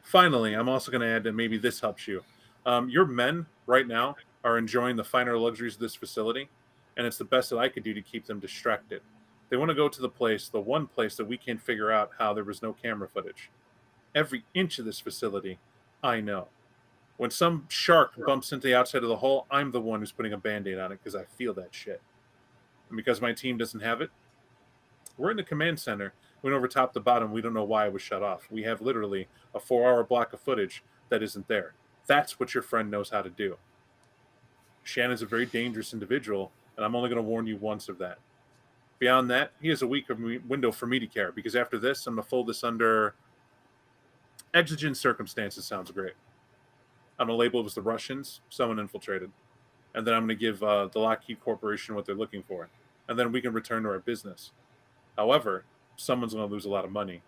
S2: Finally, I'm also going to add that maybe this helps you. Your men right now are enjoying the finer luxuries of this facility, and it's the best that I could do to keep them distracted. They want to go to the one place that we can't figure out how there was no camera footage. Every inch of this facility, I know. When some shark bumps into the outside of the hull, I'm the one who's putting a Band-Aid on it because I feel that shit. And because my team doesn't have it, we're in the command center. We went over top to bottom. We don't know why it was shut off. We have literally a 4-hour block of footage that isn't there. That's what your friend knows how to do. Shannon's a very dangerous individual, and I'm only going to warn you once of that. Beyond that, he has a week window for me to care, because after this, I'm going to fold this under exigent circumstances. Sounds great. I'm going to label it as the Russians, someone infiltrated. And then I'm going to give the Lockheed Corporation what they're looking for. And then we can return to our business. However, someone's going to lose a lot of money.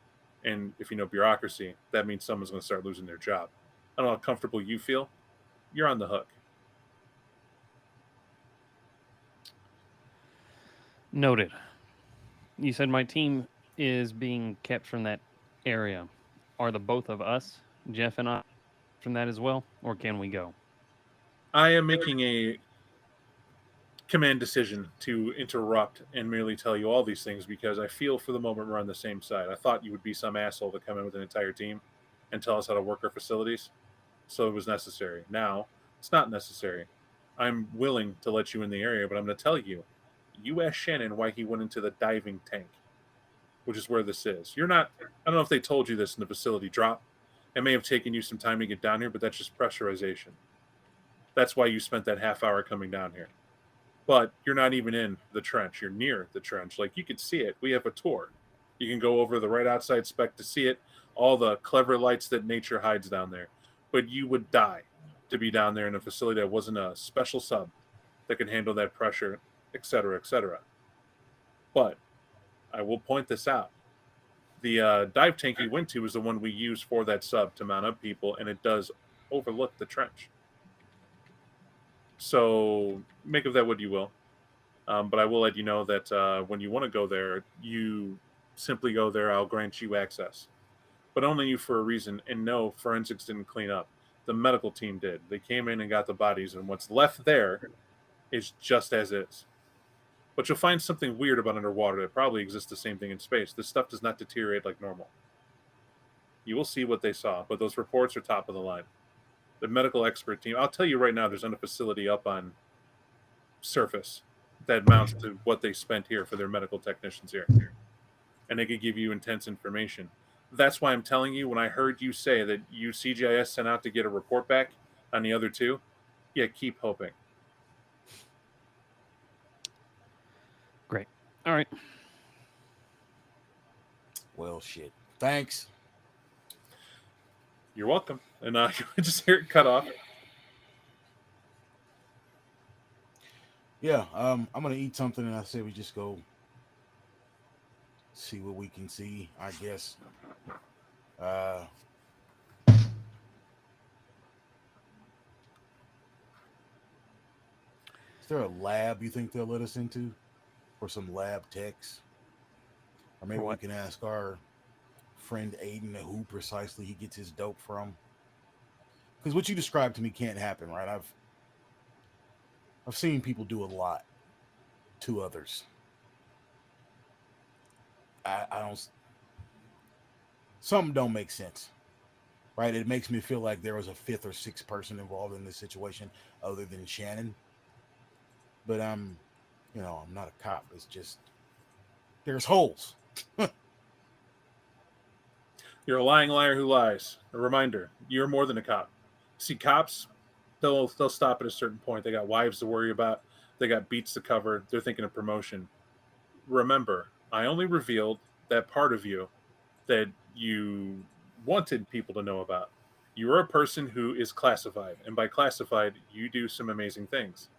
S2: And if you know bureaucracy, that means someone's going to start losing their job. I don't know how comfortable you feel. You're on the hook.
S5: Noted. You said my team is being kept from that area. Are the both of us, Jeff and I, from that as well? Or can we go?
S2: I am making a command decision to interrupt and merely tell you all these things because I feel for the moment we're on the same side. I thought you would be some asshole to come in with an entire team and tell us how to work our facilities, so it was necessary. Now, it's not necessary. I'm willing to let you in the area, but I'm going to tell you, you asked Shannon why he went into the diving tank, which is where this is. You're not, I don't know if they told you this in the facility drop. It may have taken you some time to get down here, but that's just pressurization. That's why you spent that half hour coming down here. But you're not even in the trench. You're near the trench. Like, you could see it. We have a tour. You can go over the right outside spec to see it. All the clever lights that nature hides down there. But you would die to be down there in a facility that wasn't a special sub that can handle that pressure, etc., etc. But I will point this out. The dive tank you went to is the one we use for that sub to mount up people, and it does overlook the trench. So make of that what you will. But I will let you know that when you want to go there, you simply go there. I'll grant you access. But only you for a reason. And no, forensics didn't clean up. The medical team did. They came in and got the bodies. And what's left there is just as is. But you'll find something weird about underwater that probably exists the same thing in space. This stuff does not deteriorate like normal. You will see what they saw. But those reports are top of the line. The medical expert team, I'll tell you right now, there's a facility up on surface that amounts to what they spent here for their medical technicians here. And they could give you intense information. That's why I'm telling you, when I heard you say that you CGIS sent out to get a report back on the other two, yeah, keep hoping.
S5: Great. All right.
S3: Well, shit. Thanks.
S2: You're welcome. And you just hear it cut off.
S3: Yeah, I'm gonna eat something, and I say we just go see what we can see. I guess. Is there a lab you think they'll let us into, or some lab techs, or maybe we can ask our friend Aiden who precisely he gets his dope from? Because what you described to me can't happen, right? I've seen people do a lot to others. I don't. Something don't make sense, right? It makes me feel like there was a fifth or sixth person involved in this situation other than Shannon. But I'm not a cop. It's just there's holes.
S2: You're a lying liar who lies. A reminder: you're more than a cop. See, cops, they'll stop at a certain point. They got wives to worry about. They got beats to cover. They're thinking of promotion. Remember, I only revealed that part of you that you wanted people to know about. You're a person who is classified, and by classified, you do some amazing things.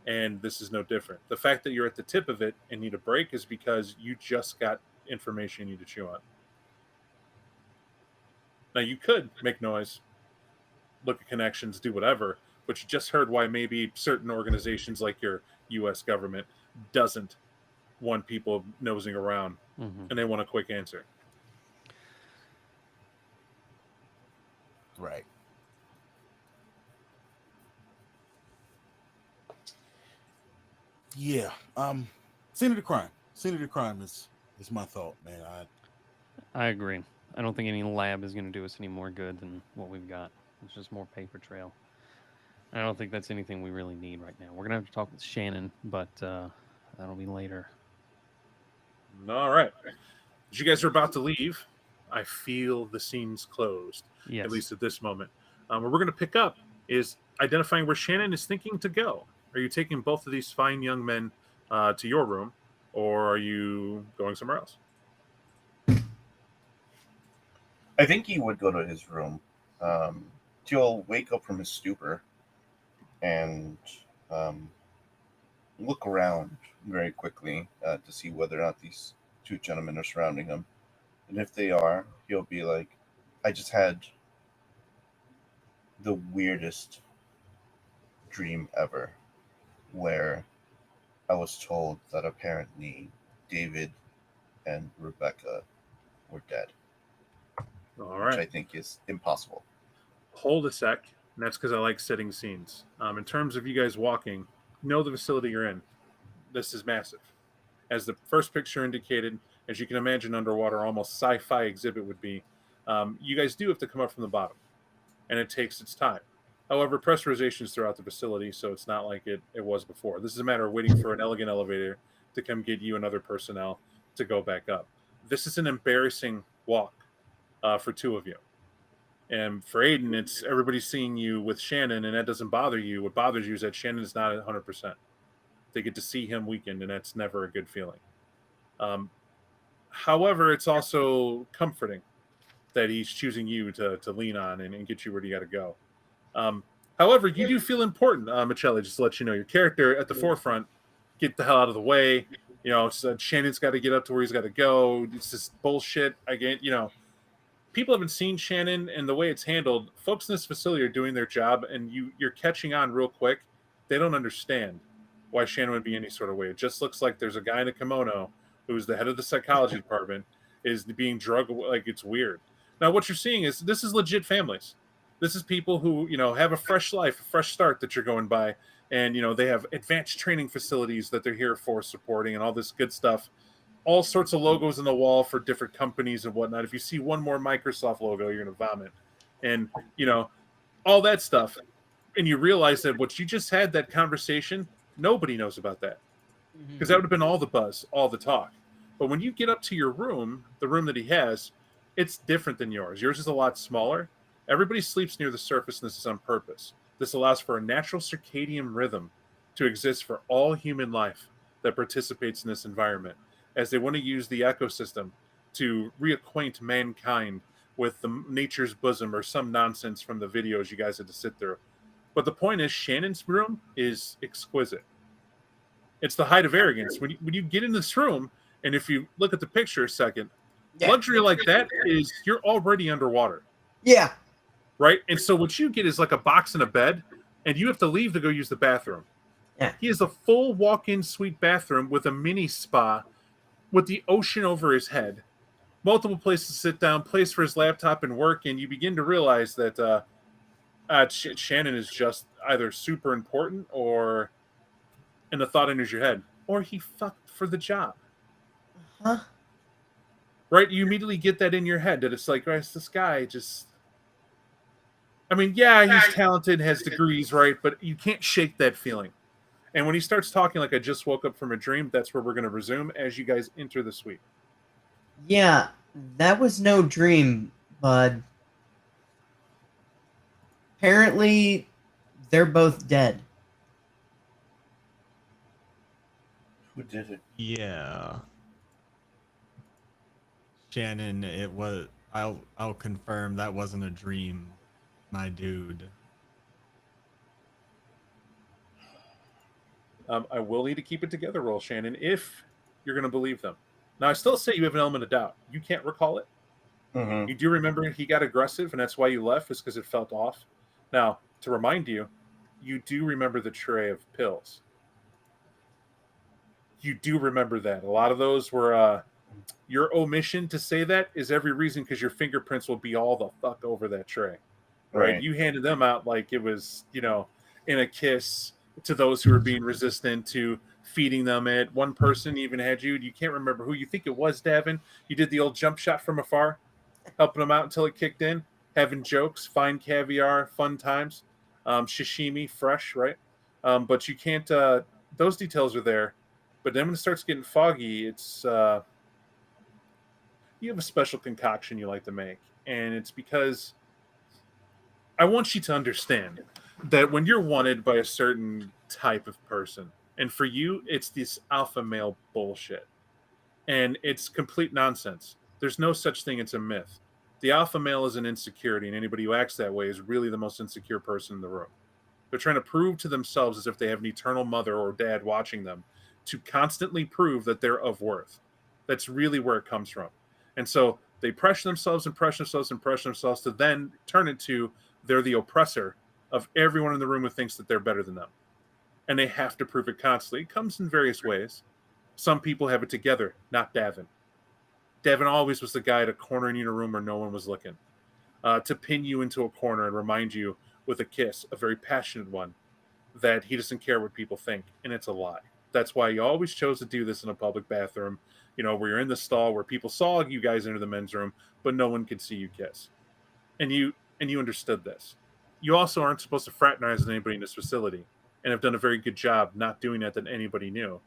S2: And this is no different. The fact that you're at the tip of it and need a break is because you just got information you need to chew on. Now, you could make noise, look at connections, do whatever, but you just heard why maybe certain organizations like your U.S. government doesn't want people nosing around, and they want a quick answer.
S3: Right. Yeah. Scene of the crime. Scene of the crime is my thought, man.
S5: I agree. I don't think any lab is going to do us any more good than what we've got. It's just more paper trail. I don't think that's anything we really need right now. We're going to have to talk with Shannon, but that'll be later.
S2: All right. As you guys are about to leave, I feel the scene's closed,
S5: Yes.
S2: at least at this moment. Where we're going to pick up is identifying where Shannon is thinking to go. Are you taking both of these fine young men to your room, or are you going somewhere else?
S1: I think he would go to his room. He'll wake up from his stupor and look around very quickly to see whether or not these two gentlemen are surrounding him. And if they are, he'll be like, I just had the weirdest dream ever where I was told that apparently David and Rebecca were dead.
S2: All right.
S1: Which I think is impossible.
S2: Hold a sec. And that's because I like setting scenes. In terms of you guys walking, know the facility you're in. This is massive. As the first picture indicated, as you can imagine, underwater, almost sci-fi exhibit would be, you guys do have to come up from the bottom, and it takes its time. However, pressurization is throughout the facility, so it's not like it was before. This is a matter of waiting for an elegant elevator to come get you and other personnel to go back up. This is an embarrassing walk for two of you. And for Aiden, it's everybody seeing you with Shannon, and that doesn't bother you. What bothers you is that Shannon is not at 100%. They get to see him weakened, and that's never a good feeling. However, it's also comforting that he's choosing you to lean on and get you where you got to go. However, you do feel important, Michelli, just to let you know. Your character at the forefront, get the hell out of the way. You know, Shannon's got to get up to where he's got to go. It's just bullshit. People haven't seen Shannon and the way it's handled. Folks in this facility are doing their job, and you're catching on real quick. They don't understand why Shannon would be any sort of way. It just looks like there's a guy in a kimono who's the head of the psychology department is being drugged. Like, it's weird. Now, what you're seeing is this is legit families. This is people who, have a fresh life, a fresh start that you're going by. And, they have advanced training facilities that they're here for supporting and all this good stuff. All sorts of logos on the wall for different companies and whatnot. If you see one more Microsoft logo, you're going to vomit. And, all that stuff. And you realize that what you just had, that conversation, nobody knows about that. Because that would have been all the buzz, all the talk. But when you get up to your room, the room that he has, it's different than yours. Yours is a lot smaller. Everybody sleeps near the surface, and this is on purpose. This allows for a natural circadian rhythm to exist for all human life that participates in this environment, as they want to use the ecosystem to reacquaint mankind with the nature's bosom or some nonsense from the videos you guys had to sit through. But the point is, Shannon's room is exquisite. It's the height of arrogance. When you get in this room, and if you look at the picture a second, luxury like that is you're already underwater.
S6: Yeah.
S2: Right? And so what you get is like a box and a bed, and you have to leave to go use the bathroom.
S6: Yeah.
S2: He has a full walk-in suite bathroom with a mini spa with the ocean over his head, multiple places to sit down, place for his laptop and work, and you begin to realize that Shannon is just either super important or, and the thought enters your head, or he fucked for the job.
S6: Huh?
S2: Right? You immediately get that in your head that it's like, right, this guy just... I mean, yeah, he's talented, has degrees, right? But you can't shake that feeling. And when he starts talking like I just woke up from a dream, that's where we're going to resume as you guys enter the suite.
S6: Yeah, that was no dream, bud. Apparently, they're both dead.
S1: Who did it?
S4: Yeah. Shannon, it was... I'll confirm that wasn't a dream, my dude.
S2: I will need to keep it together roll, Shannon, if you're going to believe them. Now, I still say you have an element of doubt. You can't recall it.
S1: Mm-hmm.
S2: You do remember he got aggressive, and that's why you left, is because it felt off. Now, to remind you, you do remember the tray of pills. You do remember that. A lot of those were... your omission to say that is every reason, because your fingerprints will be all the fuck over that tray. Right? You handed them out like it was, in a kiss to those who were being resistant to feeding them it. One person even had you can't remember who. You think it was Davin. You did the old jump shot from afar, helping them out until it kicked in, having jokes, fine caviar, fun times, sashimi, fresh, right? But you can't, those details are there. But then when it starts getting foggy, it's, you have a special concoction you like to make. And it's because I want you to understand that when you're wanted by a certain type of person, and for you, it's this alpha male bullshit. And it's complete nonsense. There's no such thing. It's a myth. The alpha male is an insecurity, and anybody who acts that way is really the most insecure person in the room. They're trying to prove to themselves as if they have an eternal mother or dad watching them to constantly prove that they're of worth. That's really where it comes from. And so they pressure themselves to then turn it to they're the oppressor of everyone in the room who thinks that they're better than them. And they have to prove it constantly. It comes in various ways. Some people have it together, not Davin. Davin always was the guy to corner you in a room where no one was looking, to pin you into a corner and remind you with a kiss, a very passionate one, that he doesn't care what people think, and it's a lie. That's why he always chose to do this in a public bathroom, where you're in the stall where people saw you guys enter the men's room, but no one could see you kiss. And you understood this. You also aren't supposed to fraternize with anybody in this facility, and have done a very good job not doing that anybody knew.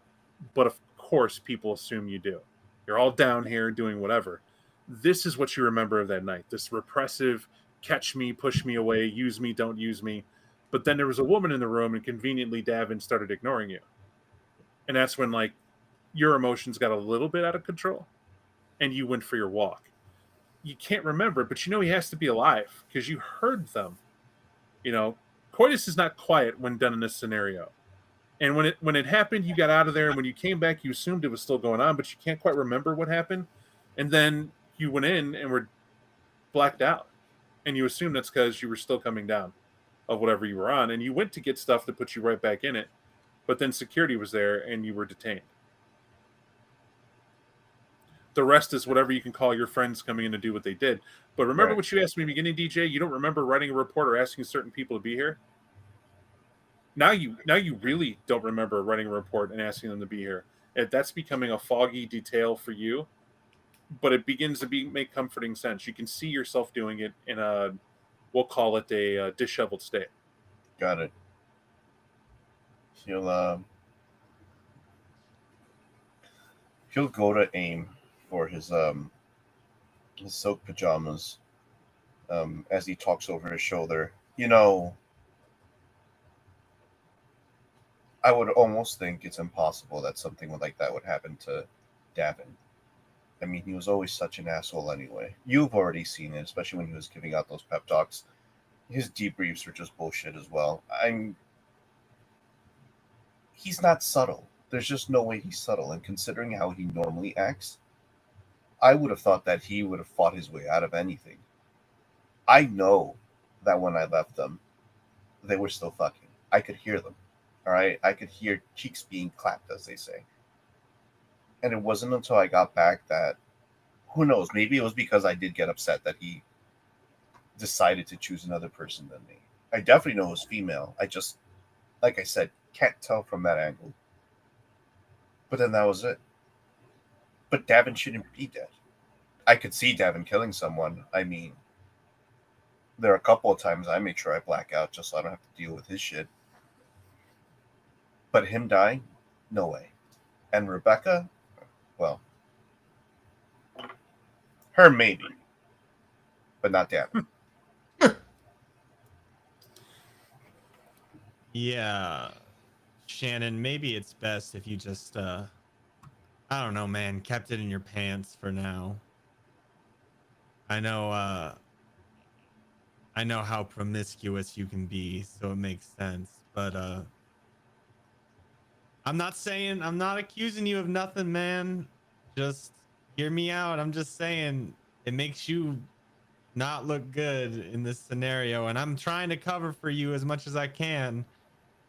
S2: But of course, people assume you do. You're all down here doing whatever. This is what you remember of that night. This repressive, catch me, push me away, use me, don't use me. But then there was a woman in the room, and conveniently Davin started ignoring you. And that's when, like, your emotions got a little bit out of control, and you went for your walk. You can't remember, but he has to be alive, because you heard them. Coitus is not quiet when done in this scenario. And when it happened, you got out of there, and when you came back, you assumed it was still going on, but you can't quite remember what happened. And then you went in and were blacked out. And you assume that's because you were still coming down of whatever you were on. And you went to get stuff to put you right back in it. But then security was there, and you were detained. The rest is whatever you can call your friends coming in to do what they did. But remember what you asked me in the beginning, DJ? You don't remember writing a report or asking certain people to be here? Now you really don't remember writing a report and asking them to be here. That's becoming a foggy detail for you, but it begins to make comforting sense. You can see yourself doing it in we'll call it a disheveled state.
S1: Got it. He'll go to aim for his silk pajamas as he talks over his shoulder. I would almost think it's impossible that something like that would happen to Davin. I mean, he was always such an asshole anyway. You've already seen it, especially when he was giving out those pep talks. His debriefs are just bullshit as well. He's not subtle. There's just no way he's subtle. And considering how he normally acts, I would have thought that he would have fought his way out of anything. I know that when I left them, they were still fucking. I could hear them. All right, I could hear cheeks being clapped, as they say. And it wasn't until I got back that, who knows, maybe it was because I did get upset that he decided to choose another person than me. I definitely know it was female. I just, like I said, can't tell from that angle. But then that was it. But Davin shouldn't be dead. I could see Davin killing someone. I mean, there are a couple of times I make sure I black out just so I don't have to deal with his shit. But him dying? No way. And Rebecca? Well, her maybe. But not Davin.
S4: Yeah. Shannon, maybe it's best if you just, I don't know, man, kept it in your pants for now. I know how promiscuous you can be, so it makes sense. But, I'm not accusing you of nothing, man. Just hear me out. I'm just saying it makes you not look good in this scenario, and I'm trying to cover for you as much as I can,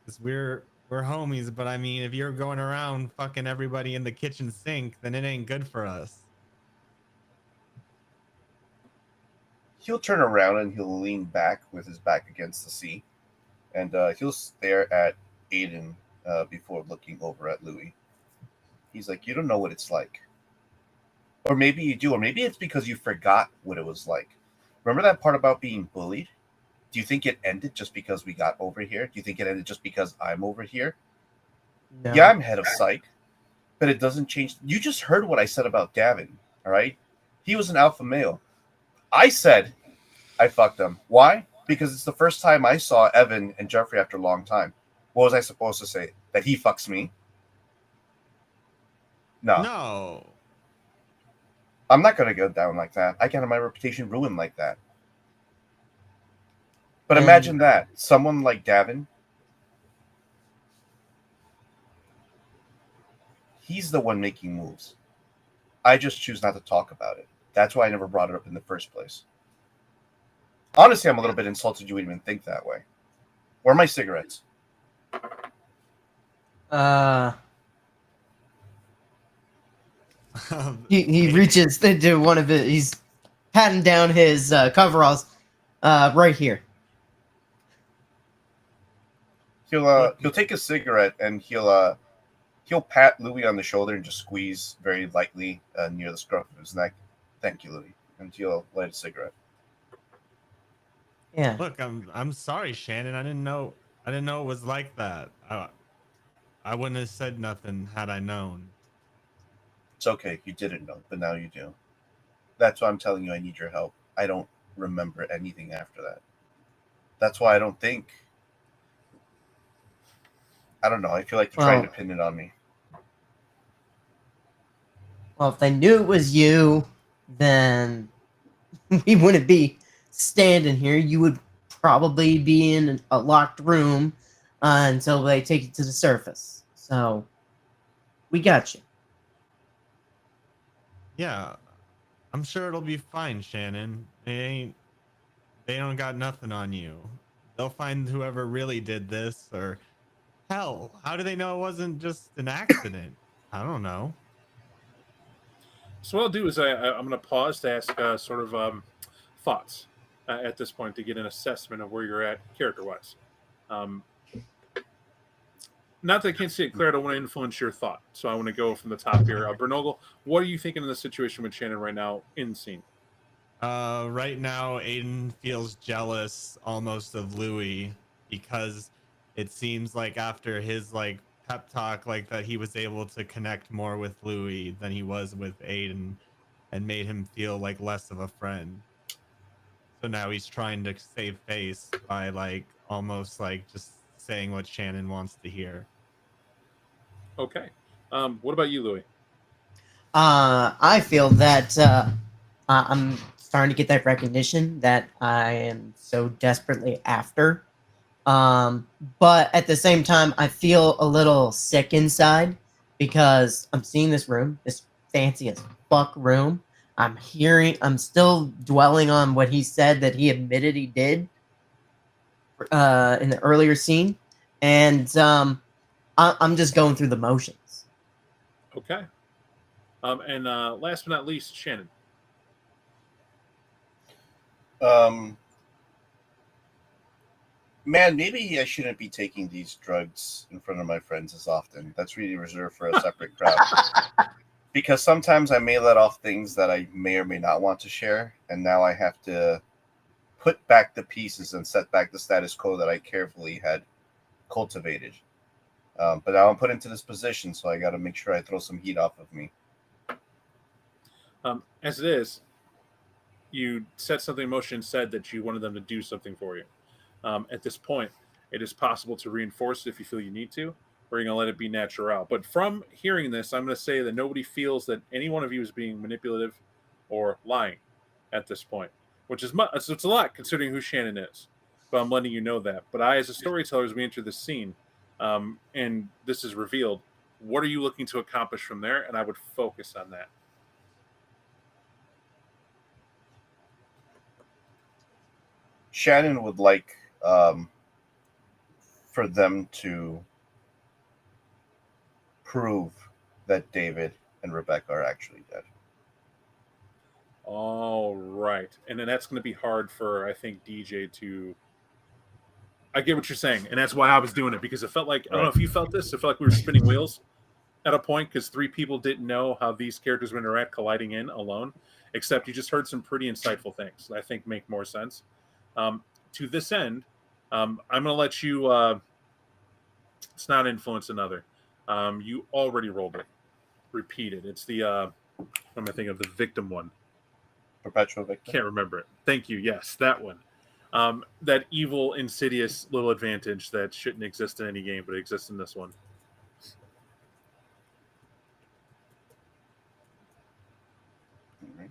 S4: because we're homies. But I mean, if you're going around fucking everybody in the kitchen sink, then it ain't good for us.
S1: He'll turn around and he'll lean back with his back against the sea, and he'll stare at Aiden before looking over at Louis. He's like, you don't know what it's like. Or maybe you do, or maybe it's because you forgot what it was like. Remember that part about being bullied? Do you think it ended just because we got over here? Do you think it ended just because I'm over here? No. Yeah, I'm head of psych, but it doesn't change. You just heard what I said about Davin, all right? He was an alpha male. I said I fucked him. Why? Because it's the first time I saw Evan and Jeffrey after a long time. What was I supposed to say? That he fucks me? No. I'm not going to go down like that. I can't have my reputation ruined like that. But imagine that. Someone like Davin, he's the one making moves. I just choose not to talk about it. That's why I never brought it up in the first place. Honestly, I'm a little bit insulted you would even think that way. Where are my cigarettes?
S6: He reaches into one of it. He's patting down his coveralls right here.
S1: He'll take a cigarette and he'll pat Louis on the shoulder and just squeeze very lightly near the scruff of his neck. Thank you, Louis. And he'll light a cigarette.
S6: Yeah.
S4: Look, I'm sorry, Shannon. I didn't know it was like that. I wouldn't have said nothing had I known.
S1: It's okay. You didn't know, but now you do. That's why I'm telling you I need your help. I don't remember anything after that. That's why I don't think. I don't know. I feel like they're trying to pin it on me.
S6: Well, if they knew it was you, then we wouldn't be standing here. You would probably be in a locked room until they take you to the surface. So, we got you.
S4: Yeah, I'm sure it'll be fine, Shannon. They don't got nothing on you. They'll find whoever really did this, or hell, how do they know it wasn't just an accident? I don't know.
S2: So what I'll do is I'm going to pause to ask thoughts at this point to get an assessment of where you're at character-wise. Not that I can't see it clear. I don't want to influence your thought. So I want to go from the top here. Bernogle, what are you thinking in the situation with Shannon right now in scene?
S4: Right now, Aiden feels jealous almost of Louis because it seems like after his like pep talk like that, he was able to connect more with Louis than he was with Aiden and made him feel like less of a friend. So now he's trying to save face by like almost like just saying what Shannon wants to hear.
S2: Okay. What about you, Louis?
S6: I feel that I'm starting to get that recognition that I am so desperately after. But at the same time, I feel a little sick inside because I'm seeing this room, this fancy as fuck room. I'm still dwelling on what he said that he admitted he did in the earlier scene. And I'm just going through the motions.
S2: Okay. And last but not least, Shannon.
S1: Man, maybe I shouldn't be taking these drugs in front of my friends as often. That's really reserved for a separate crowd. Because sometimes I may let off things that I may or may not want to share, and now I have to put back the pieces and set back the status quo that I carefully had cultivated. But now I'm put into this position, so I got to make sure I throw some heat off of me.
S2: As it is, you set something in motion and said that you wanted them to do something for you. At this point, it is possible to reinforce it if you feel you need to, or you're going to let it be natural. But from hearing this, I'm going to say that nobody feels that any one of you is being manipulative or lying at this point, which is it's a lot considering who Shannon is. But I'm letting you know that. But I, as a storyteller, as we enter this scene, and this is revealed, what are you looking to accomplish from there? And I would focus on that.
S1: Shannon would like for them to prove that David and Rebecca are actually dead.
S2: All right. And then that's going to be hard for, I think, DJ to... I get what you're saying, and that's why I was doing it, because it felt like, I don't know if you felt this, it felt like we were spinning wheels at a point, because three people didn't know how these characters would interact colliding in alone, except you just heard some pretty insightful things that I think make more sense. To this end, I'm going to let you... it's not influence another. You already rolled it. Repeat it. It's the... what am I thinking of? The victim one.
S1: Perpetual victim?
S2: Can't remember it. Thank you. Yes, that one. That evil, insidious little advantage that shouldn't exist in any game, but exists in this one.
S1: All right.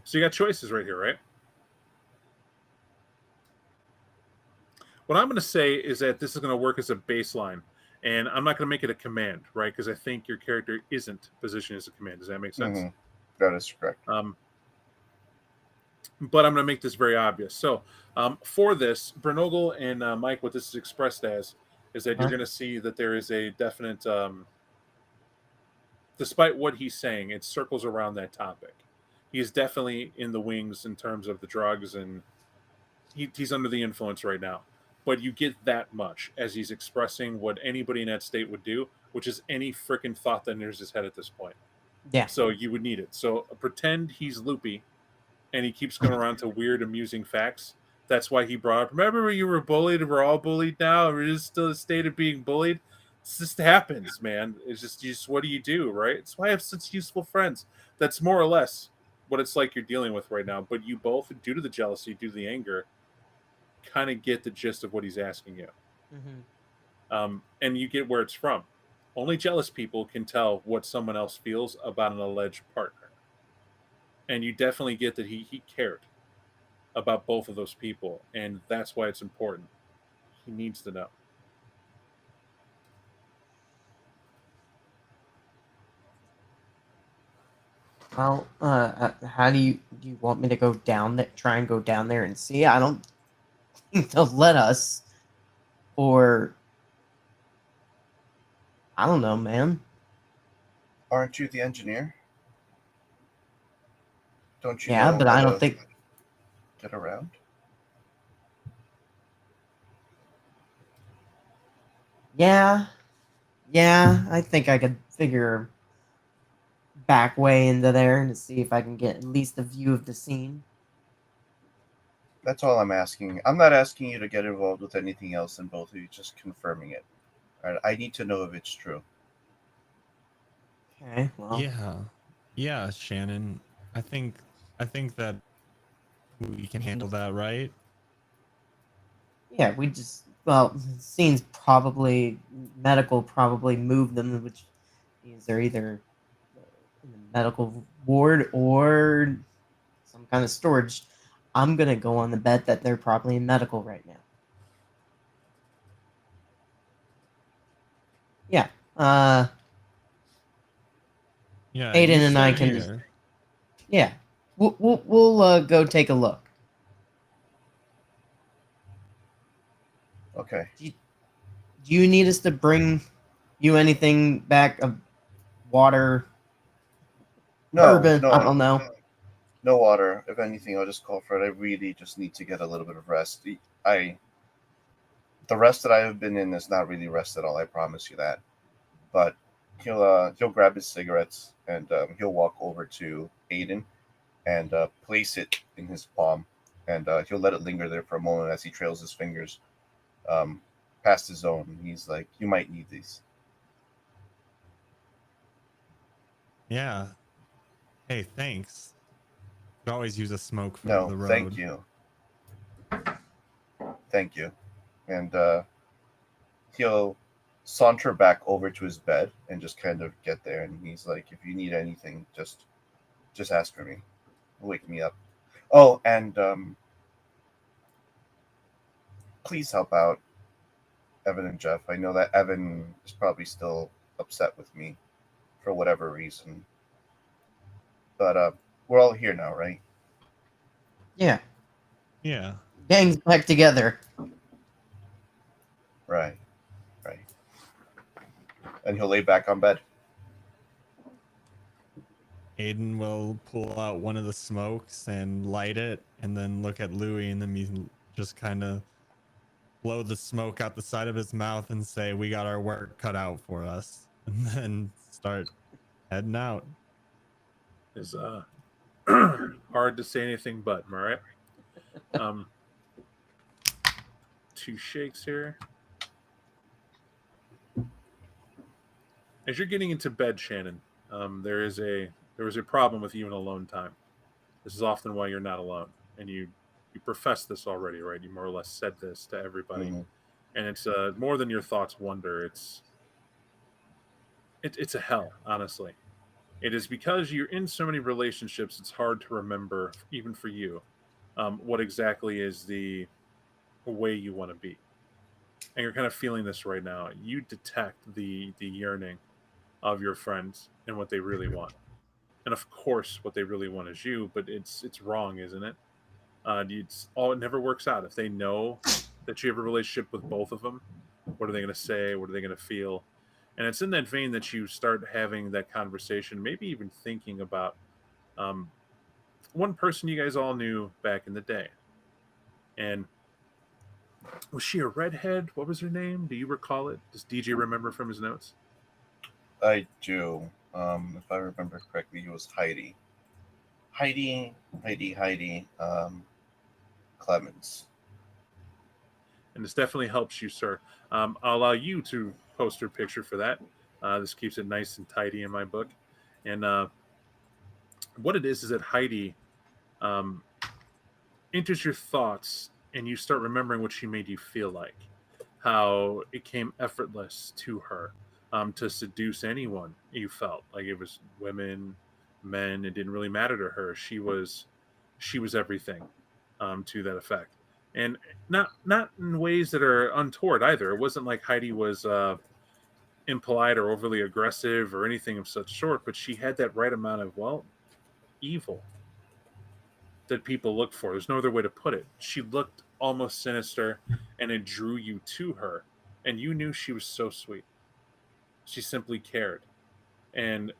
S2: So you got choices right here, right? What I'm going to say is that this is going to work as a baseline, and I'm not going to make it a command, right? Because I think your character isn't positioned as a command. Does that make sense?
S1: Mm-hmm. That is correct.
S2: But I'm going to make this very obvious. So for this, Bernogle and Mike, what this is expressed as is that you're going to see that there is a definite despite what he's saying, it circles around that topic. He is definitely in the wings in terms of the drugs, and he's under the influence right now. But you get that much as he's expressing what anybody in that state would do, which is any freaking thought that enters his head at this point.
S6: Yeah.
S2: So you would need it. So pretend he's loopy, and he keeps going around to weird, amusing facts. That's why he brought up, remember when you were bullied and we're all bullied now? We're just still in a state of being bullied. It just happens, man. It's just what do you do, right? It's why I have such useful friends. That's more or less what it's like you're dealing with right now. But you both, due to the jealousy, due to the anger, kind of get the gist of what he's asking you. And you get where it's from. Only jealous people can tell what someone else feels about an alleged partner. And you definitely get that he cared about both of those people, and that's why it's important. He needs to know.
S6: Well, how do you want me to go down there? Try and go down there and see? I don't think they'll let us. Or I don't know, man.
S1: Aren't you the engineer? Don't you
S6: Yeah,
S1: know
S6: but
S1: how
S6: I don't
S1: to
S6: think.
S1: get around?
S6: Yeah, I think I could figure back way into there and see if I can get at least a view of the scene.
S1: That's all I'm asking. I'm not asking you to get involved with anything else than both of you, just confirming it. All right, I need to know if it's true.
S6: Okay, well,
S4: Yeah, Shannon. I think that we can handle that, right?
S6: yeah, we just scenes probably medical probably moved them, which means they're either in the medical ward or some kind of storage. I'm gonna go on the bet that they're probably in medical right now. Yeah.
S4: Yeah,
S6: Aiden
S4: you
S6: and I
S4: stay
S6: can just,
S4: here.
S6: yeah. We'll go take a look.
S1: Okay.
S6: Do you need us to bring you anything back of water?
S1: No,
S6: Bourbon?
S1: no,
S6: I don't know.
S1: no water. If anything, I'll just call for it. I really just need to get a little bit of rest. The rest that I have been in is not really rest at all. I promise you that. But he'll grab his cigarettes and he'll walk over to Aiden and place it in his palm, and he'll let it linger there for a moment as he trails his fingers past his own. He's like, "You might need these."
S4: Yeah. Hey, thanks. Could always use a smoke for
S1: No,
S4: the road.
S1: thank you, and he'll saunter back over to his bed and just kind of get there. And he's like, "If you need anything, just ask for me. Wake me up. Oh, and please help out Evan and Jeff. I know that Evan is probably still upset with me for whatever reason, but we're all here now, right?"
S6: Yeah.
S4: Yeah.
S6: Gang's back together.
S1: Right. And he'll lay back on bed.
S4: Aiden will pull out one of the smokes and light it, and then look at Louis, and then he just kind of blow the smoke out the side of his mouth and say, "We got our work cut out for us," and then start heading out.
S2: It's hard to say anything but, am I right? 2 shakes here. As you're getting into bed, Shannon, there was a problem with you in alone time. This is often why you're not alone, and you professed this already, right? You more or less said this to everybody,
S1: Mm-hmm.
S2: and it's more than your thoughts wonder. It's a hell, honestly. It is because you're in so many relationships. It's hard to remember, even for you, what exactly is the way you want to be, and you're kind of feeling this right now. You detect the yearning of your friends and what they really want. And of course, what they really want is you, but it's wrong, isn't it? It never works out. If they know that you have a relationship with both of them, what are they going to say? What are they going to feel? And it's in that vein that you start having that conversation, maybe even thinking about um, one person you guys all knew back in the day. And was she a redhead? What was her name? Do you recall it? Does DJ remember from his notes?
S1: I do. If I remember correctly, it was Heidi. Heidi. Clemens.
S2: And this definitely helps you, sir. I'll allow you to post her picture for that. This keeps it nice and tidy in my book. And what it is that Heidi um, enters your thoughts, and you start remembering what she made you feel like, how it came effortless to her to seduce anyone. You felt like it was women, men. It didn't really matter to her. She was everything to that effect, and not in ways that are untoward either. It wasn't like Heidi was impolite or overly aggressive or anything of such sort, but she had that right amount of evil that people look for. There's no other way to put it. She looked almost sinister, and it drew you to her, and you knew she was so sweet. She simply cared and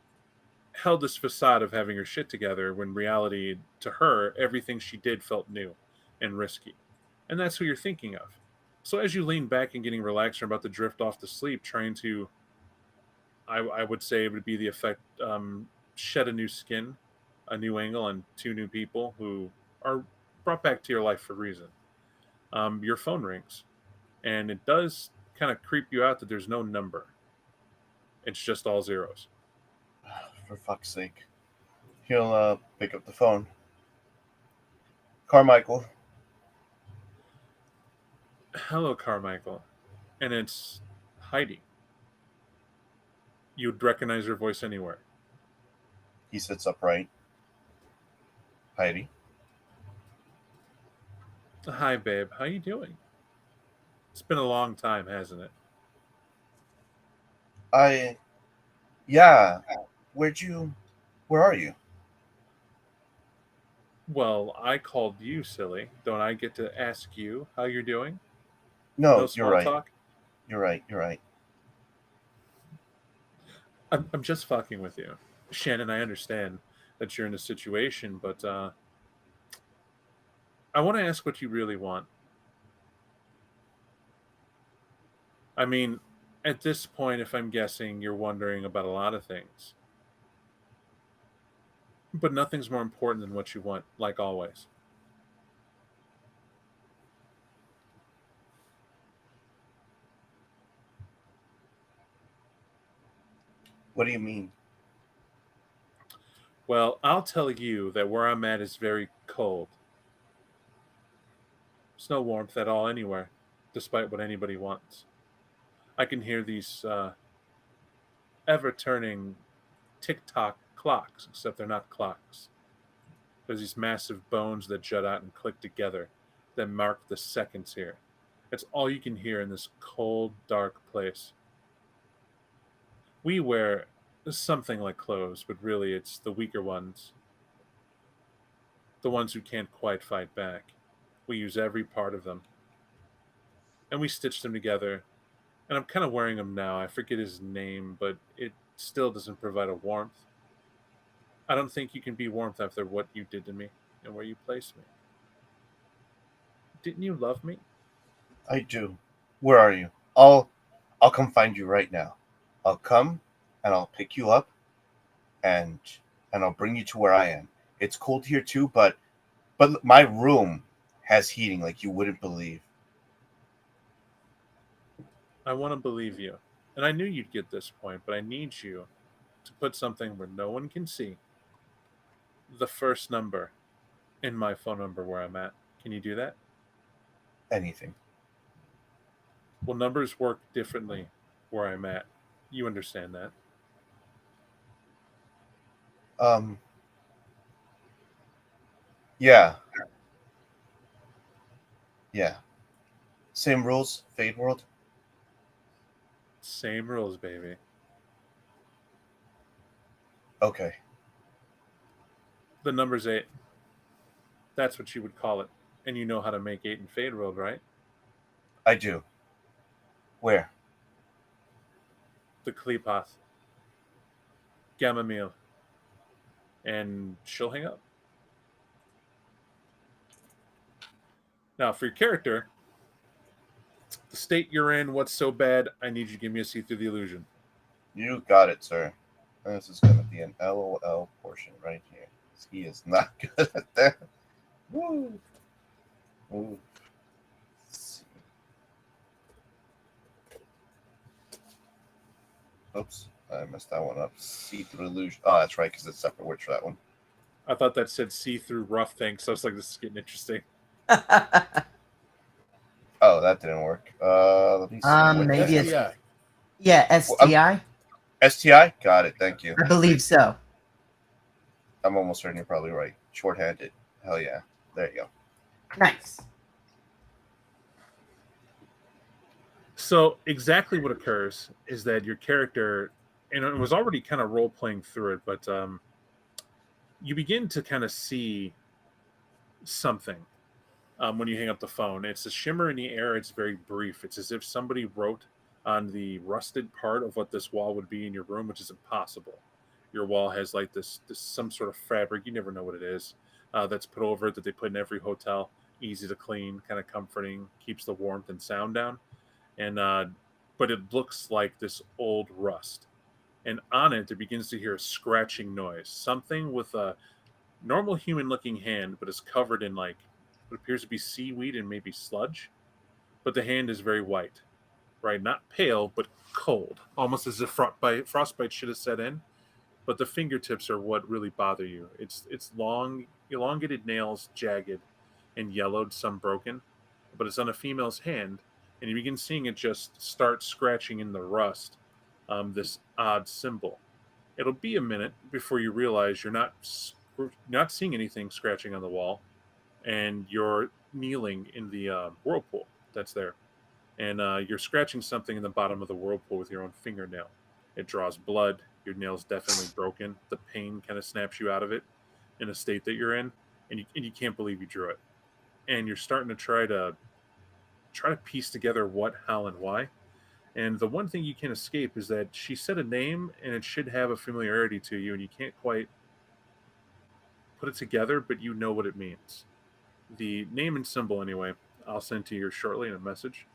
S2: held this facade of having her shit together when reality, to her, everything she did felt new and risky. And that's who you're thinking of. So as you lean back and getting relaxed and about to drift off to sleep, trying to, I would say it would be the effect, shed a new skin, a new angle, and two new people who are brought back to your life for a reason. Your phone rings, and it does kind of creep you out that there's no number. It's just all zeros.
S1: For fuck's sake. He'll pick up the phone. Carmichael.
S2: Hello, Carmichael. And it's Heidi. You'd recognize her voice anywhere.
S1: He sits upright. Heidi.
S2: Hi, babe. How you doing? It's been a long time, hasn't it?
S1: Yeah. Where are you?
S2: Well, I called you, silly. Don't I get to ask you how you're doing?
S1: No,
S2: No
S1: you're
S2: small
S1: right.
S2: talk?
S1: You're right.
S2: I'm just fucking with you. Shannon, I understand that you're in a situation, but I want to ask what you really want. I mean, at this point, if I'm guessing, you're wondering about a lot of things. But nothing's more important than what you want, like always.
S1: What do you mean?
S2: Well, I'll tell you that where I'm at is very cold. There's no warmth at all anywhere, despite what anybody wants. I can hear these ever turning tick-tock clocks, except they're not clocks. There's these massive bones that jut out and click together that mark the seconds here. It's all you can hear in this cold, dark place. We wear something like clothes, but really it's the weaker ones, the ones who can't quite fight back. We use every part of them, and we stitch them together. And I'm kind of wearing them now. I forget his name, but it still doesn't provide a warmth. I don't think you can be warmth after what you did to me and where you placed me. Didn't you love me?
S1: I do. Where are you? I'll come find you right now. I'll come and I'll pick you up and I'll bring you to where I am. It's cold here too, but my room has heating like you wouldn't believe.
S2: I want to believe you. And I knew you'd get this point, but I need you to put something where no one can see. The first number in my phone number where I'm at. Can you do that?
S1: Anything.
S2: Well, numbers work differently where I'm at. You understand that.
S1: Yeah. Yeah. Same rules, Fade World?
S2: Same rules, baby.
S1: Okay.
S2: The number's 8. That's what you would call it. And you know how to make 8 in Fade World, right?
S1: I do. Where?
S2: the Kleepath. Gamamil. And she'll hang up. Now, for your character, the state you're in, what's so bad, I need you to give me a see through the illusion.
S1: You got it, sir. This is going to be an LOL portion right here. He is not good at that. Woo. Ooh. Oops, I messed that one up. See-through illusion. Oh, that's right, because it's separate words for that one.
S2: I thought that said see through rough things, so I was like, this is getting interesting.
S1: Oh, that didn't work. Let me see.
S6: Maybe it's
S3: STI.
S6: yeah, STI.
S1: STI? Got it. Thank you.
S6: I believe so.
S1: I'm almost certain you're probably right. Shorthanded. Hell yeah. There you go.
S6: Nice.
S2: So exactly what occurs is that your character, and it was already kind of role playing through it, but you begin to kind of see something when you hang up the phone. It's a shimmer in the air. It's very brief. It's as if somebody wrote on the rusted part of what this wall would be in your room, which is impossible. Your wall has like this some sort of fabric. You never know what it is that's put over it that they put in every hotel. Easy to clean, kind of comforting, keeps the warmth and sound down. And but it looks like this old rust. And on it begins to hear a scratching noise. Something with a normal human-looking hand, but is covered in like what appears to be seaweed and maybe sludge. But the hand is very white, right? Not pale, but cold, almost as if frostbite should have set in. But the fingertips are what really bother you. It's long, elongated nails, jagged and yellowed, some broken. But it's on a female's hand, and you begin seeing it just start scratching in the rust. This odd symbol. It'll be a minute before you realize you're not seeing anything scratching on the wall, and you're kneeling in the whirlpool that's there, and you're scratching something in the bottom of the whirlpool with your own fingernail. It draws blood. Your nail's definitely broken. The pain kind of snaps you out of it in a state that you're in, and you can't believe you drew it. And you're starting to try to piece together what, how, and why. And the one thing you can't escape is that she said a name, and it should have a familiarity to you, and you can't quite put it together, but you know what it means. The name and symbol, anyway, I'll send to you shortly in a message.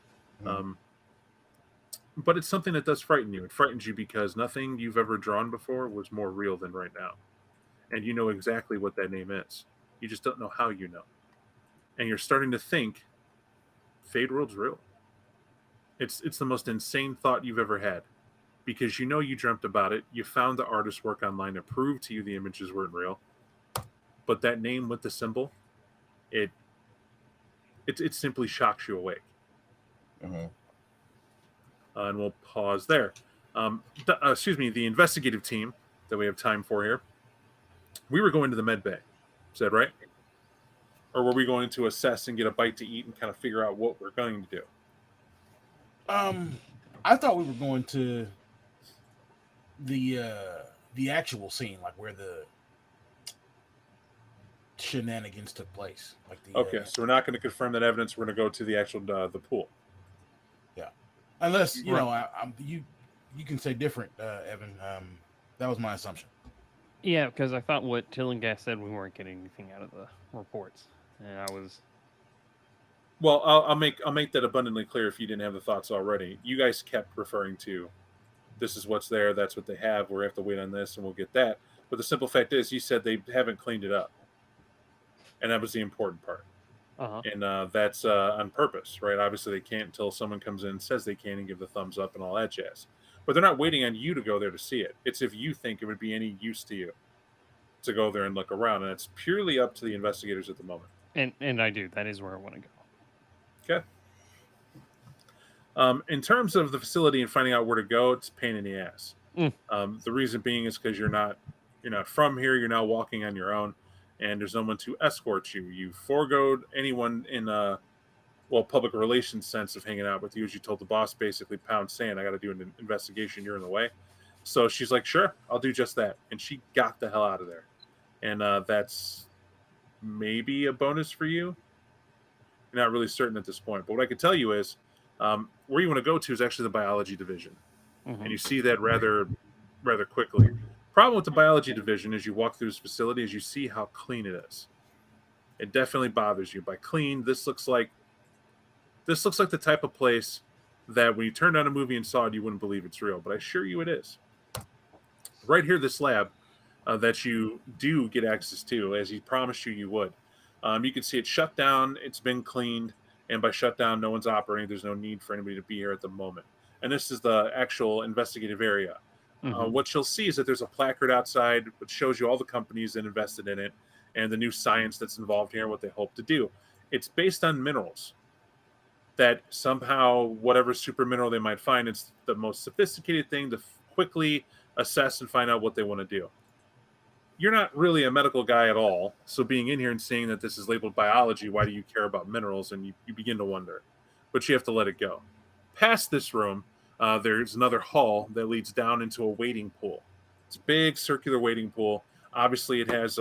S2: But it's something that does frighten you. It frightens you because nothing you've ever drawn before was more real than right now. And you know exactly what that name is. You just don't know how you know. And you're starting to think, Fade World's real. It's the most insane thought you've ever had, because you know you dreamt about it. You found the artist's work online to prove to you the images weren't real. But that name with the symbol, it simply shocks you awake. And we'll pause there. The investigative team that we have time for here. We were going to the med bay. Is that right? Or were we going to assess and get a bite to eat and kind of figure out what we're going to do?
S3: I thought we were going to the actual scene, like where the shenanigans took place.
S2: Okay, so we're not going to confirm that evidence. We're going to go to the actual the pool.
S3: Yeah, unless you know, you can say different, Evan. That was my assumption.
S5: Yeah, because I thought what Tillinghast said, we weren't getting anything out of the reports, and I was.
S2: Well, I'll make that abundantly clear if you didn't have the thoughts already. You guys kept referring to, this is what's there, that's what they have. We have to wait on this, and we'll get that. But the simple fact is, you said they haven't cleaned it up, and that was the important part. And that's on purpose, right? Obviously, they can't until someone comes in and says they can and give the thumbs up and all that jazz. But they're not waiting on you to go there to see it. It's if you think it would be any use to you to go there and look around, and it's purely up to the investigators at the moment.
S5: And I do. That is where I want to go.
S2: Okay. In terms of the facility and finding out where to go, it's a pain in the ass. The reason being is because you're not from here. You're now walking on your own, and there's no one to escort you. You foregoed anyone in public relations sense of hanging out with you, as you told the boss, basically, pound sand, I got to do an investigation, you're in the way. So she's like, sure, I'll do just that. And she got the hell out of there. And that's maybe a bonus for you. You're not really certain at this point. But what I can tell you is where you want to go to is actually the biology division. and you see that rather quickly. Problem with the biology division as you walk through this facility is you see how clean it is. It definitely bothers you. By clean, this looks like the type of place that when you turned on a movie and saw it, you wouldn't believe it's real. But I assure you, it is. Right here, this lab that you do get access to, as he promised you would. You can see it's shut down. It's been cleaned, and by shut down, no one's operating. There's no need for anybody to be here at the moment. And this is the actual investigative area. What you'll see is that there's a placard outside which shows you all the companies that invested in it and the new science that's involved here and what they hope to do. It's based on minerals that somehow, whatever super mineral they might find, it's the most sophisticated thing to quickly assess and find out what they want to do. You're not really a medical guy at all, so being in here and seeing that this is labeled biology, why do you care about minerals? And you begin to wonder. But you have to let it go. Past this room, there's another hall that leads down into a waiting pool. It's a big circular waiting pool. Obviously, it has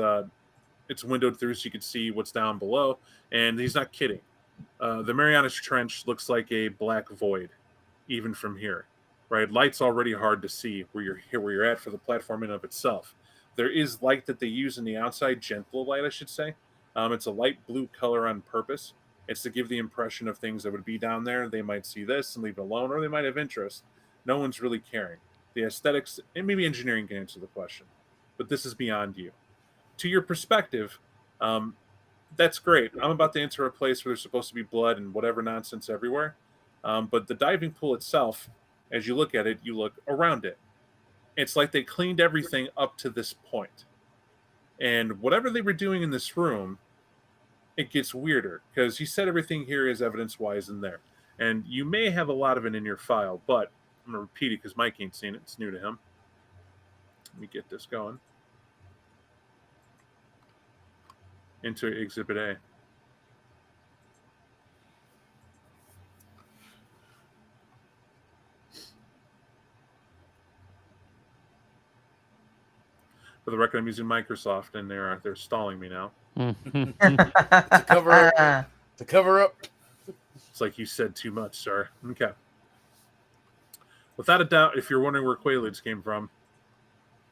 S2: it's windowed through so you can see what's down below. And he's not kidding. The Marianas Trench looks like a black void, even from here. Right, light's already hard to see where you're at for the platform in of itself. There is light that they use in the outside, gentle light, I should say. It's a light blue color on purpose. It's to give the impression of things that would be down there. They might see this and leave it alone, or they might have interest. No one's really caring. The aesthetics, and maybe engineering can answer the question, but this is beyond you. To your perspective, that's great. I'm about to enter a place where there's supposed to be blood and whatever nonsense everywhere. But the diving pool itself, as you look at it, you look around it. It's like they cleaned everything up to this point. And whatever they were doing in this room, it gets weirder because he said everything here is evidence-wise in there. And you may have a lot of it in your file, but I'm going to repeat it because Mike ain't seen it. It's new to him. Let me get this going. Into Exhibit A. For the record, I'm using Microsoft, and they're stalling me now.
S3: To cover up.
S2: It's like you said too much, sir. Okay. Without a doubt, if you're wondering where Quaaludes came from,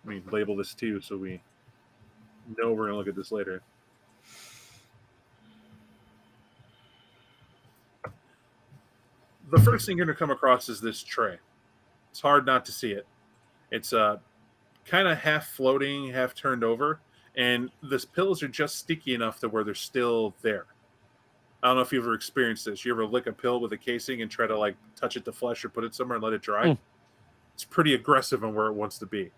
S2: let me label this too so we know we're going to look at this later. The first thing you're going to come across is this tray. It's hard not to see it. It's kind of half floating, half turned over, and the pills are just sticky enough to where they're still there. I don't know if you've ever experienced this. You ever lick a pill with a casing and try to like touch it to flesh or put it somewhere and let it dry? It's pretty aggressive on where it wants to be,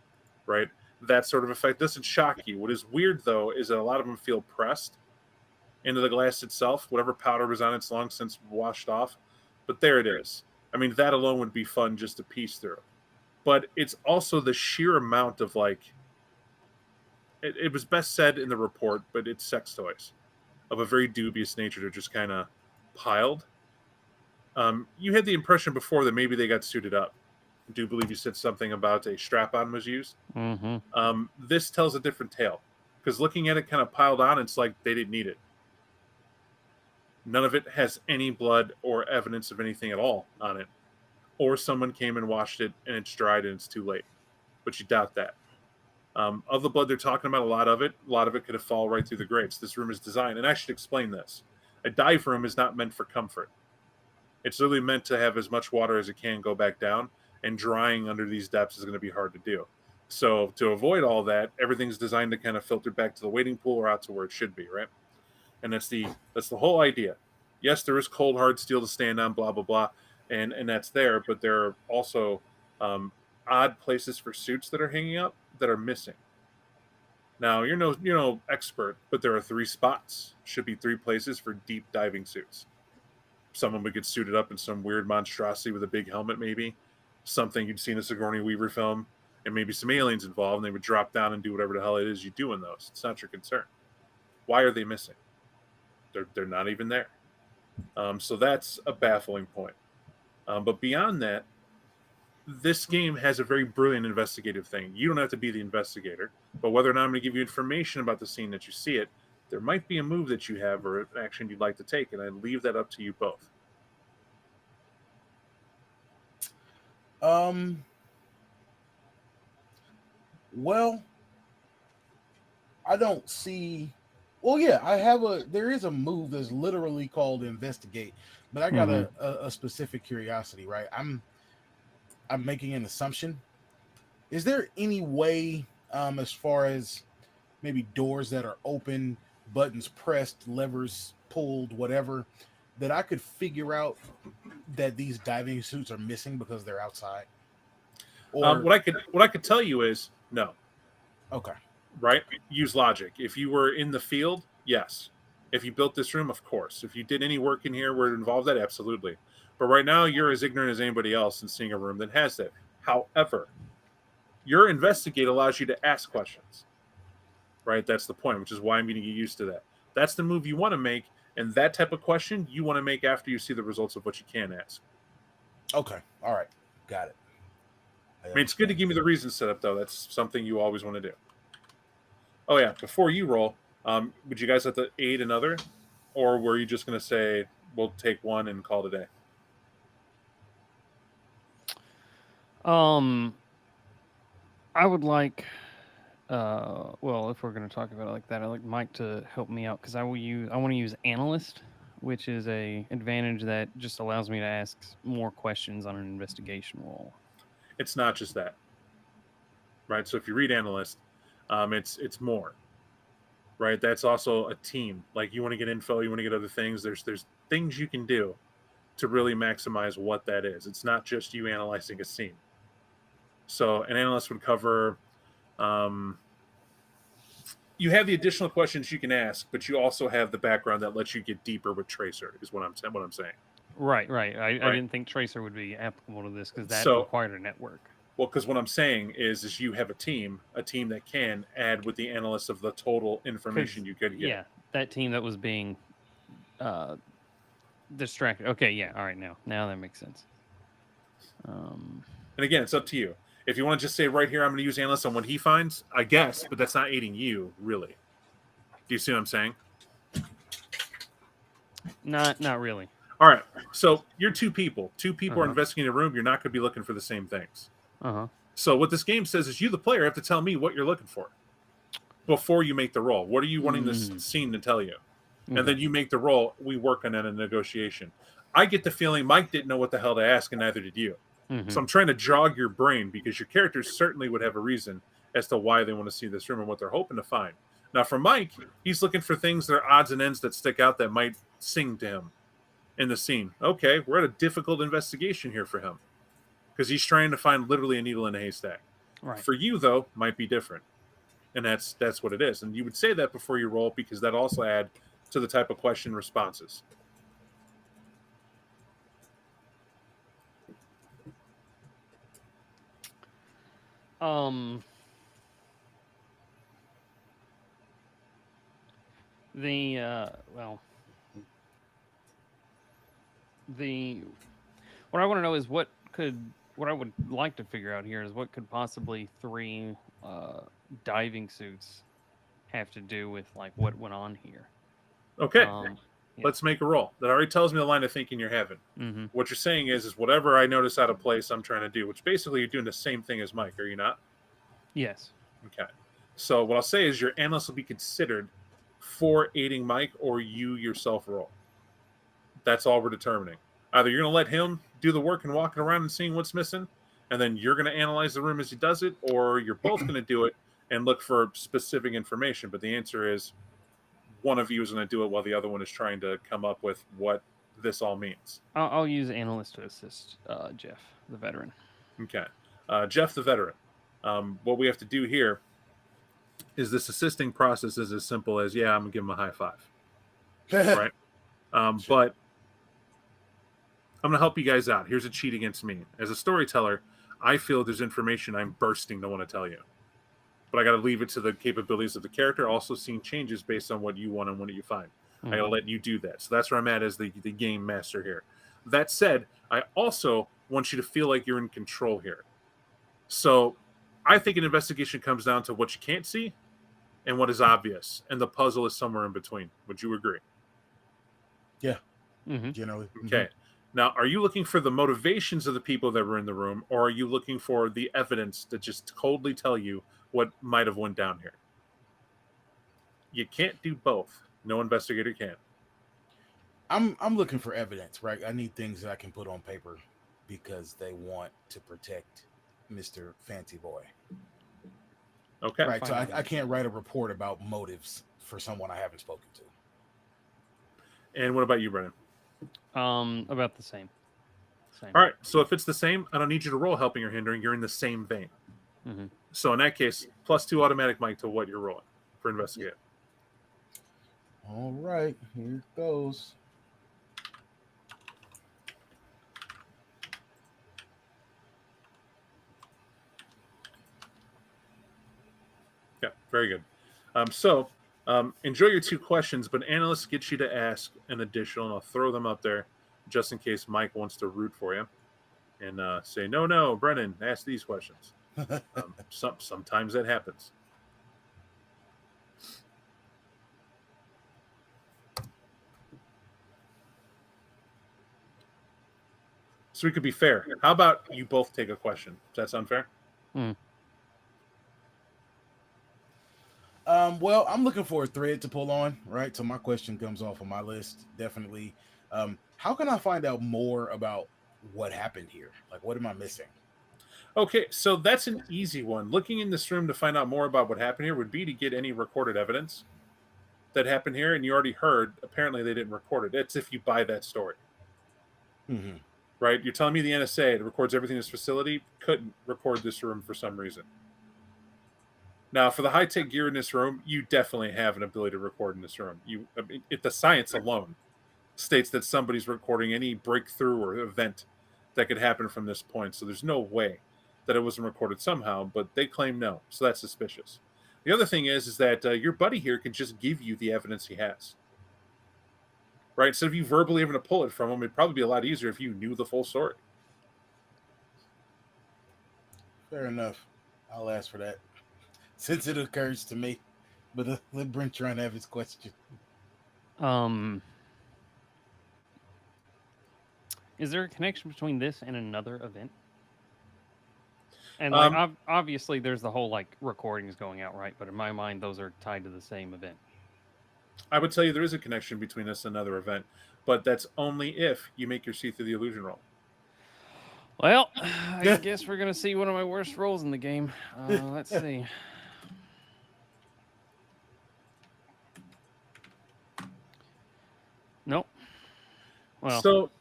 S2: right? That sort of effect doesn't shock you. What is weird, though, is that a lot of them feel pressed into the glass itself. Whatever powder was on it's long since washed off. But there it is. I mean, that alone would be fun just to piece through. But it's also the sheer amount of, like, it was best said in the report, but it's sex toys of a very dubious nature. They're just kind of piled. You had the impression before that maybe they got suited up. I do believe you said something about a strap-on was used. This tells a different tale. Because looking at it kind of piled on, it's like they didn't need it. None of it has any blood or evidence of anything at all on it. Or someone came and washed it and it's dried and it's too late. But you doubt that. Of the blood they're talking about, a lot of it could have fallen right through the grates. This room is designed, and I should explain this. A dive room is not meant for comfort. It's literally meant to have as much water as it can go back down, and drying under these depths is going to be hard to do. So to avoid all that, everything's designed to kind of filter back to the waiting pool or out to where it should be, right? And that's the whole idea. Yes, there is cold, hard steel to stand on, blah, blah, blah, and that's there, but there are also odd places for suits that are hanging up that are missing. Now, you're no expert, but there are 3 spots. Should be 3 places for deep diving suits. Someone would get suited up in some weird monstrosity with a big helmet, maybe. Something you'd seen in a Sigourney Weaver film, and maybe some aliens involved, and they would drop down and do whatever the hell it is you do in those. It's not your concern. Why are they missing? They're not even there. So that's a baffling point. But beyond that, this game has a very brilliant investigative thing. You don't have to be the investigator, but whether or not I'm going to give you information about the scene that you see it, there might be a move that you have or an action you'd like to take, and I leave that up to you both.
S3: Well, I don't see. Well, yeah, I have a. There is a move that's literally called investigate, but I got a specific curiosity, right? I'm making an assumption. Is there any way, as far as maybe doors that are open, buttons pressed, levers pulled, whatever, that I could figure out that these diving suits are missing because they're outside? Or
S2: What I could tell you is no.
S3: okay,
S2: Right? Use logic. If you were in the field, yes. If you built this room, of course. If you did any work in here where it involved that, absolutely. But right now, you're as ignorant as anybody else in seeing a room that has that. However, your investigate allows you to ask questions. Right? That's the point, which is why I'm going to get used to that. That's the move you want to make, and that type of question you want to make after you see the results of what you can ask.
S3: okay, all right, got it.
S2: I mean, it's good to give me the reason set up, though. That's something you always want to do. Oh, yeah. Before you roll, would you guys have to aid another? Or were you just going to say, we'll take one and call it a day?
S5: I would like, well, if we're going to talk about it like that, I'd like Mike to help me out because I want to use analyst, which is a advantage that just allows me to ask more questions on an investigation roll.
S2: It's not just that, right? So if you read analyst, it's more, right? That's also a team. Like you want to get info, you want to get other things. There's things you can do to really maximize what that is. It's not just you analyzing a scene. So an analyst would cover. You have the additional questions you can ask, but you also have the background that lets you get deeper with Tracer. Is what I'm saying.
S5: Right. I didn't think Tracer would be applicable to this because that
S2: So-
S5: required a network.
S2: Well, because what I'm saying is you have a team that can add with the analyst of the total information you could get.
S5: Yeah, that team that was being distracted. Okay, yeah, all right, now that makes sense.
S2: And again, it's up to you. If you want to just say right here, I'm going to use analyst on what he finds, I guess, but that's not aiding you, really. Do you see what I'm saying?
S5: Not really.
S2: All right. So you're two people. Two people are
S5: Uh-huh.
S2: investigating a room. You're not going to be looking for the same things.
S5: Uh-huh.
S2: So what this game says is you, the player, have to tell me what you're looking for before you make the roll. What are you wanting this scene to tell you?
S5: Okay.
S2: And then you make the roll. We work on that in a negotiation. I get the feeling Mike didn't know what the hell to ask, and neither did you.
S5: Mhm.
S2: So I'm trying to jog your brain because your characters certainly would have a reason as to why they want to see this room and what they're hoping to find. Now, for Mike, he's looking for things that are odds and ends that stick out that might sing to him in the scene. Okay, we're at a difficult investigation here for him because he's trying to find literally a needle in a haystack.
S5: Right.
S2: For you, though, might be different, and that's what it is. And you would say that before you roll because that also add to the type of question responses.
S5: What I want to know is what I would like to figure out here is what could possibly 3 diving suits have to do with like what went on here.
S2: Okay,
S5: Yeah.
S2: let's make a roll. That already tells me the line of thinking you're having.
S5: Mm-hmm.
S2: What you're saying is whatever I notice out of place, I'm trying to do, which basically you're doing the same thing as Mike, are you not?
S5: Yes.
S2: Okay. So what I'll say is your analyst will be considered for aiding Mike or you yourself roll. That's all we're determining. Either you're going to let him do the work and walking around and seeing what's missing, and then you're going to analyze the room as he does it, or you're both going to do it and look for specific information. But the answer is one of you is going to do it while the other one is trying to come up with what this all means.
S5: I'll use analyst to assist Jeff, the veteran.
S2: Okay. Jeff, the veteran. What we have to do here is this assisting process is as simple as, yeah, I'm going to give him a high five. Right? But I'm going to help you guys out. Here's a cheat against me. As a storyteller, I feel there's information I'm bursting to want to tell you. But I got to leave it to the capabilities of the character. Also, scene changes based on what you want and what you find. I got to let you do that. So that's where I'm at as the game master here. That said, I also want you to feel like you're in control here. So I think an investigation comes down to what you can't see and what is obvious. And the puzzle is somewhere in between. Would you agree?
S3: Yeah.
S5: Mm-hmm.
S3: Generally.
S2: Okay. Now, are you looking for the motivations of the people that were in the room, or are you looking for the evidence that just coldly tell you what might have went down here. You can't do both. No investigator can.
S3: I'm looking for evidence, right? I need things that I can put on paper because they want to protect Mr. Fancy Boy.
S2: Okay.
S3: Right. So I can't write a report about motives for someone I haven't spoken to.
S2: And what about you, Brennan?
S5: About the same.
S2: All right. So if it's the same, I don't need you to roll helping or hindering. You're in the same vein.
S5: Mm-hmm.
S2: So in that case, +2 automatic, Mike, to what you're rolling for investigate.
S3: All right. Here it goes.
S2: Yeah, very good. Enjoy your 2 questions, but analysts get you to ask an additional, and I'll throw them up there just in case Mike wants to root for you and say, no, Brennan, ask these questions. Sometimes that happens. So we could be fair. How about you both take a question? Does that sound fair?
S3: Well, I'm looking for a thread to pull on, right? So my question comes off of my list, definitely. How can I find out more about what happened here? Like, what am I missing?
S2: Okay, so that's an easy one. Looking in this room to find out more about what happened here would be to get any recorded evidence that happened here, and you already heard, apparently they didn't record it. It's if you buy that story.
S3: Mm-hmm.
S2: Right? You're telling me the NSA that records everything in this facility couldn't record this room for some reason. Now, for the high-tech gear in this room, you definitely have an ability to record in this room. The science alone states that somebody's recording any breakthrough or event that could happen from this point. So there's no way that it wasn't recorded somehow, but they claim no. So that's suspicious. The other thing is that your buddy here can just give you the evidence he has. Right? Instead of you verbally having to pull it from him, it'd probably be a lot easier if you knew the full story.
S3: Fair enough. I'll ask for that. Since it occurs to me. But let Brent try and have his question.
S5: Is there a connection between this and another event? And like, obviously, there's the whole like recordings going out, right? But in my mind, those are tied to the same event.
S2: I would tell you there is a connection between this and another event, but that's only if you make your see through the illusion roll.
S5: Well, I guess we're gonna see one of my worst rolls in the game. Let's see. Nope. Well,
S2: so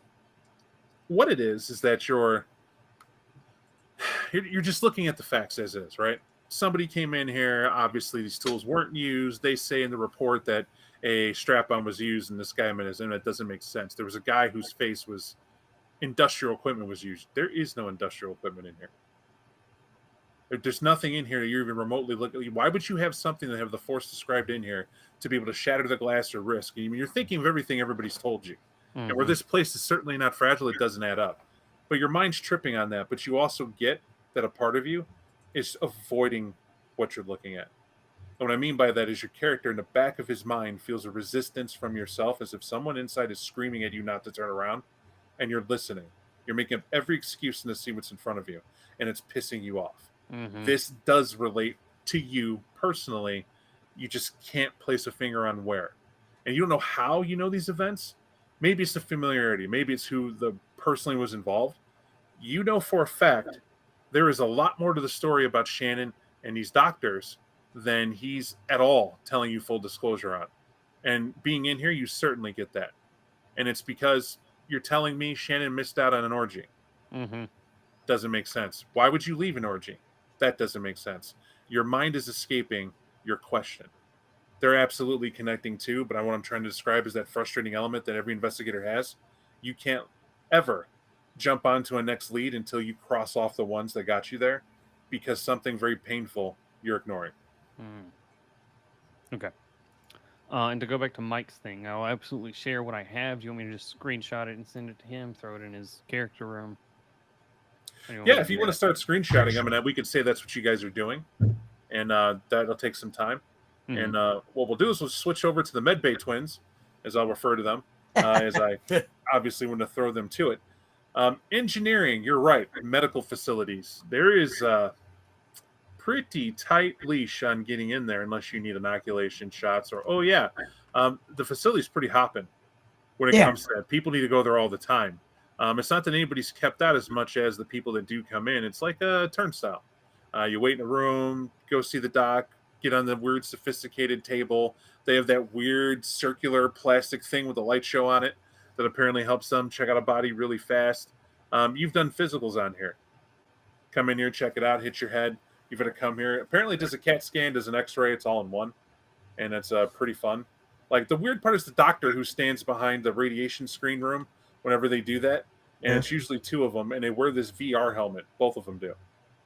S2: what it is that you're just looking at the facts as is, right? Somebody came in here. Obviously, these tools weren't used. They say in the report that a strap-on was used, and this guy, and that doesn't make sense. There was a guy whose face was industrial equipment was used. There is no industrial equipment in here. There's nothing in here that you're even remotely looking. Why would you have something that have the force described in here to be able to shatter the glass or risk? I mean, you're thinking of everything everybody's told you. And where this place is certainly not fragile, it doesn't add up. But your mind's tripping on that. But you also get that a part of you is avoiding what you're looking at. And what I mean by that is your character in the back of his mind feels a resistance from yourself, as if someone inside is screaming at you not to turn around, and you're listening. You're making up every excuse to see what's in front of you, and it's pissing you off. This does relate to you personally. You just can't place a finger on where. And you don't know how you know these events. Maybe it's the familiarity. Maybe it's who the personally was involved. You know for a fact there is a lot more to the story about Shannon and these doctors than he's at all telling you full disclosure on. And being in here, you certainly get that. And it's because you're telling me Shannon missed out on an orgy. Doesn't make sense. Why would you leave an orgy? That doesn't make sense. Your mind is escaping your question. They're absolutely connecting too, but what I'm trying to describe is that frustrating element that every investigator has. You can't ever jump onto a next lead until you cross off the ones that got you there, because something very painful you're ignoring.
S5: Okay. And to go back to Mike's thing, I'll absolutely share what I have. Do you want me to just screenshot it and send it to him, throw it in his character room?
S2: Yeah, if you want to start screenshotting them, and we could say that's what you guys are doing, and that'll take some time. And what we'll do is we'll switch over to the Medbay twins, as I'll refer to them, as I obviously want to throw them to it. Engineering, you're right. Medical facilities. There is pretty tight leash on getting in there unless you need inoculation shots or the facility's pretty hopping when it comes to that. People need to go there all the time. It's not that anybody's kept out as much as the people that do come in. It's like a turnstile. You wait in a room, go see the doc, get on the weird sophisticated table. They have that weird circular plastic thing with a light show on it that apparently helps them check out a body really fast. You've done physicals on here. Come in here, check it out, hit your head. You've got to come here. Apparently it does a CAT scan, does an x-ray. It's all in one. And it's pretty fun. Like, the weird part is the doctor who stands behind the radiation screen room whenever they do that. And it's usually two of them, and they wear this VR helmet. Both of them do.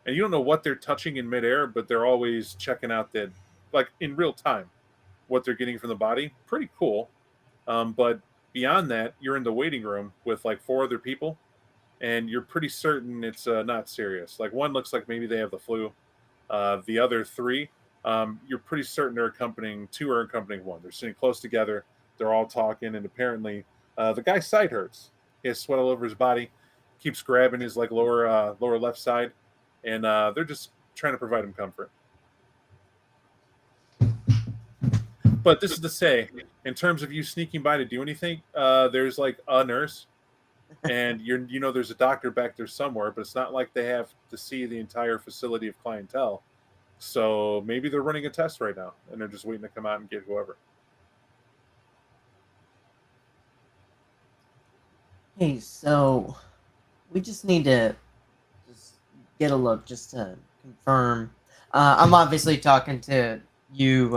S2: And you don't know what they're touching in midair, but they're always checking out that, like, in real time, what they're getting from the body. Pretty cool. But beyond that, you're in the waiting room with, like, 4 other people, and you're pretty certain it's not serious. Like, one looks like maybe they have the flu. The other 3, you're pretty certain they're accompanying 2 are accompanying 1. They're sitting close together. They're all talking, and apparently the guy's side hurts. He has sweat all over his body, keeps grabbing his like lower left side, and they're just trying to provide him comfort. But this is to say, in terms of you sneaking by to do anything, there's like a nurse, and there's a doctor back there somewhere, but it's not like they have to see the entire facility of clientele. So maybe they're running a test right now, and they're just waiting to come out and get whoever.
S6: Hey, so we just need to just get a look just to confirm. I'm obviously talking to you,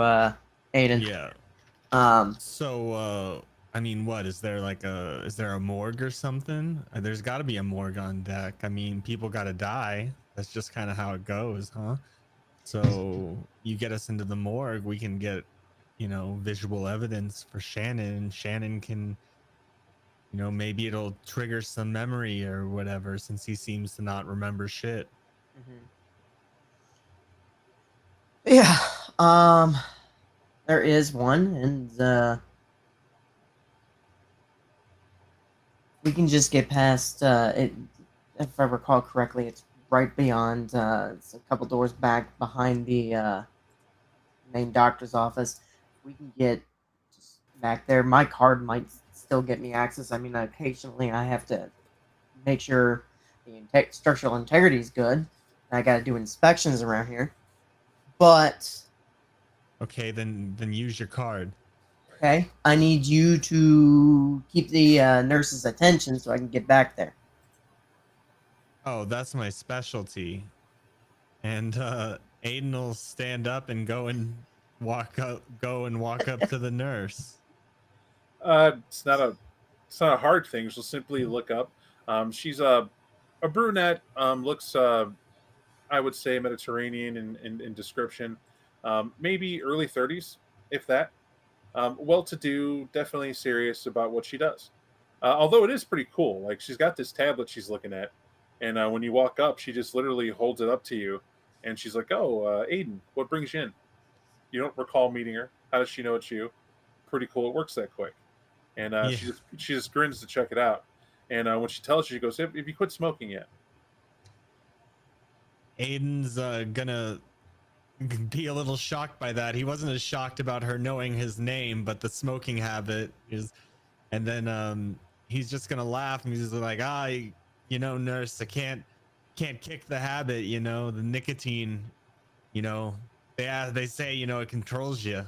S6: Aiden.
S4: Yeah.
S6: Um,
S4: So, I mean, what is there is there a morgue or something? There's got to be a morgue on deck. I mean, people got to die. That's just kind of how it goes, huh? So you get us into the morgue, we can get, visual evidence for Shannon, and Shannon can, maybe it'll trigger some memory or whatever, since he seems to not remember shit.
S6: yeah. There is one, and we can just get past it. If I recall correctly, it's right beyond. It's a couple doors back behind the main doctor's office. We can get just back there. My card might still get me access. I mean, occasionally I have to make sure the structural integrity is good. I got to do inspections around here. But
S4: Okay, then use your card.
S6: okay, I need you to keep the nurse's attention so I can get back there.
S4: Oh, that's my specialty. And Aiden will stand up and go and walk up to the nurse.
S2: It's not a hard thing. She'll simply look up. She's a brunette. Looks I would say Mediterranean in description. Maybe early 30s, if that. Well-to-do, definitely serious about what she does. Although it is pretty cool. Like, she's got this tablet she's looking at, and when you walk up, she just literally holds it up to you, and she's like, "Oh, Aiden, what brings you in?" You don't recall meeting her. How does she know it's you? Pretty cool. It works that quick. And she just grins to check it out. And when she tells you, she goes, "Have you quit smoking yet?"
S4: Aiden's gonna be a little shocked by that. He wasn't as shocked about her knowing his name, but the smoking habit is. And then he's just gonna laugh, and he's like, nurse, I can't kick the habit. The nicotine. They say it controls you.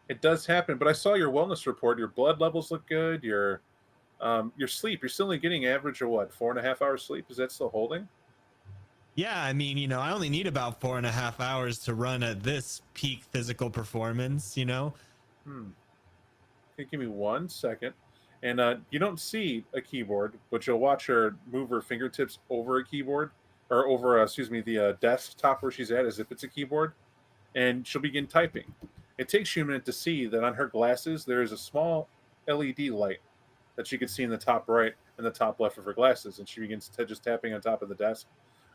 S2: It does happen, but I saw your wellness report. Your blood levels look good. Your sleep. You're still only getting average of what, 4.5 hours sleep? Is that still holding?
S4: Yeah, I mean, I only need about 4.5 hours to run at this peak physical performance,
S2: Okay, give me 1 second. And you don't see a keyboard, but you'll watch her move her fingertips over a keyboard, or over, the desktop where she's at, as if it's a keyboard, and she'll begin typing. It takes you a minute to see that on her glasses there is a small LED light that she can see in the top right and the top left of her glasses, and she begins just tapping on top of the desk.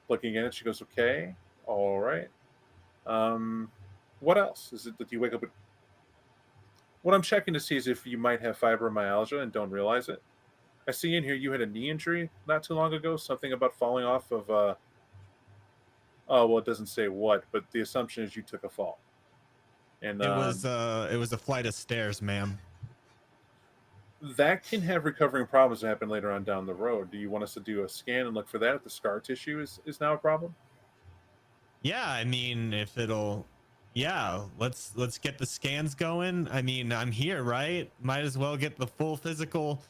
S2: Looking at it, she goes, "Okay, all right. What else? Is it that you wake up with..." What I'm checking to see is if you might have fibromyalgia and don't realize it. I see in here you had a knee injury not too long ago, something about falling off of Oh, well, it doesn't say what, but the assumption is you took a fall. And
S4: It was a flight of stairs, ma'am.
S2: that can have recovering problems that happen later on down the road. Do you want us to do a scan and look for that if the scar tissue is now a problem?
S4: Yeah, I mean, if it'll, yeah, let's get the scans going. I mean, I'm here, right? Might as well get the full physical,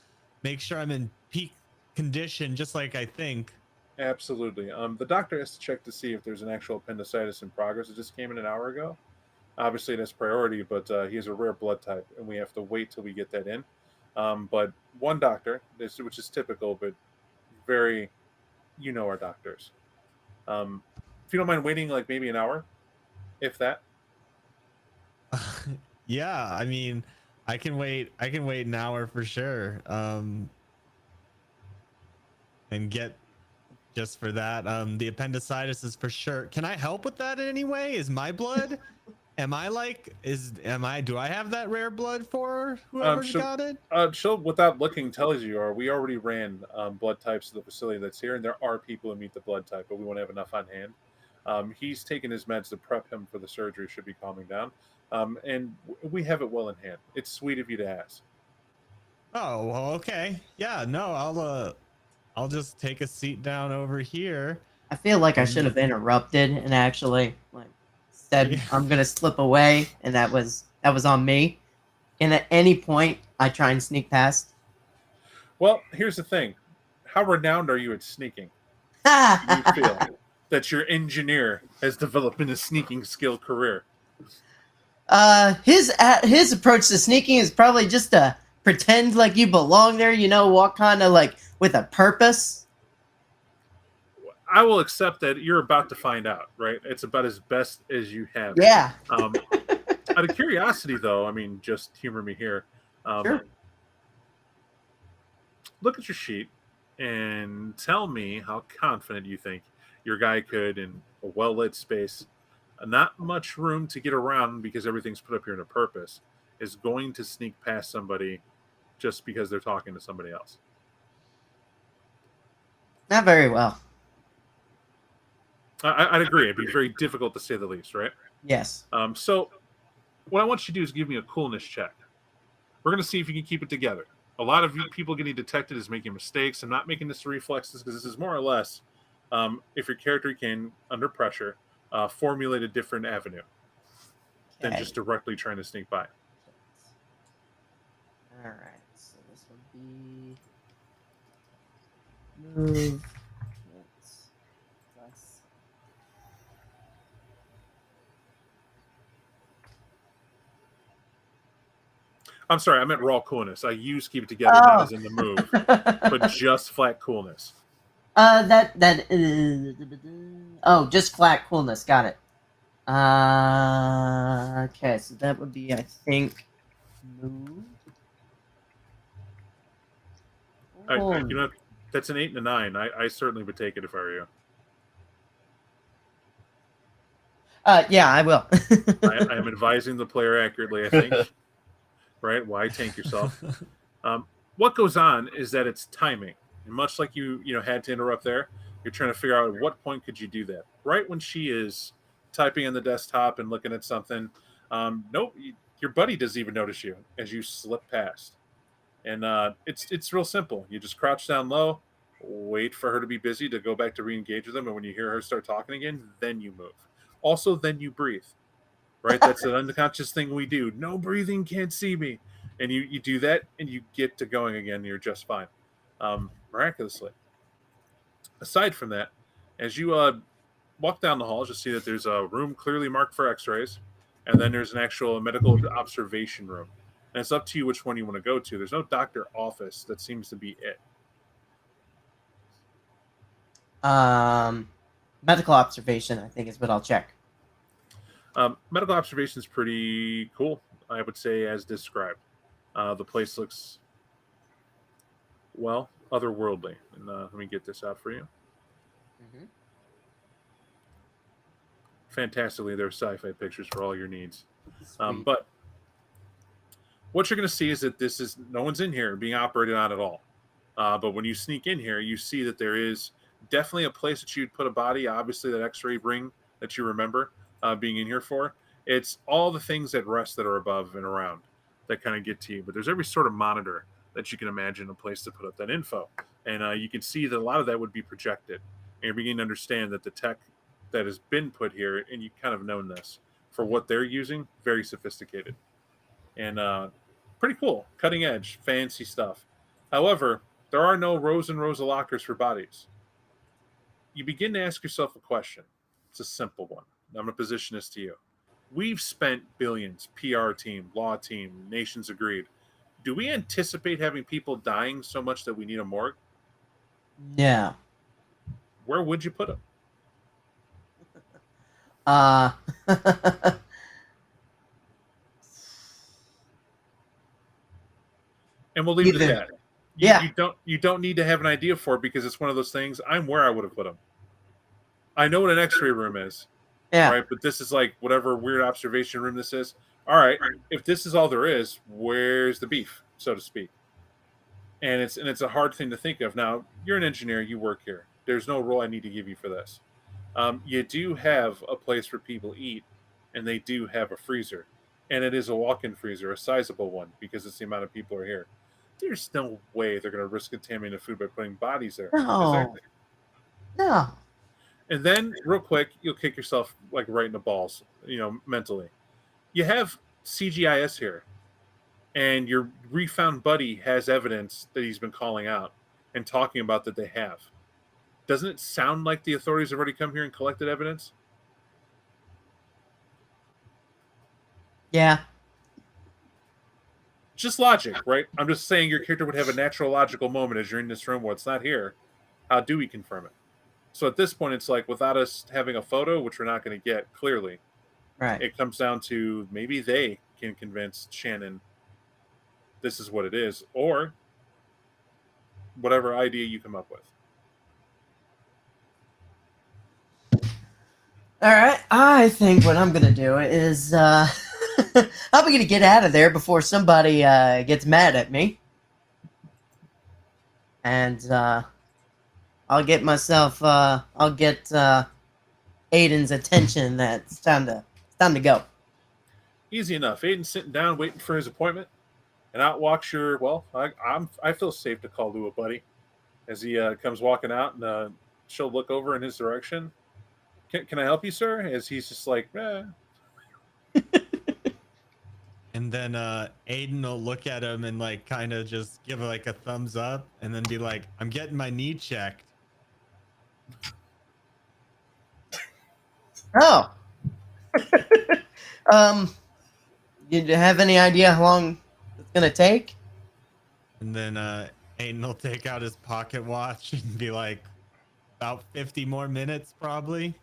S4: make sure I'm in peak condition, just like I think.
S2: Absolutely. The doctor has to check to see if there's an actual appendicitis in progress. It just came in an hour ago. Obviously, it has priority, but he has a rare blood type, and we have to wait till we get that in. But one doctor, which is typical, but very, our doctors. If you don't mind waiting, like maybe an hour, if that.
S4: Yeah, I mean, I can wait an hour for sure. And get just for that. The appendicitis is for sure. Can I help with that in any way? Is my blood? Do I have that rare blood for whoever's got it?
S2: She'll, without looking, tells you, or we already ran blood types to the facility that's here, and there are people who meet the blood type, but we won't have enough on hand. He's taking his meds to prep him for the surgery, should be calming down. And we have it well in hand. It's sweet of you to ask.
S4: Oh, well, okay. Yeah, no, I'll just take a seat down over here.
S6: I feel like I should have interrupted and actually said I'm gonna slip away, and that was on me. And at any point, I try and sneak past.
S2: Well, here's the thing: how renowned are you at sneaking? You feel that your engineer has developed in a sneaking skill career?
S6: His approach to sneaking is probably just to pretend like you belong there. Walk kind of like with a purpose.
S2: I will accept that you're about to find out, right? It's about as best as you have.
S6: Yeah.
S2: Out of curiosity, though, I mean, just humor me here.
S6: Sure.
S2: Look at your sheet and tell me how confident you think your guy could, in a well-lit space, not much room to get around because everything's put up here in a purpose, is going to sneak past somebody just because they're talking to somebody else.
S6: Not very well.
S2: I'd agree. It'd be very difficult to say the least, right?
S6: Yes.
S2: So what I want you to do is give me a coolness check. We're going to see if you can keep it together. A lot of you people getting detected as making mistakes. I'm not making this reflexes because this is more or less if your character can, under pressure, formulate a different avenue than just directly trying to sneak by.
S6: All right. So this would be move.
S2: I'm sorry, I meant raw coolness. I use keep it together, not as in the move, but just flat coolness.
S6: Just flat coolness. Got it. Okay, so that would be, I think, move.
S2: That's an 8 and a 9. I certainly would take it if I were you.
S6: Yeah, I will.
S2: I am advising the player accurately, I think. Right? Why tank yourself? What goes on is that it's timing. And much like you had to interrupt there, you're trying to figure out at what point could you do that. Right when she is typing on the desktop and looking at something, nope, your buddy doesn't even notice you as you slip past. And it's real simple. You just crouch down low, wait for her to be busy to go back to re-engage with them, and when you hear her start talking again, then you move. Also, then you breathe. Right? That's an unconscious thing we do. No breathing, can't see me. And you do that, and you get to going again, and you're just fine. Miraculously. Aside from that, as you walk down the hall, you'll see that there's a room clearly marked for x-rays, and then there's an actual medical observation room. And it's up to you which one you want to go to. There's no doctor office. That seems to be it.
S6: Medical observation, I think, is what I'll check.
S2: Medical observation is pretty cool, I would say, as described. The place looks, well, otherworldly. And let me get this out for you.
S6: Mm-hmm.
S2: Fantastically, there are sci-fi pictures for all your needs. But what you're going to see is that no one's in here being operated on at all. But when you sneak in here, you see that there is Definitely a place that you'd put a body. Obviously, that X-ray ring that you remember being in here for. It's all the things at rest that are above and around that kind of get to you. But there's every sort of monitor that you can imagine a place to put up that info. And you can see that a lot of that would be projected. And you're beginning to understand that the tech that has been put here, and you've kind of known this, for what they're using, very sophisticated. And pretty cool, cutting edge, fancy stuff. However, there are no rows and rows of lockers for bodies. You begin to ask yourself a question. It's a simple one. I'm going to position this to you. We've spent billions, PR team, law team, nations agreed. Do we anticipate having people dying so much that we need a morgue?
S6: Yeah.
S2: Where would you put them? And we'll leave it at that.
S6: Yeah.
S2: You don't need to have an idea for it, because it's one of those things. I'm where I would have put them. I know what an X-ray room is.
S6: Yeah.
S2: Right, but this is like whatever weird observation room this is. All right, if this is all there is, where's the beef, so to speak? And it's a hard thing to think of. Now, you're an engineer, you work here. There's no role I need to give you for this. You do have a place where people eat, and they do have a freezer, and it is a walk-in freezer, a sizable one, because it's the amount of people are here. There's no way they're going to risk contaminating the food by putting bodies there.
S6: No. No.
S2: And then, real quick, you'll kick yourself like right in the balls, mentally. You have CGIS here, and your refound buddy has evidence that he's been calling out and talking about that they have. Doesn't it sound like the authorities have already come here and collected evidence?
S6: Yeah.
S2: Just logic, right? I'm just saying your character would have a natural logical moment as you're in this room. Well, it's not here. How do we confirm it? So at this point, it's like, without us having a photo, which we're not going to get clearly,
S6: Right.
S2: it comes down to maybe they can convince Shannon this is what it is, or whatever idea you come up with.
S6: All right. I think what I'm going to do is I'm going to get out of there before somebody gets mad at me. And I'll get myself I'll get Aiden's attention that it's time to go.
S2: Easy enough. Aiden's sitting down waiting for his appointment, and out walks your, well, I feel safe to call Lou a buddy, as he comes walking out, and she'll look over in his direction. Can I help you, sir? As he's just like, eh.
S4: And then Aiden will look at him and like kind of just give like a thumbs up, and then be like, "I'm getting my knee checked."
S6: Oh. You have any idea how long it's gonna take?
S4: And then Aiden will take out his pocket watch and be like, "About 50 more minutes, probably."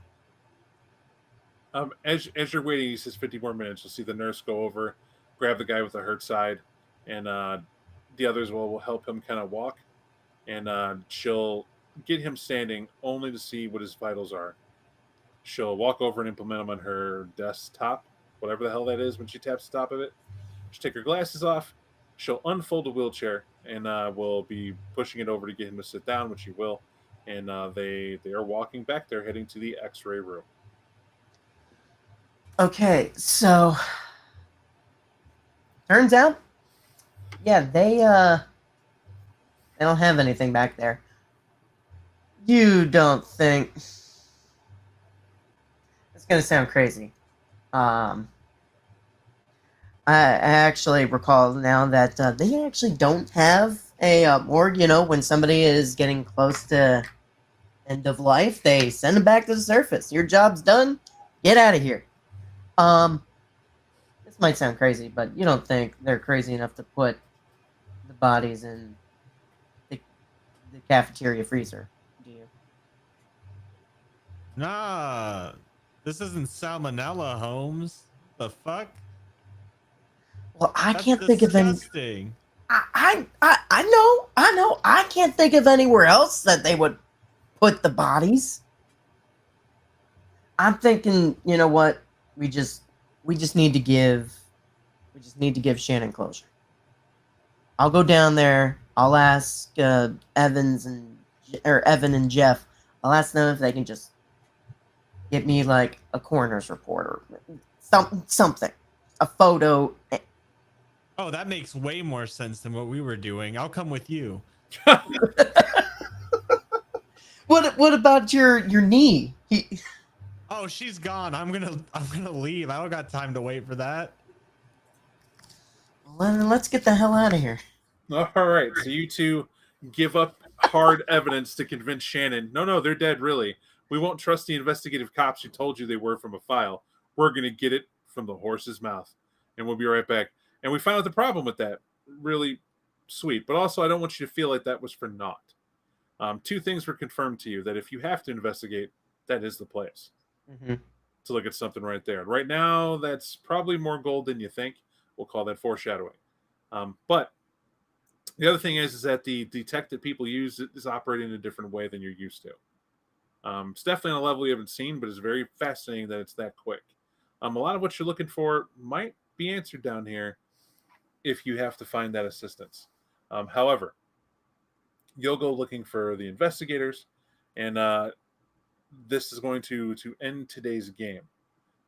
S2: As you're waiting, he says 50 more minutes. You'll see the nurse go over, grab the guy with the hurt side, and the others will help him kind of walk, and she'll get him standing only to see what his vitals are. She'll walk over and implement them on her desktop, whatever the hell that is when she taps the top of it. She'll take her glasses off. She'll unfold a wheelchair, and will be pushing it over to get him to sit down, which he will. And they are walking back there, heading to the X-ray room.
S6: Okay, so turns out, yeah, they don't have anything back there. You don't think it's gonna sound crazy? I actually recall now that they actually don't have a morgue. You know, when somebody is getting close to end of life, they send them back to the surface. Your job's done. Get out of here. This might sound crazy, but you don't think they're crazy enough to put the bodies in the cafeteria freezer, do you?
S4: Nah, this isn't salmonella, Holmes. The fuck?
S6: Well, I
S4: That's
S6: can't think of any.
S4: disgusting.
S6: I know. I can't think of anywhere else that they would put the bodies. I'm thinking, you know what? We just need to give Shannon closure. I'll go down there. I'll ask Evan and Jeff I'll ask them if they can just give me like a coroner's report or something, a photo.
S4: Oh, that makes way more sense than what we were doing. I'll come with you.
S6: What about your knee?
S4: Oh, she's gone. I'm gonna leave. I don't got time to wait for that.
S6: Let's get the hell out of here.
S2: All right, so you two give up hard evidence to convince Shannon. No, they're dead, really. We won't trust the investigative cops who told you they were from a file. We're going to get it from the horse's mouth. And we'll be right back. And we found out the problem with that. Really sweet. But also, I don't want you to feel like that was for naught. Two things were confirmed to you, that if you have to investigate, that is the place.
S6: Mm-hmm.
S2: To look at something right there. And right now, that's probably more gold than you think. We'll call that foreshadowing. But the other thing is that the tech that people use is operating in a different way than you're used to. It's definitely on a level you haven't seen, but it's very fascinating that it's that quick. A lot of what you're looking for might be answered down here if you have to find that assistance. However, you'll go looking for the investigators, and this is going to end today's game,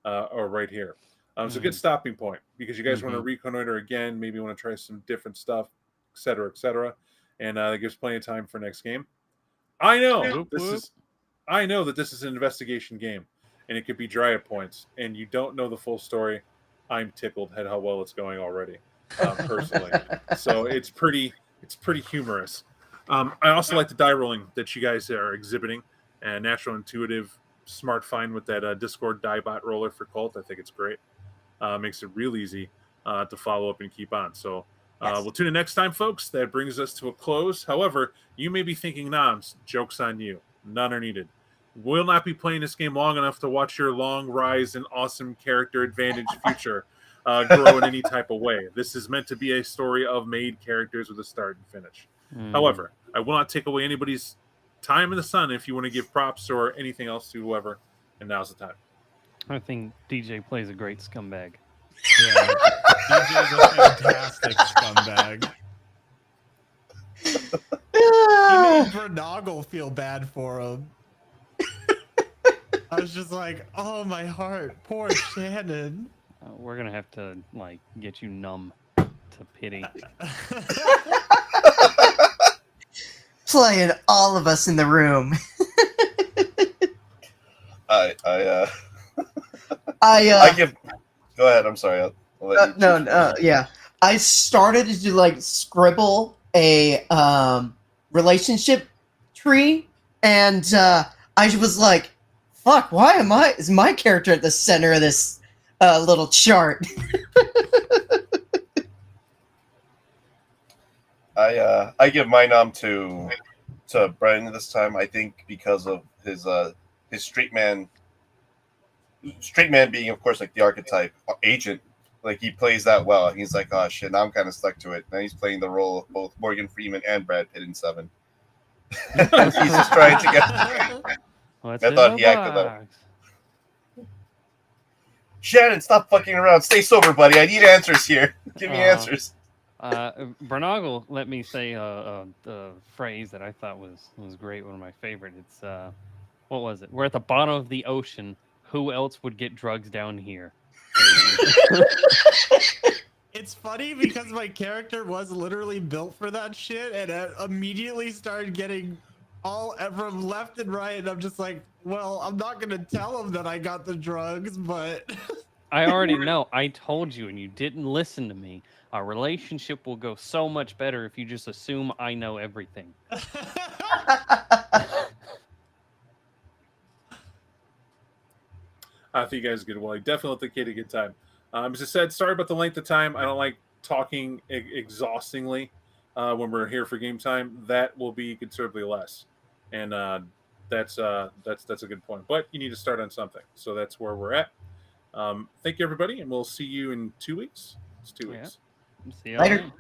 S2: or right here. It's a good stopping point because you guys want to reconnoiter again, maybe want to try some different stuff, etc., and that gives plenty of time for next game. I know that this is an investigation game, and it could be dry at points, and you don't know the full story. I'm tickled at how well it's going already, personally. So it's pretty humorous. I also like the die rolling that you guys are exhibiting, and natural, intuitive, smart find with that Discord die bot roller for Kult. I think it's great. Makes it real easy to follow up and keep on. So we'll tune in next time, folks. That brings us to a close. However, you may be thinking, Noms, joke's on you. None are needed. We'll not be playing this game long enough to watch your long rise and awesome character advantage future grow in any type of way. This is meant to be a story of made characters with a start and finish. However, I will not take away anybody's time in the sun if you want to give props or anything else to whoever, and now's the time.
S5: I think DJ plays a great scumbag.
S4: Yeah, DJ's a fantastic scumbag. He made Bernoggle feel bad for him. I was just like, oh, my heart, poor Shannon.
S5: We're gonna have to like get you numb to pity.
S6: Playing all of us in the room.
S1: I give. Go ahead. I'm sorry. I'll let you
S6: yeah. I started to like scribble a relationship tree, and I was like, "Fuck! Why is my character at the center of this little chart?"
S1: I give my nom to Brian this time. I think because of his street man being, of course, like the archetype agent. Like he plays that well. He's like, oh shit, now I'm kind of stuck to it. Now he's playing the role of both Morgan Freeman and Brad Pitt in Seven. He's just trying to get. I thought he acted that. Shannon, stop fucking around. Stay sober, buddy. I need answers here. Give me answers.
S5: Bernoggle let me say a phrase that I thought was great, one of my favorite. It's what was it? We're at the bottom of the ocean. Who else would get drugs down here?
S4: It's funny because my character was literally built for that shit, and I immediately started getting all from left and right, and I'm just like, well, I'm not gonna tell him that I got the drugs, but
S5: I already know. I told you, and you didn't listen to me. Our relationship will go so much better if you just assume I know everything.
S2: I think you guys did well. Definitely let the kid a good time. As I said, sorry about the length of time. I don't like talking exhaustingly when we're here for game time. That will be considerably less, and that's a good point. But you need to start on something, so that's where we're at. Thank you, everybody, and we'll see you in 2 weeks. It's 2 weeks.
S5: See you
S6: Later.
S5: later.